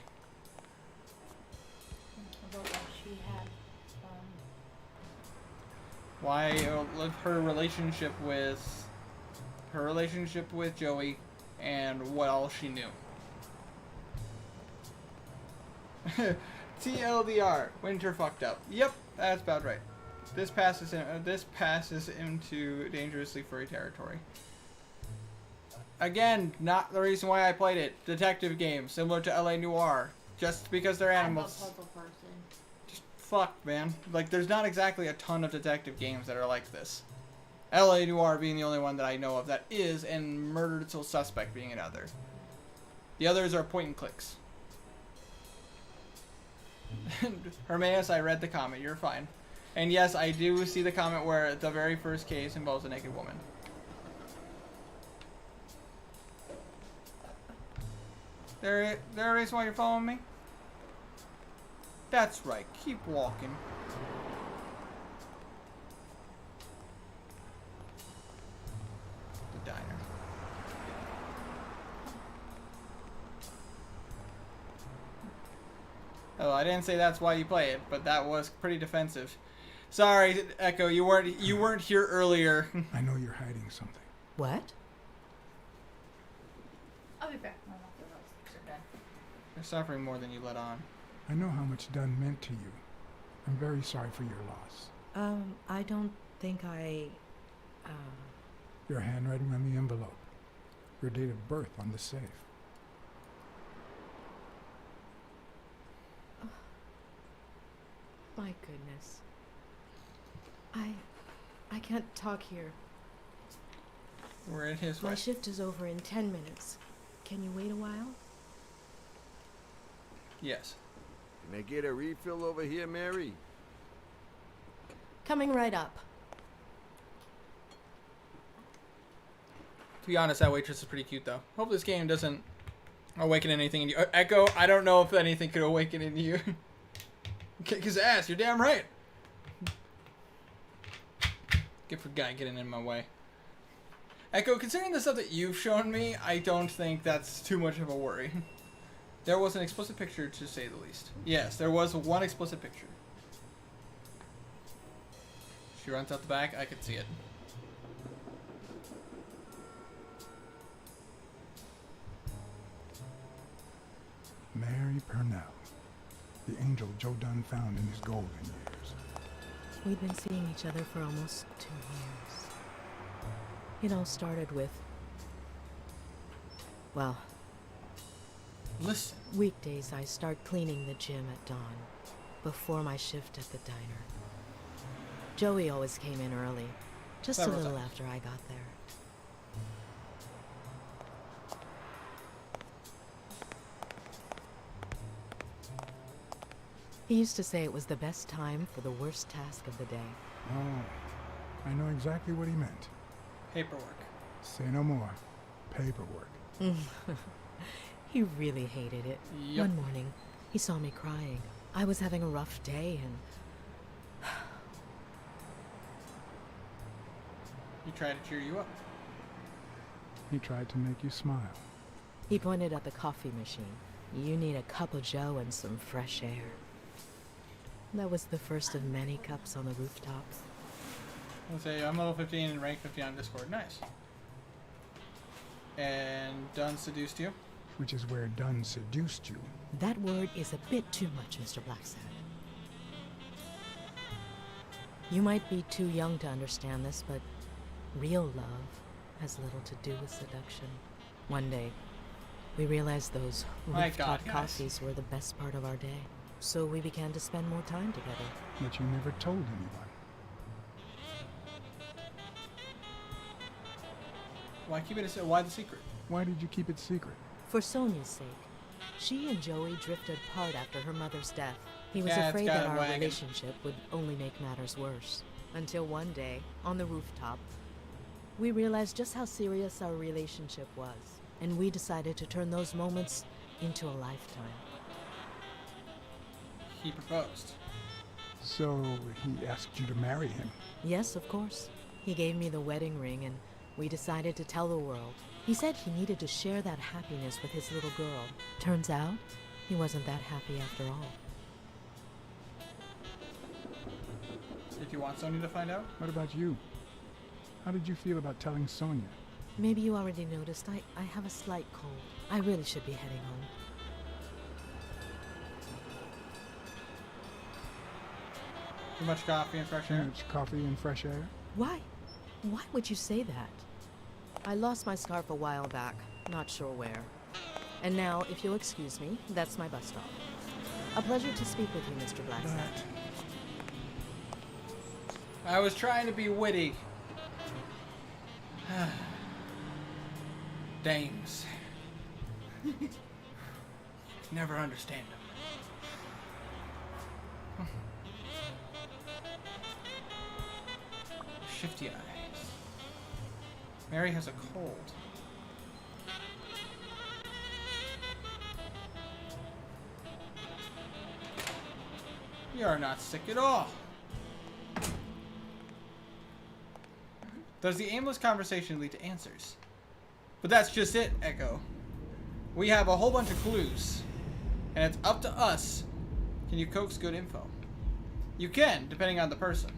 About what she had. Why her relationship with Joey, and what all she knew. TLDR, Winter fucked up. Yep, that's about right. This passes into dangerously furry territory. Again, not the reason why I played it. Detective game, similar to LA Noire. Just because they're animals. I'm a puzzle person. Just fuck, man. Like, there's not exactly a ton of detective games that are like this. LA Noire being the only one that I know of that is, and Murdered Till Suspect being another. The others are point and clicks. Hermaeus, I read the comment. You're fine. And yes, I do see the comment where the very first case involves a naked woman. There a reason why you're following me? That's right. Keep walking. The diner. Oh, I didn't say that's why you play it, but that was pretty defensive. Sorry, Echo, you weren't here earlier. I know you're hiding something. What? I'll be back when the lights are done. You're suffering more than you let on. I know how much Dunn meant to you. I'm very sorry for your loss. I don't think I, Your handwriting on the envelope. Your date of birth on the safe. Oh, my goodness. I can't talk here. We're in his way. My shift is over in 10 minutes. Can you wait a while? Yes. Can I get a refill over here, Mary? Coming right up. To be honest, that waitress is pretty cute, though. Hope this game doesn't awaken anything in you. Echo, I don't know if anything could awaken in you. Kick his ass, you're damn right. Good for guy getting in my way. Echo, considering the stuff that you've shown me, I don't think that's too much of a worry. There was an explicit picture, to say the least. Yes, there was one explicit picture. She runs out the back, I could see it. Mary Purnell, the angel Joe Dunn found in his golden years. We'd been seeing each other for almost 2 years. It all started with, well, listen. Weekdays I start cleaning the gym at dawn, before my shift at the diner. Joey always came in early, just a little after I got there. He used to say it was the best time for the worst task of the day. Oh, I know exactly what he meant. Paperwork. Say no more. Paperwork. He really hated it. Yep. One morning, he saw me crying. I was having a rough day and... He tried to cheer you up. He tried to make you smile. He pointed at the coffee machine. You need a cup of joe and some fresh air. That was the first of many cups on the rooftop. Let's say I'm level 15 and rank 50 on Discord. Nice. And Dunn seduced you? Which is where Dunn seduced you. That word is a bit too much, Mr. BlackSad. You might be too young to understand this, but real love has little to do with seduction. One day, we realized those rooftop coffees were the best part of our day. So we began to spend more time together. But you never told anyone. Why keep it why the secret? Why did you keep it secret? For Sonia's sake. She and Joey drifted apart after her mother's death. He was Yeah, afraid that our relationship would only make matters worse. Until one day, on the rooftop, we realized just how serious our relationship was. And we decided to turn those moments into a lifetime. He proposed. So he asked you to marry him? Yes, of course. He gave me the wedding ring and we decided to tell the world. He said he needed to share that happiness with his little girl. Turns out, he wasn't that happy after all. Did you want Sonia to find out? What about you? How did you feel about telling Sonia? Maybe you already noticed I have a slight cold. I really should be heading home. Too much coffee and fresh air? Too much coffee and fresh air? Why? Why would you say that? I lost my scarf a while back. Not sure where. And now, if you'll excuse me, that's my bus stop. A pleasure to speak with you, Mr. BlackSad. I was trying to be witty. Dames. Never understand them. Shifty eyes. Mary has a cold. You're not sick at all. Does the aimless conversation lead to answers? But that's just it, Echo. We have a whole bunch of clues. And it's up to us. Can you coax good info? You can, depending on the person.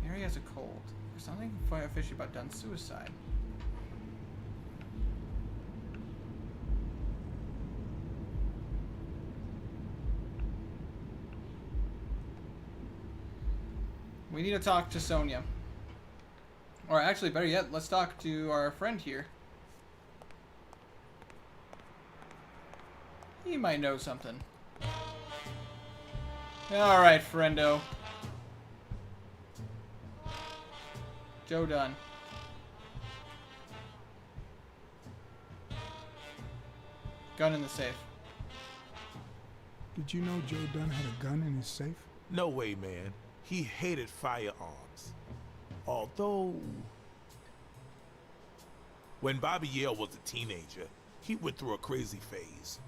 Mary has a cold. There's something fishy about Dunn's suicide. We need to talk to Sonia. Or actually, better yet, let's talk to our friend here. He might know something. Alright, friendo. Joe Dunn. Gun in the safe. Did you know Joe Dunn had a gun in his safe? No way, man. He hated firearms. Although, when Bobby Yale was a teenager, he went through a crazy phase.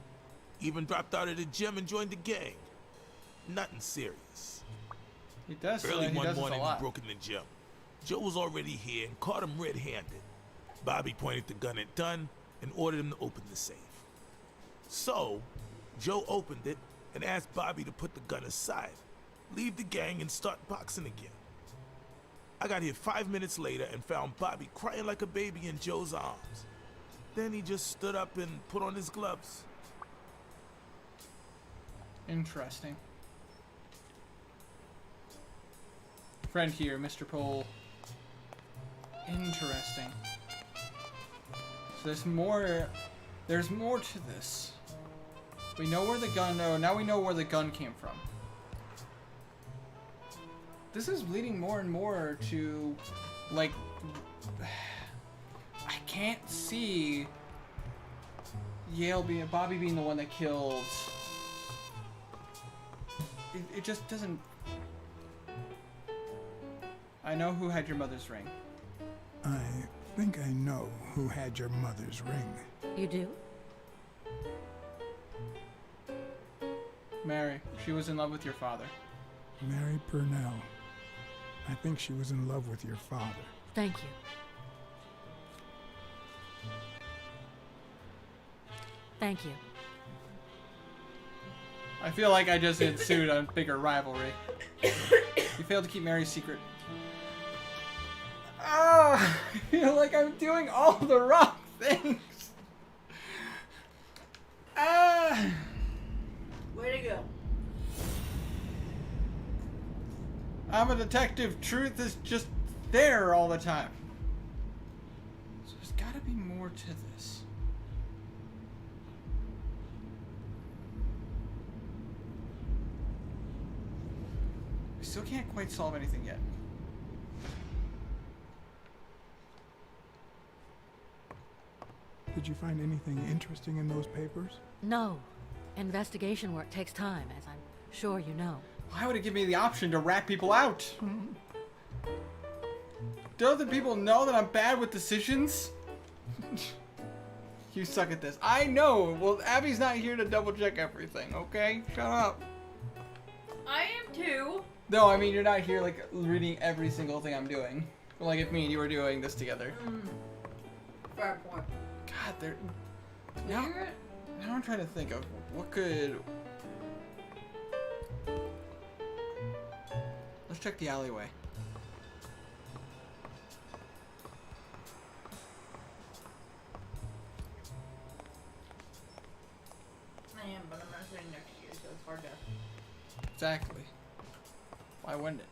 Even dropped out of the gym and joined the gang. Nothing serious. He does. Early He one does this a morning, lot. he broke in the gym. Joe was already here and caught him red-handed. Bobby pointed the gun at Dunn and ordered him to open the safe. So, Joe opened it and asked Bobby to put the gun aside, leave the gang, and start boxing again. I got here 5 minutes later and found Bobby crying like a baby in Joe's arms. Then he just stood up and put on his gloves. Interesting. Friend here, Mr. Pole. Interesting. So there's more. There's more to this. We know where the gun. Oh, now we know where the gun came from. This is leading more and more to, like, I can't see Bobby being the one that killed. It just doesn't. I know who had your mother's ring. I think I know who had your mother's ring. You do? Mary. She was in love with your father. Mary Purnell. I think she was in love with your father. Thank you. Thank you. I feel like I just ensued a bigger rivalry. You failed to keep Mary's secret. Ah, I feel like I'm doing all the wrong things. Ah. Way to go. I'm a detective. Truth is just there all the time. So there's gotta be more to this. We still can't quite solve anything yet. Did you find anything interesting in those papers? No. Investigation work takes time, as I'm sure you know. Why would it give me the option to rat people out? Do other people know that I'm bad with decisions? You suck at this. I know. Well, Abby's not here to double check everything, okay? Shut up. I am too. No, I mean, you're not here, like, reading every single thing I'm doing. Like, if me and you were doing this together. Fair point. God, they're... Now I'm trying to think of what could... Let's check the alleyway. I am, but I'm not sitting next to you, so it's hard to... Exactly. Why wouldn't it?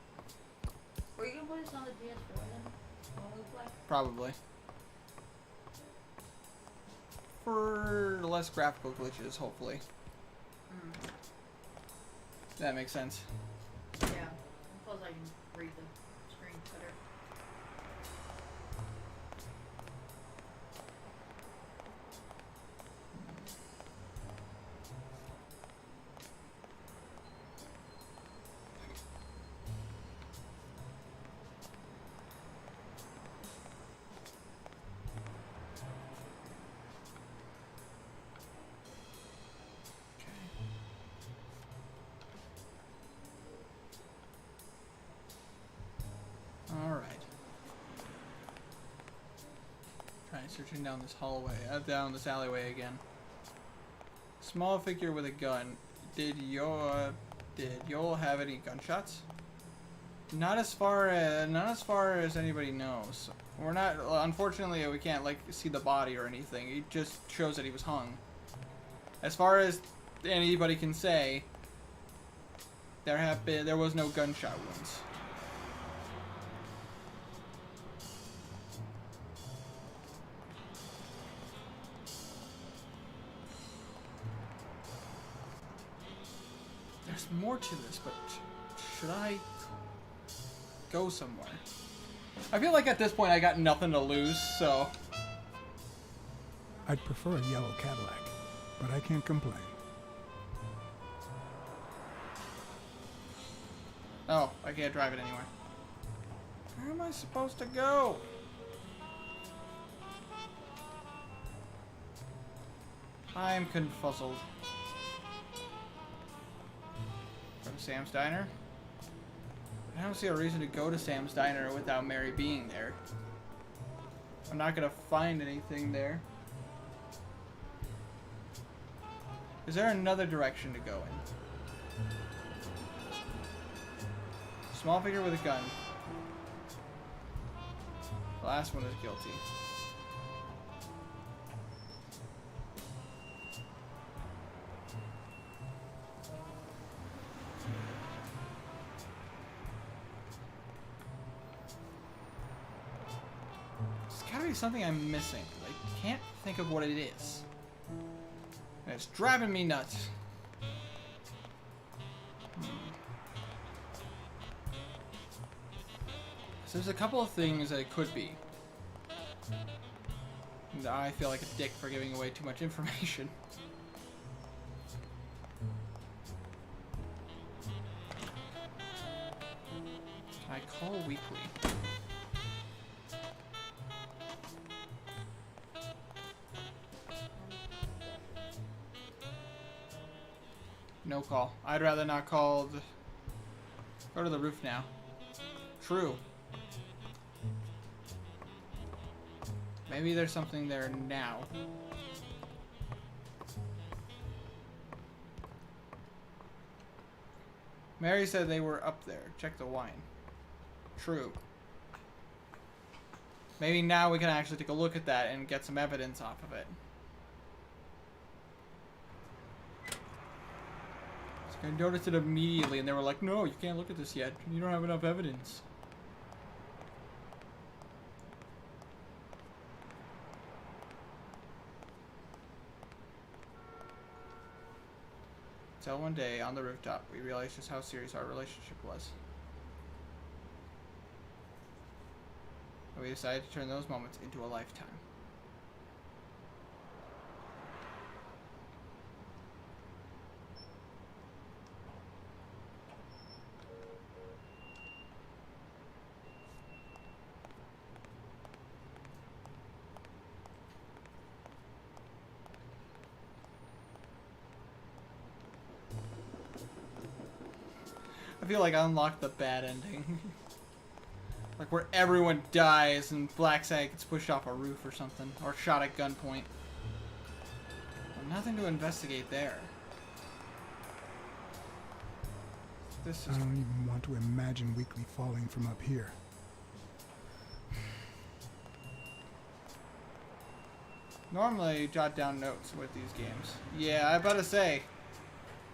Were you gonna put this on the PS4 then? When we play? Probably. For less graphical glitches, hopefully. That makes sense. Yeah. Plus I can read the screen better. Alright. Trying searching down this hallway, down this alleyway again. Small figure with a gun. Did Yoel have any gunshots? Not as far as anybody knows. We're not, unfortunately, we can't like see the body or anything. It just shows that he was hung. As far as anybody can say, there was no gunshot wounds. there's more to this, but should I go somewhere? I feel like at this point I got nothing to lose, so... I'd prefer a yellow Cadillac, but I can't complain. Oh, I can't drive it anyway. Where am I supposed to go? I'm confuzzled. Go to Sam's Diner? I don't see a reason to go to Sam's Diner without Mary being there. I'm not gonna find anything there. Is there another direction to go in? Small figure with a gun. The last one is guilty. There's gotta be something I'm missing. I can't think of what it is. And it's driving me nuts. So there's a couple of things that it could be. And I feel like a dick for giving away too much information. Can I call weekly? No call. I'd rather not call. Go to the roof now. True. Maybe there's something there now. Mary said they were up there. Check the wine. True. Maybe now we can actually take a look at that and get some evidence off of it. So I noticed it immediately and they were like, no, you can't look at this yet. You don't have enough evidence. Until one day, on the rooftop, we realized just how serious our relationship was. And we decided to turn those moments into a lifetime. I feel like I unlocked the bad ending. Like where everyone dies and BlackSad gets pushed off a roof or something. Or shot at gunpoint. Well, nothing to investigate there. This is... I don't even want to imagine Weekly falling from up here. Normally, jot down notes with these games. Yeah, I about to say.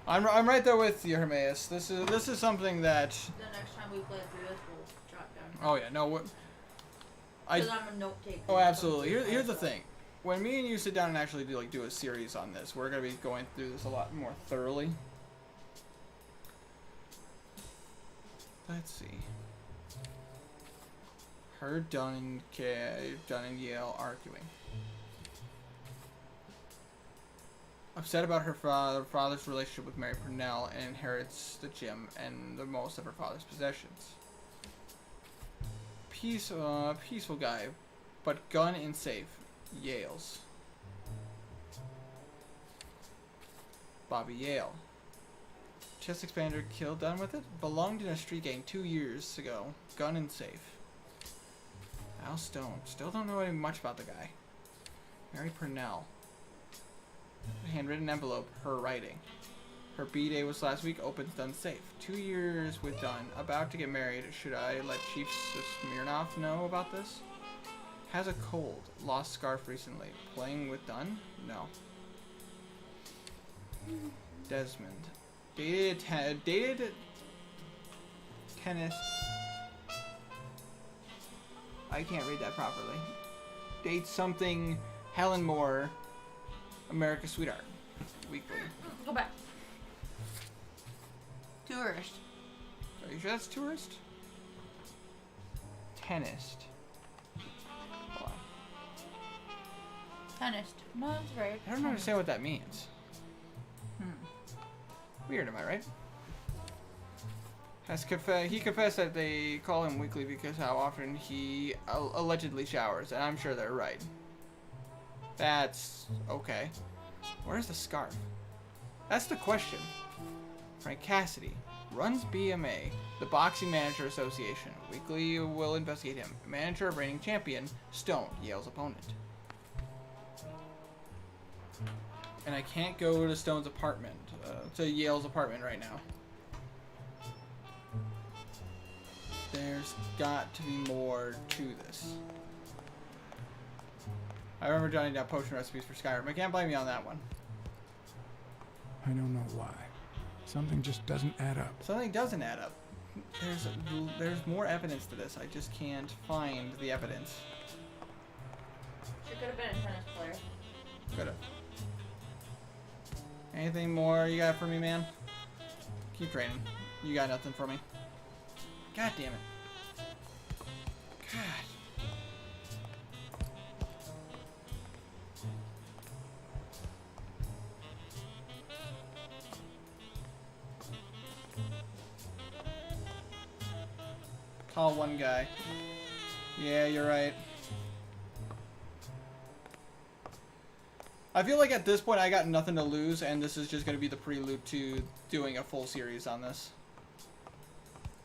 I'm right there with you, Hermaeus. This is something that. The next time we play through this, we'll jot down. Oh yeah, no. Because I'm a note taker. Oh, absolutely. Here's the thing. When me and you sit down and actually do a series on this, we're gonna be going through this a lot more thoroughly. Let's see. Heard Dunn and Yale arguing. Upset about her father's relationship with Mary Purnell and inherits the gym and the most of her father's possessions. Peaceful guy, but gun and safe. Yale's. Bobby Yale. Chest expander killed done with it? Belonged in a street gang 2 years ago. Gun and safe. Al Stone. Still don't know much about the guy. Mary Purnell. Handwritten envelope, her writing. Her B-day was last week, opens done safe. 2 years with Dunn. About to get married. Should I let Chief Smirnoff know about this? Has a cold. Lost scarf recently. Playing with Dunn? No. Desmond. Dated tennis. I can't read that properly. Date something Helen Moore. America's Sweetheart. Weekly. Go back. Tourist. Are you sure that's tourist? Tennist. Hold on. Tennis. No, that's right. I don't understand what that means. Weird, am I right? He confessed that they call him weekly because how often he allegedly showers, and I'm sure they're right. That's okay. Where's the scarf? That's the question. Frank Cassidy runs BMA, the Boxing Manager Association. Weekly will investigate him. Manager of reigning champion, Stone, Yale's opponent. And I can't go to Stone's apartment, to Yale's apartment right now. There's got to be more to this. I remember jotting down potion recipes for Skyrim. I can't blame you on that one. I don't know why. Something just doesn't add up. Something doesn't add up. There's more evidence to this. I just can't find the evidence. She could have been a tennis player. Could have. Anything more you got for me, man? Keep training. You got nothing for me. God damn it. God. Call one guy. Yeah, you're right. I feel like at this point I got nothing to lose, and this is just going to be the prelude to doing a full series on this.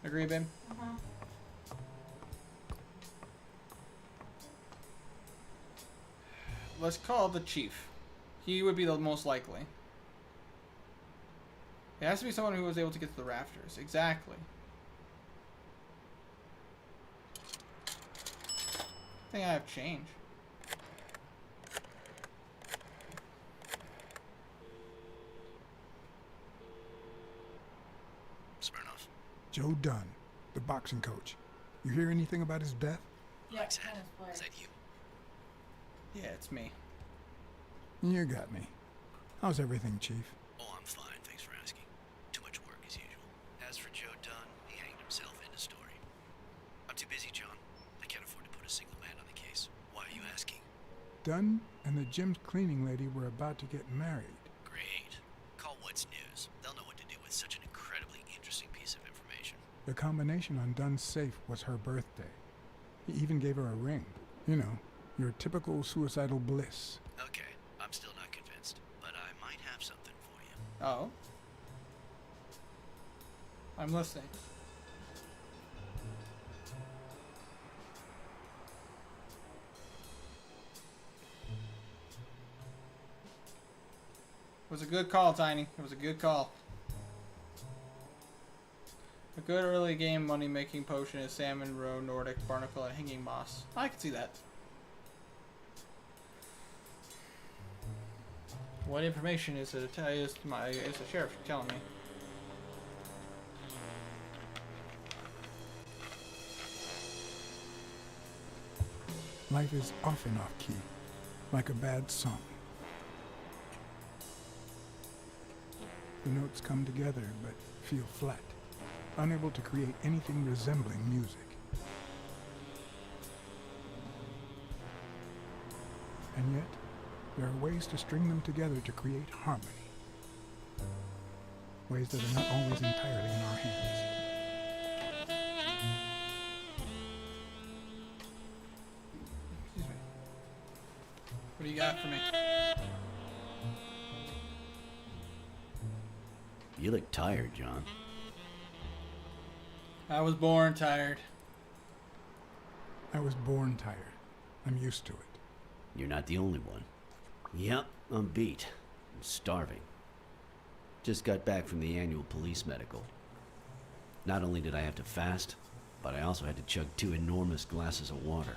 Agree, babe? Uh-huh. Let's call the chief. He would be the most likely. It has to be someone who was able to get to the rafters. Exactly. I think I have change. Smirnoff. Joe Dunn, the boxing coach. You hear anything about his death? Yeah, BlackSad. tennis player. Is that you? Yeah, it's me. You got me. How's everything, Chief? Oh, I'm fine. Thanks for asking. Too much work as usual. As for Joe Dunn, he hanged himself. End of story. I'm too busy, John. I can't afford to put a single man on the case. Why are you asking? Dunn and the gym's cleaning lady were about to get married. Great. Call What's News. They'll know what to do with such an incredibly interesting piece of information. The combination on Dunn's safe was her birthday. He even gave her a ring. You know, your typical suicidal bliss. Okay, I'm still not convinced, but I might have something for you. Oh? I'm listening. It was a good call, Tiny. It was a good call. A good early game money making potion is salmon, roe, Nordic, barnacle, and hanging moss. I can see that. What information is it? Is the sheriff telling me? Life is off and off key, like a bad song. The notes come together but feel flat, unable to create anything resembling music. And yet, there are ways to string them together to create harmony. Ways that are not always entirely in our hands. Excuse me. What do you got for me? You look tired, John. I was born tired. I was born tired. I'm used to it. You're not the only one. Yep, I'm beat. I'm starving. Just got back from the annual police medical. Not only did I have to fast, but I also had to chug 2 enormous glasses of water.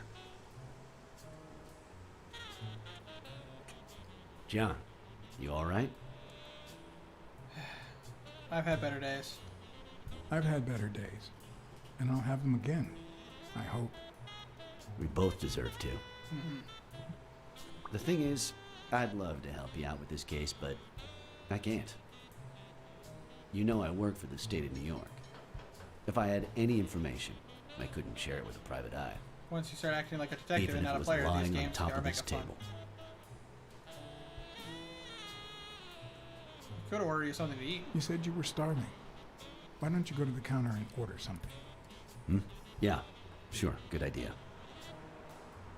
John, you alright? I've had better days. I've had better days. And I'll have them again. I hope. We both deserve to. The thing is, I'd love to help you out with this case, but I can't. You know I work for the state of New York. If I had any information, I couldn't share it with a private eye. Once you start acting like a detective Even and if not it a was player, these lying on games top are of mega this fun. table. Could order you something to eat. You said you were starving. Why don't you go to the counter and order something? Hmm? Yeah, sure, good idea.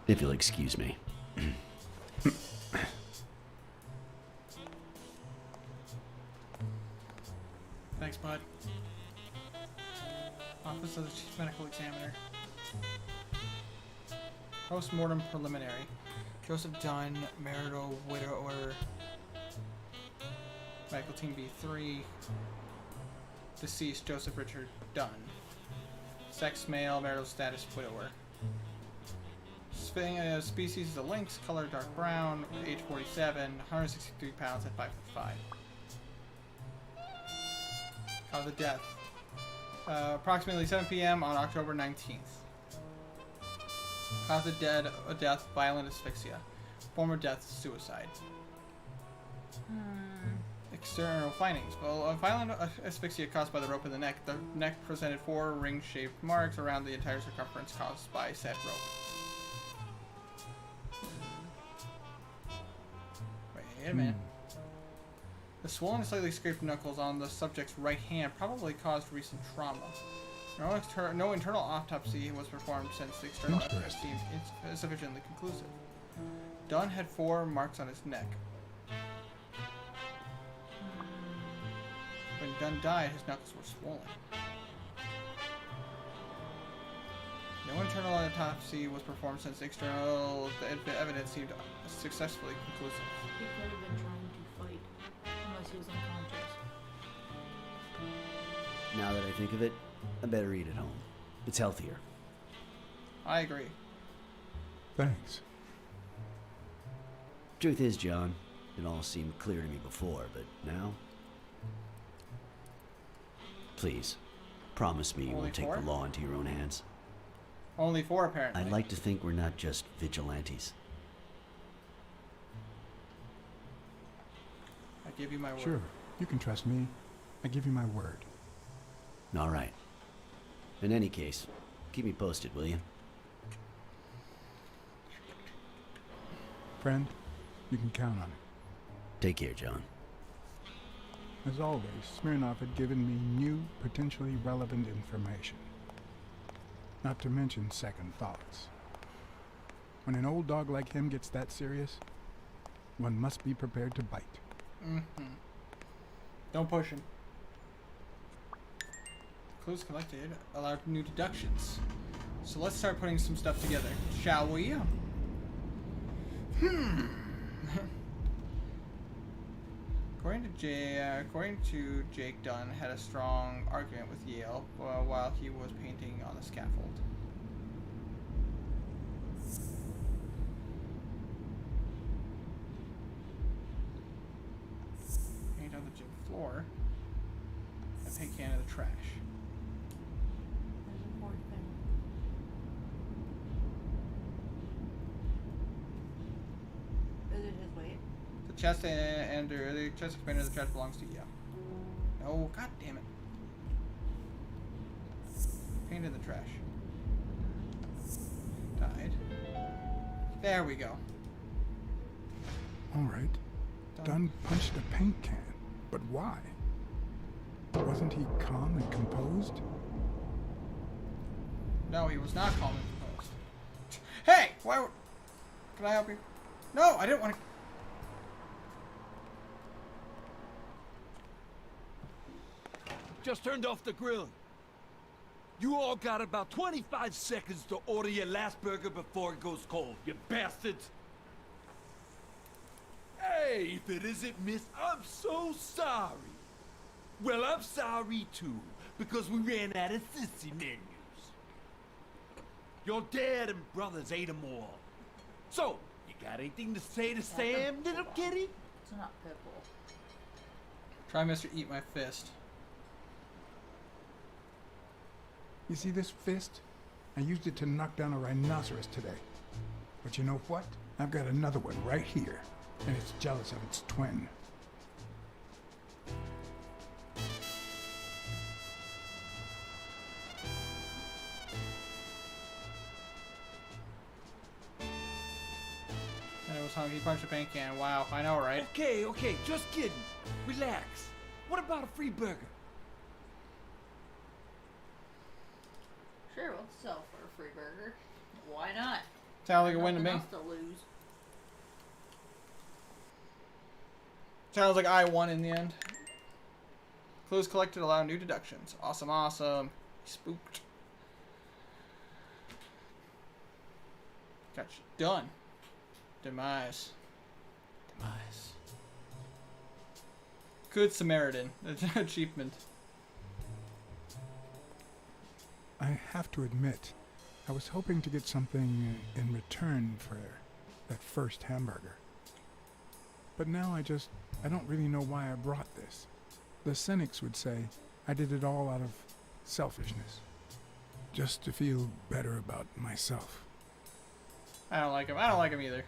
If you'll excuse me. Thanks, bud. Office of the Chief Medical Examiner. Post-mortem preliminary. Joseph Dunn, marital widower. Medical team B3. Deceased Joseph Richard Dunn. Sex male, marital status widower. Species is a lynx, color dark brown, age 47, 163 pounds at 5'5". Cause of death. Approximately 7 p.m. on October 19th. Cause of death, violent asphyxia. Form of death, suicide. External findings. Well, a violent asphyxia caused by the rope in the neck. The neck presented 4 ring-shaped marks around the entire circumference caused by said rope. Wait a minute. The swollen and slightly scraped knuckles on the subject's right hand probably caused recent trauma. No internal autopsy was performed since the external evidence seemed insufficiently conclusive. Dunn had 4 marks on his neck. When Dunn died, his knuckles were swollen. No internal autopsy was performed since the external evidence seemed successfully conclusive. He could have been trying to fight, unless he was unconscious. Now that I think of it, I better eat at home. It's healthier. I agree. Thanks. Truth is, John, it all seemed clear to me before, but now... Please, promise me you won't take the law into your own hands. Only 4, apparently. I'd like to think we're not just vigilantes. I give you my word. Sure, you can trust me. I give you my word. All right. In any case, keep me posted, will you? Friend, you can count on it. Take care, John. As always, Smirnov had given me new, potentially relevant information. Not to mention second thoughts. When an old dog like him gets that serious, one must be prepared to bite. Don't push him. Clues collected allowed new deductions. So let's start putting some stuff together, shall we? According to Jake Dunn, had a strong argument with Yale while he was painting on the scaffold. Paint on the gym floor. And paint can in the trash. There's a 4th thing. Is it his weight? The chest the chest expander of the trash belongs to you. Oh, god damn it. Paint in the trash. Died. There we go. All right. Dunn punched a paint can. But why? Wasn't he calm and composed? No, he was not calm and composed. Hey! Why? Can I help you? No, I didn't want to. Just turned off the grill. You all got about 25 seconds to order your last burger before it goes cold, you bastards! Hey, if it isn't Miss, I'm so sorry. Well, I'm sorry too, because we ran out of sissy menus. Your dad and brothers ate them all. So, you got anything to say to Sam, little kitty? It's not Pitbull. Try Mr. Eat My Fist. You see this fist? I used it to knock down a rhinoceros today. But you know what? I've got another one right here, and it's jealous of its twin. He punched a paint can. Wow, I know, right? Okay, just kidding. Relax. What about a free burger? Sure, we'll sell for a free burger. Why not? Sounds like a win to me. Nothing else to lose. Sounds like I won in the end. Clues collected allow new deductions. Awesome, awesome. Spooked. Gotcha. Done. Demise. Demise. Good Samaritan. Achievement. I have to admit, I was hoping to get something in return for that first hamburger. But now I don't really know why I brought this. The cynics would say I did it all out of selfishness. Just to feel better about myself. I don't like him. I don't like him either.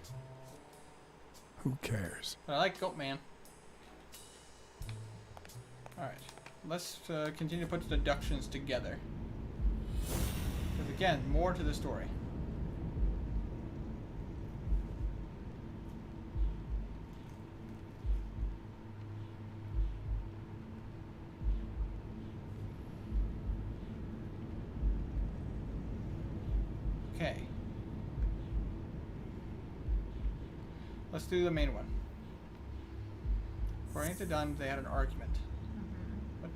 Who cares? But I like Goatman. Alright. Let's continue to put the deductions together. Because again, more to the story. Okay. Let's do the main one. According to Dunn, they had an argument. But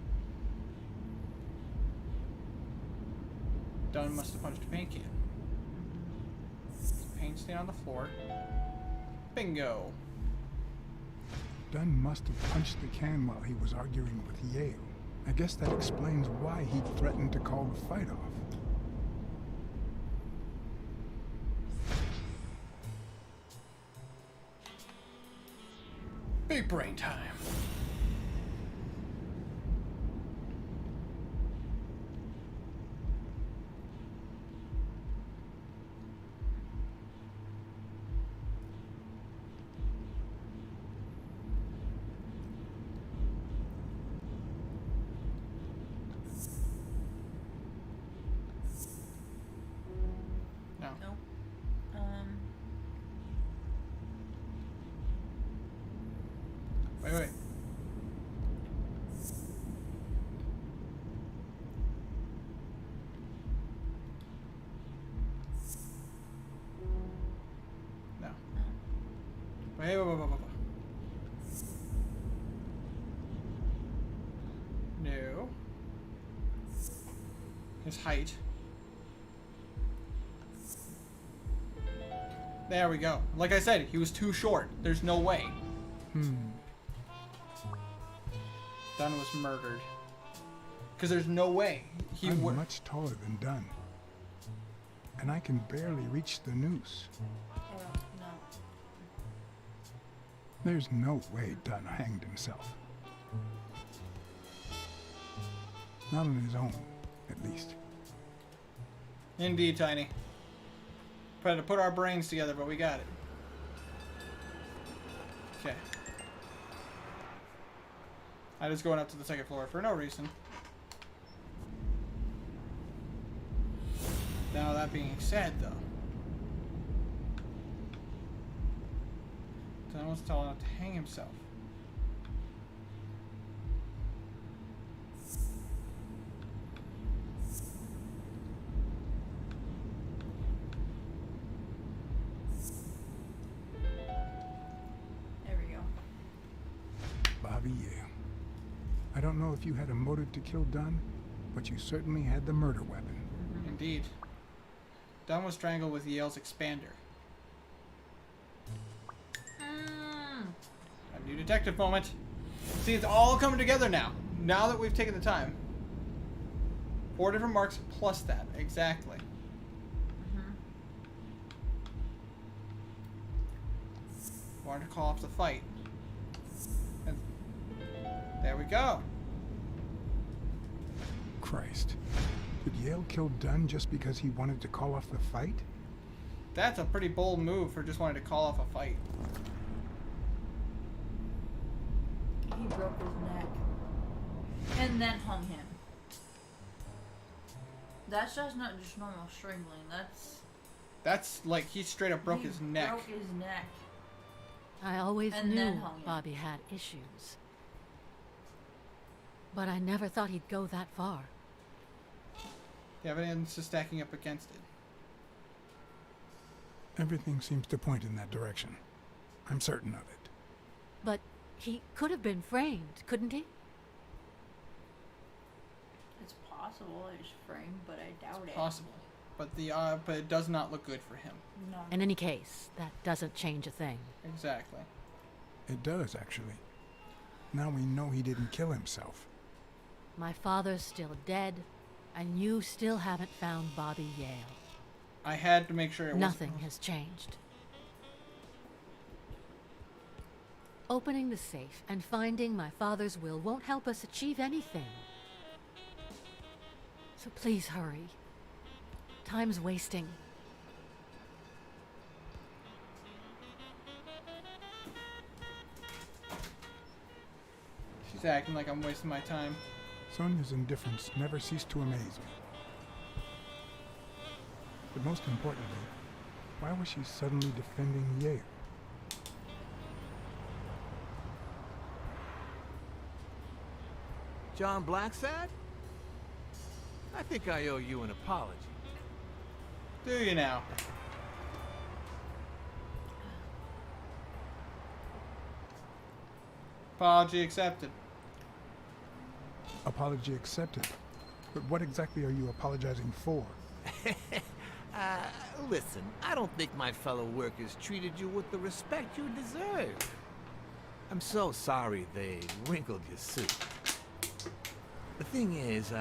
Dunn must have punched a paint can. Paint stain on the floor. Bingo. Dunn must have punched the can while he was arguing with Yale. I guess that explains why he threatened to call the fight off. Big brain time. No. No. Wait. No. Wait. No. His height. There we go. Like I said, he was too short. There's no way. Dunn was murdered. Because there's no way he would. I'm much taller than Dunn. And I can barely reach the noose. No. There's no way Dunn hanged himself. Not on his own, at least. Indeed, Tiny. Tried to put our brains together, but we got it. Okay. I was going up to the second floor for no reason. Now that being said, though, Dunn was tall enough to hang himself. There we go. Bobby Yale. I don't know if you had a motive to kill Dunn, but you certainly had the murder weapon. Indeed. Dunn was strangled with Yale's expander. A new detective moment. See, it's all coming together now. Now that we've taken the time. 4 different marks plus that. Exactly. Wanted to call off the fight. And there we go. Christ. Did Yale kill Dunn just because he wanted to call off the fight? That's a pretty bold move for just wanting to call off a fight. He broke his neck. And then hung him. That's just not just normal strangling. That's like he straight up broke his neck. Broke his neck. I always And knew then hung him. Bobby had issues. But I never thought he'd go that far. The evidence is stacking up against it. Everything seems to point in that direction. I'm certain of it. But he could have been framed, couldn't he? It's possible it was framed, but I doubt it. Possible. But but it does not look good for him. No. In any case, that doesn't change a thing. Exactly. It does, actually. Now we know he didn't kill himself. My father's still dead, and you still haven't found Bobby Yale. I had to make sure it Nothing has changed. Opening the safe and finding my father's will won't help us achieve anything. So please hurry. Time's wasting. She's acting like I'm wasting my time. Sonia's indifference never ceased to amaze me. But most importantly, why was she suddenly defending Yale? John BlackSad? I think I owe you an apology. Do you now? Apology accepted. Apology accepted. But what exactly are you apologizing for? Listen, I don't think my fellow workers treated you with the respect you deserve. I'm so sorry they wrinkled your suit. The thing is,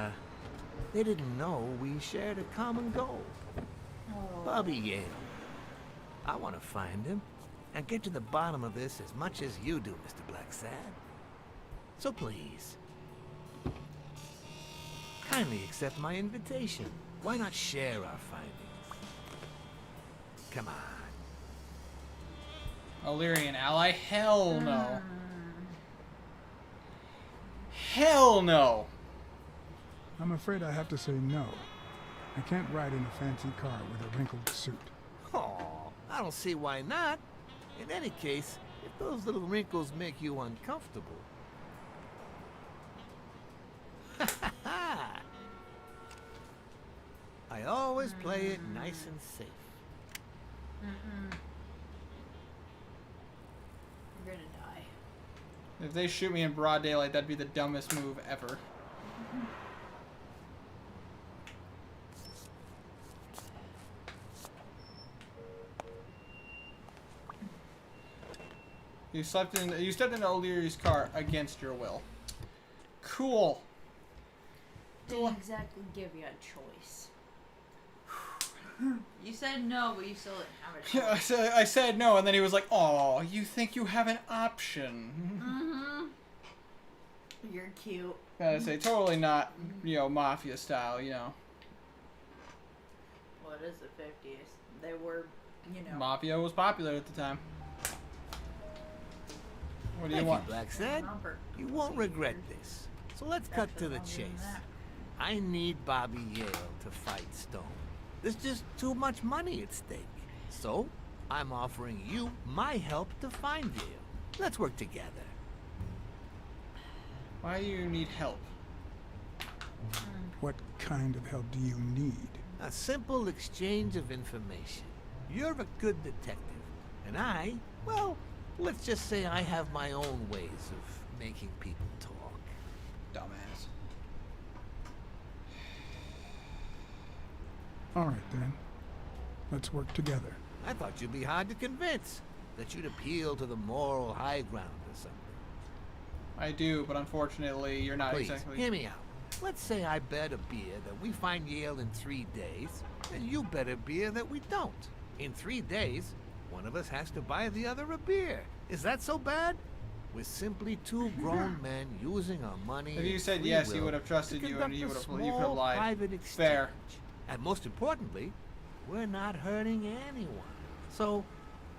they didn't know we shared a common goal. Bobby Yale. I want to find him and get to the bottom of this as much as you do, Mr. BlackSad. So please, kindly accept my invitation. Why not share our findings? Come on. Illyrian ally? Hell no. Hell no. I'm afraid I have to say no. I can't ride in a fancy car with a wrinkled suit. Oh, I don't see why not. In any case, if those little wrinkles make you uncomfortable. I always play it nice and safe. You're gonna die. If they shoot me in broad daylight, that'd be the dumbest move ever. You stepped into O'Leary's car against your will. Cool. Didn't exactly give you a choice. You said no, but you still didn't have a choice. I said no, and then he was like, "Oh, you think you have an option?" You're cute. Gotta say, totally not, mafia style, Well, it is the 50s. They were, Mafia was popular at the time. What do you want? BlackSad? You won't regret this. So let's cut to the chase. I need Bobby Yale to fight Stone. There's just too much money at stake. So, I'm offering you my help to find Yale. Let's work together. Why do you need help? What kind of help do you need? A simple exchange of information. You're a good detective, and I, well, let's just say I have my own ways of making people talk. Dumbass. All right, then. Let's work together. I thought you'd be hard to convince. That you'd appeal to the moral high ground or something. I do, but unfortunately, you're not Please, exactly... hear me out. Let's say I bet a beer that we find Yale in 3 days, and you bet a beer that we don't. In 3 days, one of us has to buy the other a beer. Is that so bad? We're simply 2 grown men using our money. If you said yes, he would have trusted you, and you could have lied. Private exchange. Fair. And most importantly, we're not hurting anyone. So,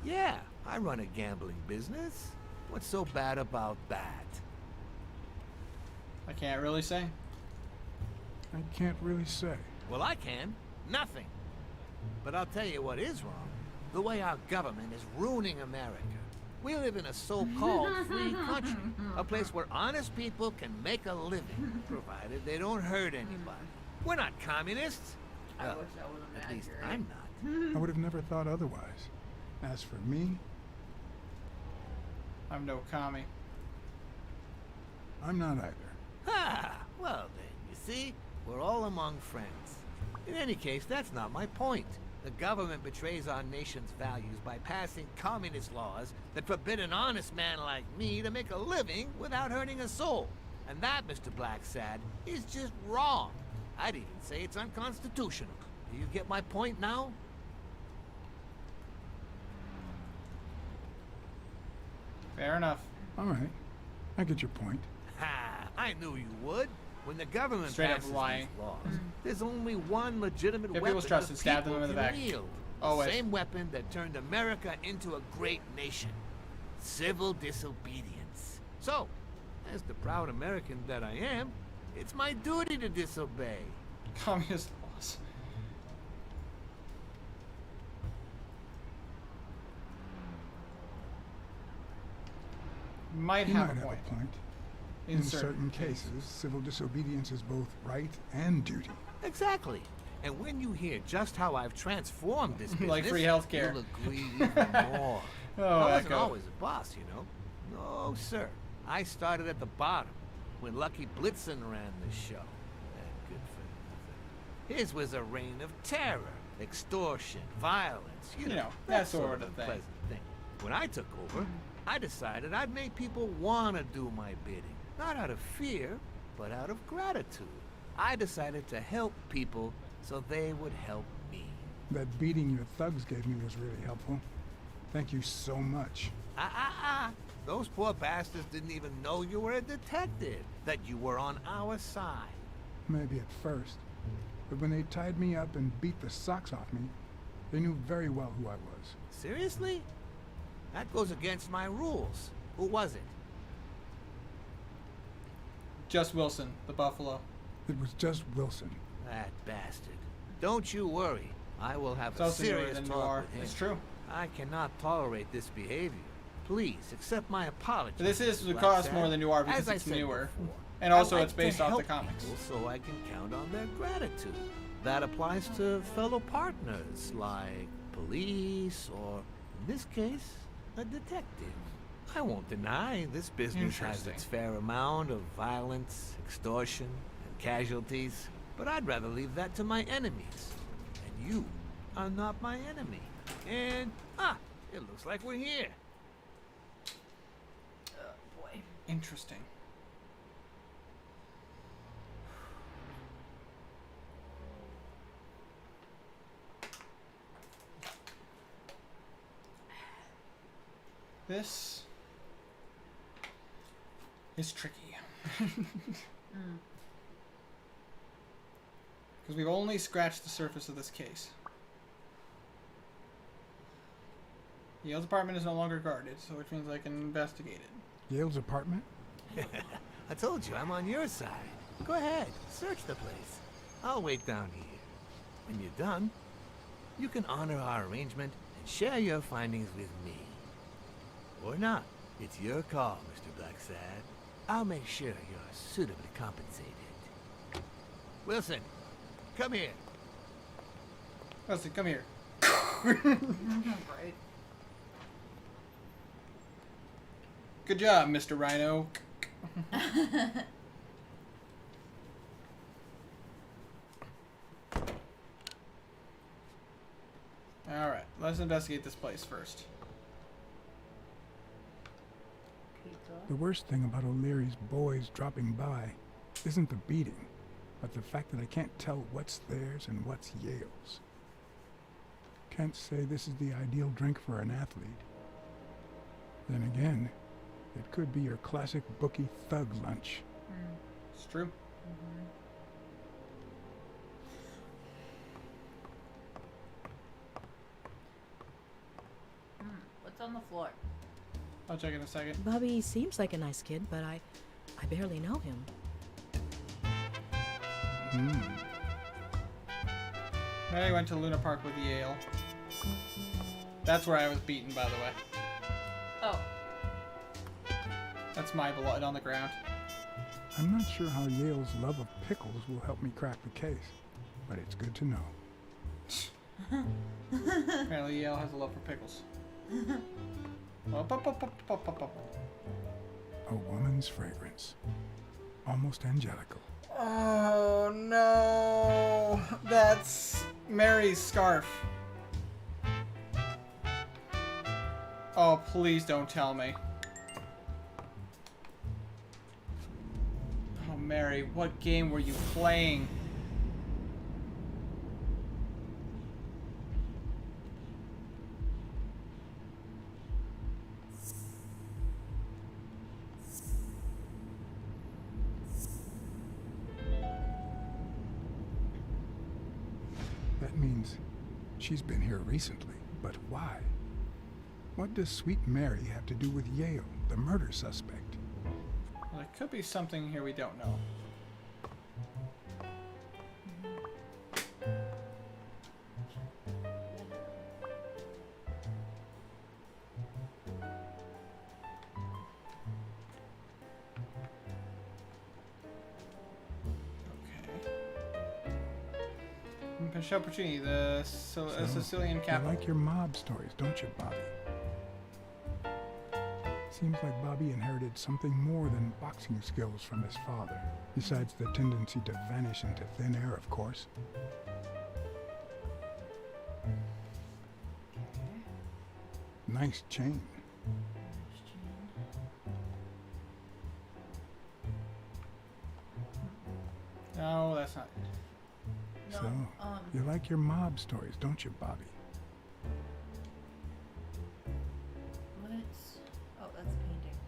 yeah, I run a gambling business. What's so bad about that? I can't really say. I can't really say. Well, I can. Nothing. But I'll tell you what is wrong. The way our government is ruining America. We live in a so-called free country, a place where honest people can make a living, provided they don't hurt anybody. We're not communists. I wish that wasn't At least accurate. I'm not. I would have never thought otherwise. As for me, I'm no commie. I'm not either. Ah, well then, you see, we're all among friends. In any case, that's not my point. The government betrays our nation's values by passing communist laws that forbid an honest man like me to make a living without hurting a soul. And that, Mr. BlackSad, is just wrong. I'd even say it's unconstitutional. Do you get my point now? Fair enough. All right. I get your point. Ha! I knew you would. When the government Straight up passes lying. these laws, there's only one legitimate If weapon people's trusted, the stab them people in the can back. wield. Always. The same weapon that turned America into a great nation. Civil disobedience. So, as the proud American that I am, it's my duty to disobey. Communist laws. Might You have might a have point. a point. In In certain cases, civil disobedience is both right and duty. Exactly. And when you hear just how I've transformed this business, Like free healthcare. you'll agree even more. Oh, I wasn't Echo. always a boss, you know. No, sir. I started at the bottom, when Lucky Blitzen ran the show. That good for nothing. His was a reign of terror, extortion, violence, you know, that sort of thing. unpleasant thing. When I took over, I decided I'd make people want to do my bidding. Not out of fear, but out of gratitude. I decided to help people so they would help me. That beating your thugs gave me was really helpful. Thank you so much. Those poor bastards didn't even know you were a detective, that you were on our side. Maybe at first. But when they tied me up and beat the socks off me, they knew very well who I was. Seriously? That goes against my rules. Who was it? Just Wilson, the Buffalo. It was just Wilson. That bastard. Don't you worry. I will have It's a also newer serious than talk Noir. with him. It's true. I cannot tolerate this behavior. Please accept my apology. But this is Mr. would cost BlackSad. more than Noir because As I it's said newer. before, And also I it's like based to off the help comics. people so I can count on their gratitude. That applies to fellow partners like police or, in this case, a detective. I won't deny this business has Interesting. its fair amount of violence, extortion, and casualties, but I'd rather leave that to my enemies. And you are not my enemy. And, it looks like we're here. Oh boy. Interesting. This is tricky. Because we've only scratched the surface of this case. Yale's apartment is no longer guarded, so which means I can investigate it. Yale's apartment? I told you, I'm on your side. Go ahead, search the place. I'll wait down here. When you're done, you can honor our arrangement and share your findings with me. Or not. It's your call, Mr. BlackSad. I'll make sure you're suitably compensated. Wilson, come here. Wilson, come here. Right. Good job, Mr. Rhino. Alright, let's investigate this place first. Pizza. The worst thing about O'Leary's boys dropping by isn't the beating, but the fact that I can't tell what's theirs and what's Yale's. Can't say this is the ideal drink for an athlete. Then again, it could be your classic bookie thug lunch. It's true. What's on the floor? I'll check in a second. Bobby seems like a nice kid, but I barely know him. I went to Luna Park with Yale. That's where I was beaten, by the way. Oh. That's my blood on the ground. I'm not sure how Yale's love of pickles will help me crack the case, but it's good to know. Apparently Yale has a love for pickles. Up, up, up, up, up, up, up. A woman's fragrance. Almost angelical. Oh no! That's Mary's scarf. Oh, please don't tell me. Oh, Mary, what game were you playing? That means she's been here recently, but why? What does Sweet Mary have to do with Yale, the murder suspect? Well, there could be something here we don't know. Pinch opportunity, the Sicilian You capital. like your mob stories, don't you, Bobby? Seems like Bobby inherited something more than boxing skills from his father, besides the tendency to vanish into thin air, of course. Nice chain. No, that's not it. No, So, you like your mob stories, don't you, Bobby? what's... Oh, that's a painting.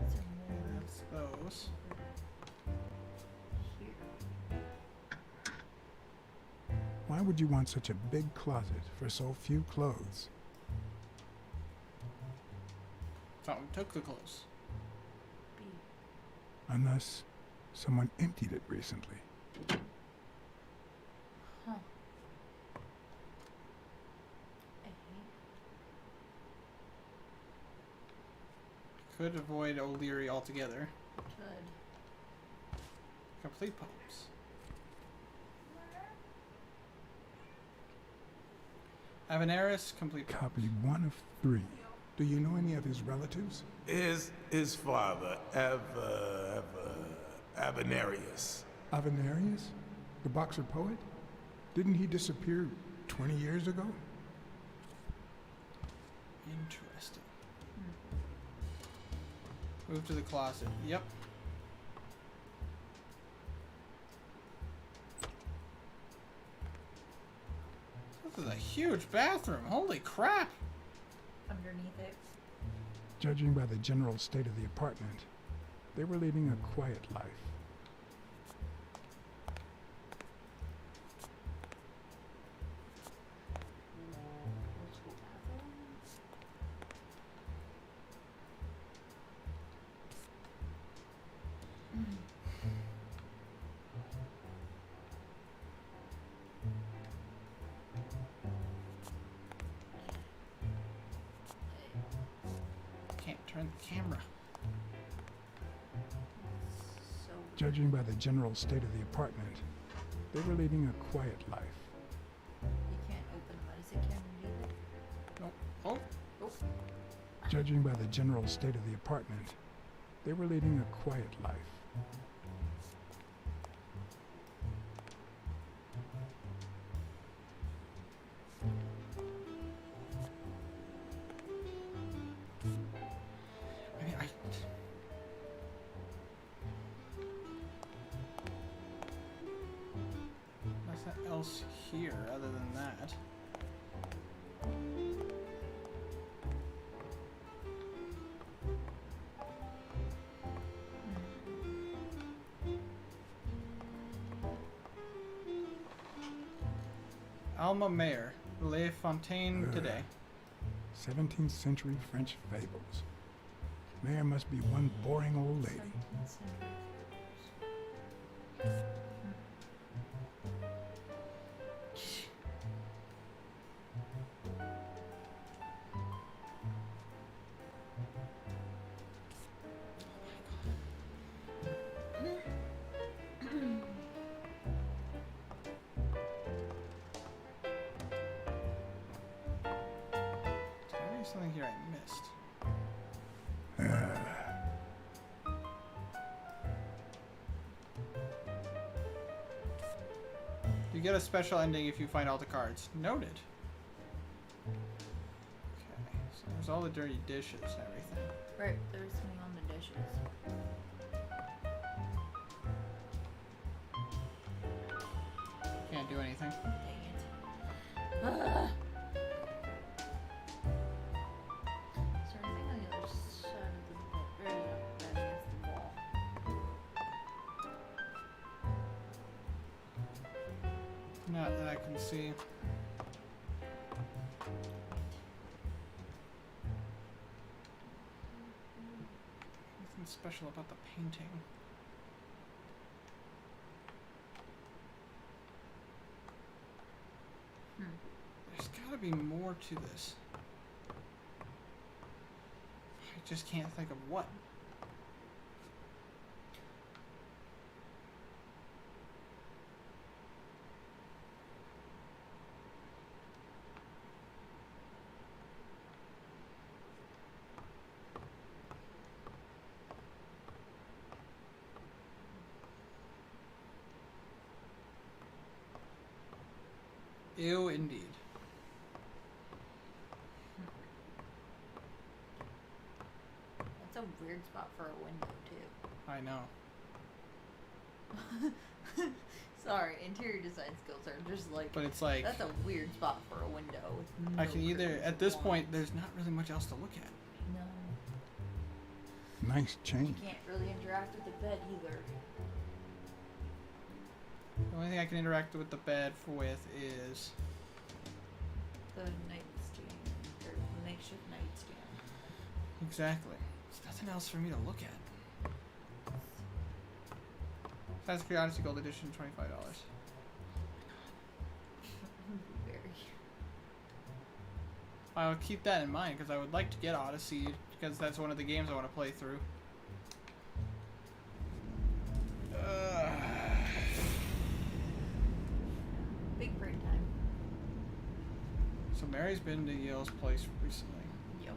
Is there more That's those. here? Why would you want such a big closet for so few clothes? Someone took the clothes. B. Unless someone emptied it recently. Huh. A. Could avoid O'Leary altogether. Good. Complete poems. Avanaris, complete poems. Copy 1 of 3. Do you know any of his relatives? His father, Avenarius. Avenarius? The boxer poet? Didn't he disappear 20 years ago? Interesting. Move to the closet. Yep. This is a huge bathroom. Holy crap. Underneath it. Judging by the general state of the apartment, they were leading a quiet life. Can't turn the camera. So Judging by the general state of the apartment, they were leading a quiet life. you can't open them. Is it camera either? Oh. Oh. Judging by the general state of the apartment, they were leading a quiet life. I mean, what's that else here other than that? Alma Mayer, Le Fontaine today. 17th century French fables. Mayor must be one boring old lady. 17th century. here I missed? You get a special ending if you find all the cards. Noted. Okay, so there's all the dirty dishes and everything. Right, there's something on the dishes. Can't do anything. Dang it. Ugh. Is there anything on the other side of the wall? Right against the wall. Not that I can see. Nothing special about the painting. There's gotta be more to this. I just can't think of what. Ew, indeed. That's a weird spot for a window, too. I know. Sorry, interior design skills are just like. But it's like. That's a weird spot for a window. With I no can either. curtains At or this blinds. point, there's not really much else to look at. No. Nice You change. can't really interact with the bed either. The only thing I can interact with the bed with is. The nightstand. Or the makeshift nightstand. Exactly. There's nothing else for me to look at. Assassin's Creed Odyssey Gold Edition, $25. Very. I'll keep that in mind because I would like to get Odyssey because that's one of the games I want to play through. Big brain time. So Mary's been to Yale's place recently. Yep.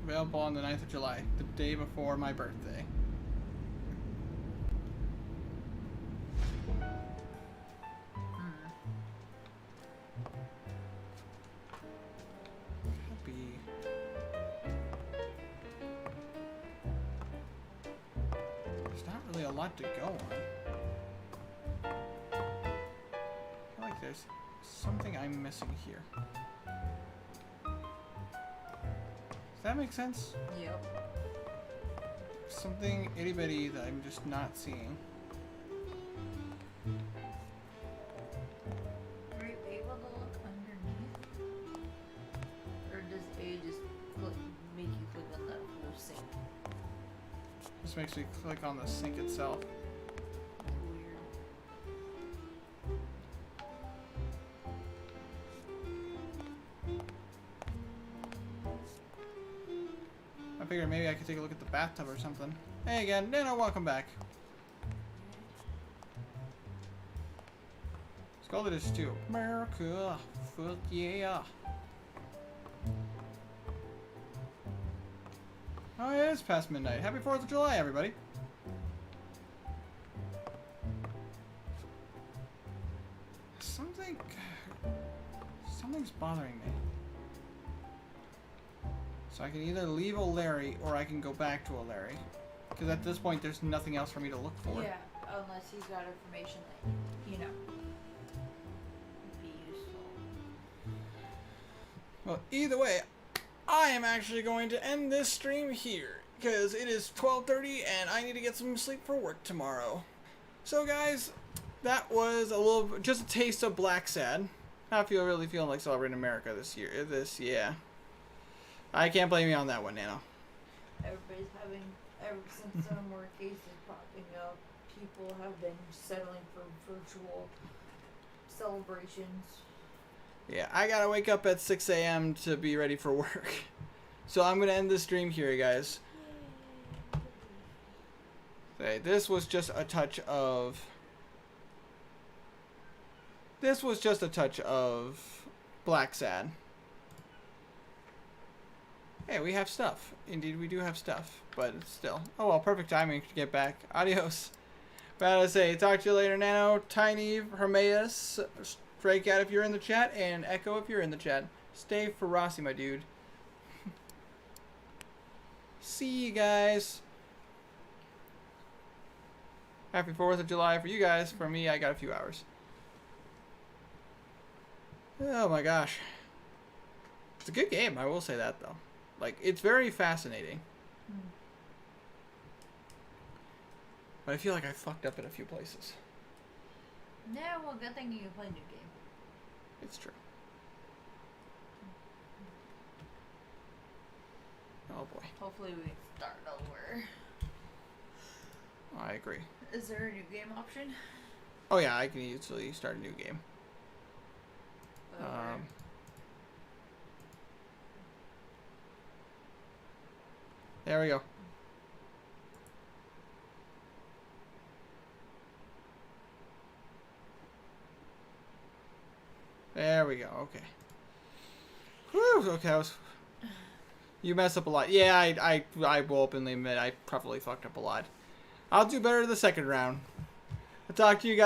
Available on the 9th of July, the day before my birthday. Happy. There's not really a lot to go on. I feel like there's something I'm missing here. Does that make sense? Yep. Something itty bitty that I'm just not seeing. Are you able to look underneath? Or does A just make you click on that whole sink? Just makes me click on the sink itself. It's weird. I figured maybe I could take a look at the bathtub or something. Hey again, no, welcome back. Scalded is too. America, fuck yeah. Oh yeah, it's past midnight. Happy 4th of July, everybody. Something's bothering me. So I can either leave O'Larry or I can go back to O'Larry. Because at this point, there's nothing else for me to look for. Yeah, unless he's got information that, you know, would be useful. Well, either way, I am actually going to end this stream here. Because it is 12:30 and I need to get some sleep for work tomorrow. So guys, that was just a taste of BlackSad. I feel really feeling like celebrating America this year. Yeah. I can't blame you on that one, Nano. Everybody's having, ever since more cases popping up, people have been settling for virtual celebrations. Yeah, I gotta wake up at 6 a.m. to be ready for work. So I'm gonna end this stream here, guys. Okay, this was just a touch of BlackSad. Hey, we have stuff. Indeed, we do have stuff. But still. Oh well, perfect timing to get back. Adios. But I say, talk to you later, Nano, Tiny, Hermaeus, Stray Cat if you're in the chat, and Echo if you're in the chat. Stay for Rossi, my dude. See you guys. Happy 4th of July for you guys. For me, I got a few hours. Oh my gosh. It's a good game, I will say that though. Like, it's very fascinating. But I feel like I fucked up in a few places. Yeah, well, good thing you can play a new game. It's true. Oh boy. Hopefully we can start over. I agree. Is there a new game option? Oh yeah, I can easily start a new game. Okay. There we go. There we go. Okay. Whew, okay, you mess up a lot. Yeah, I will openly admit I probably fucked up a lot. I'll do better the second round. I'll talk to you guys.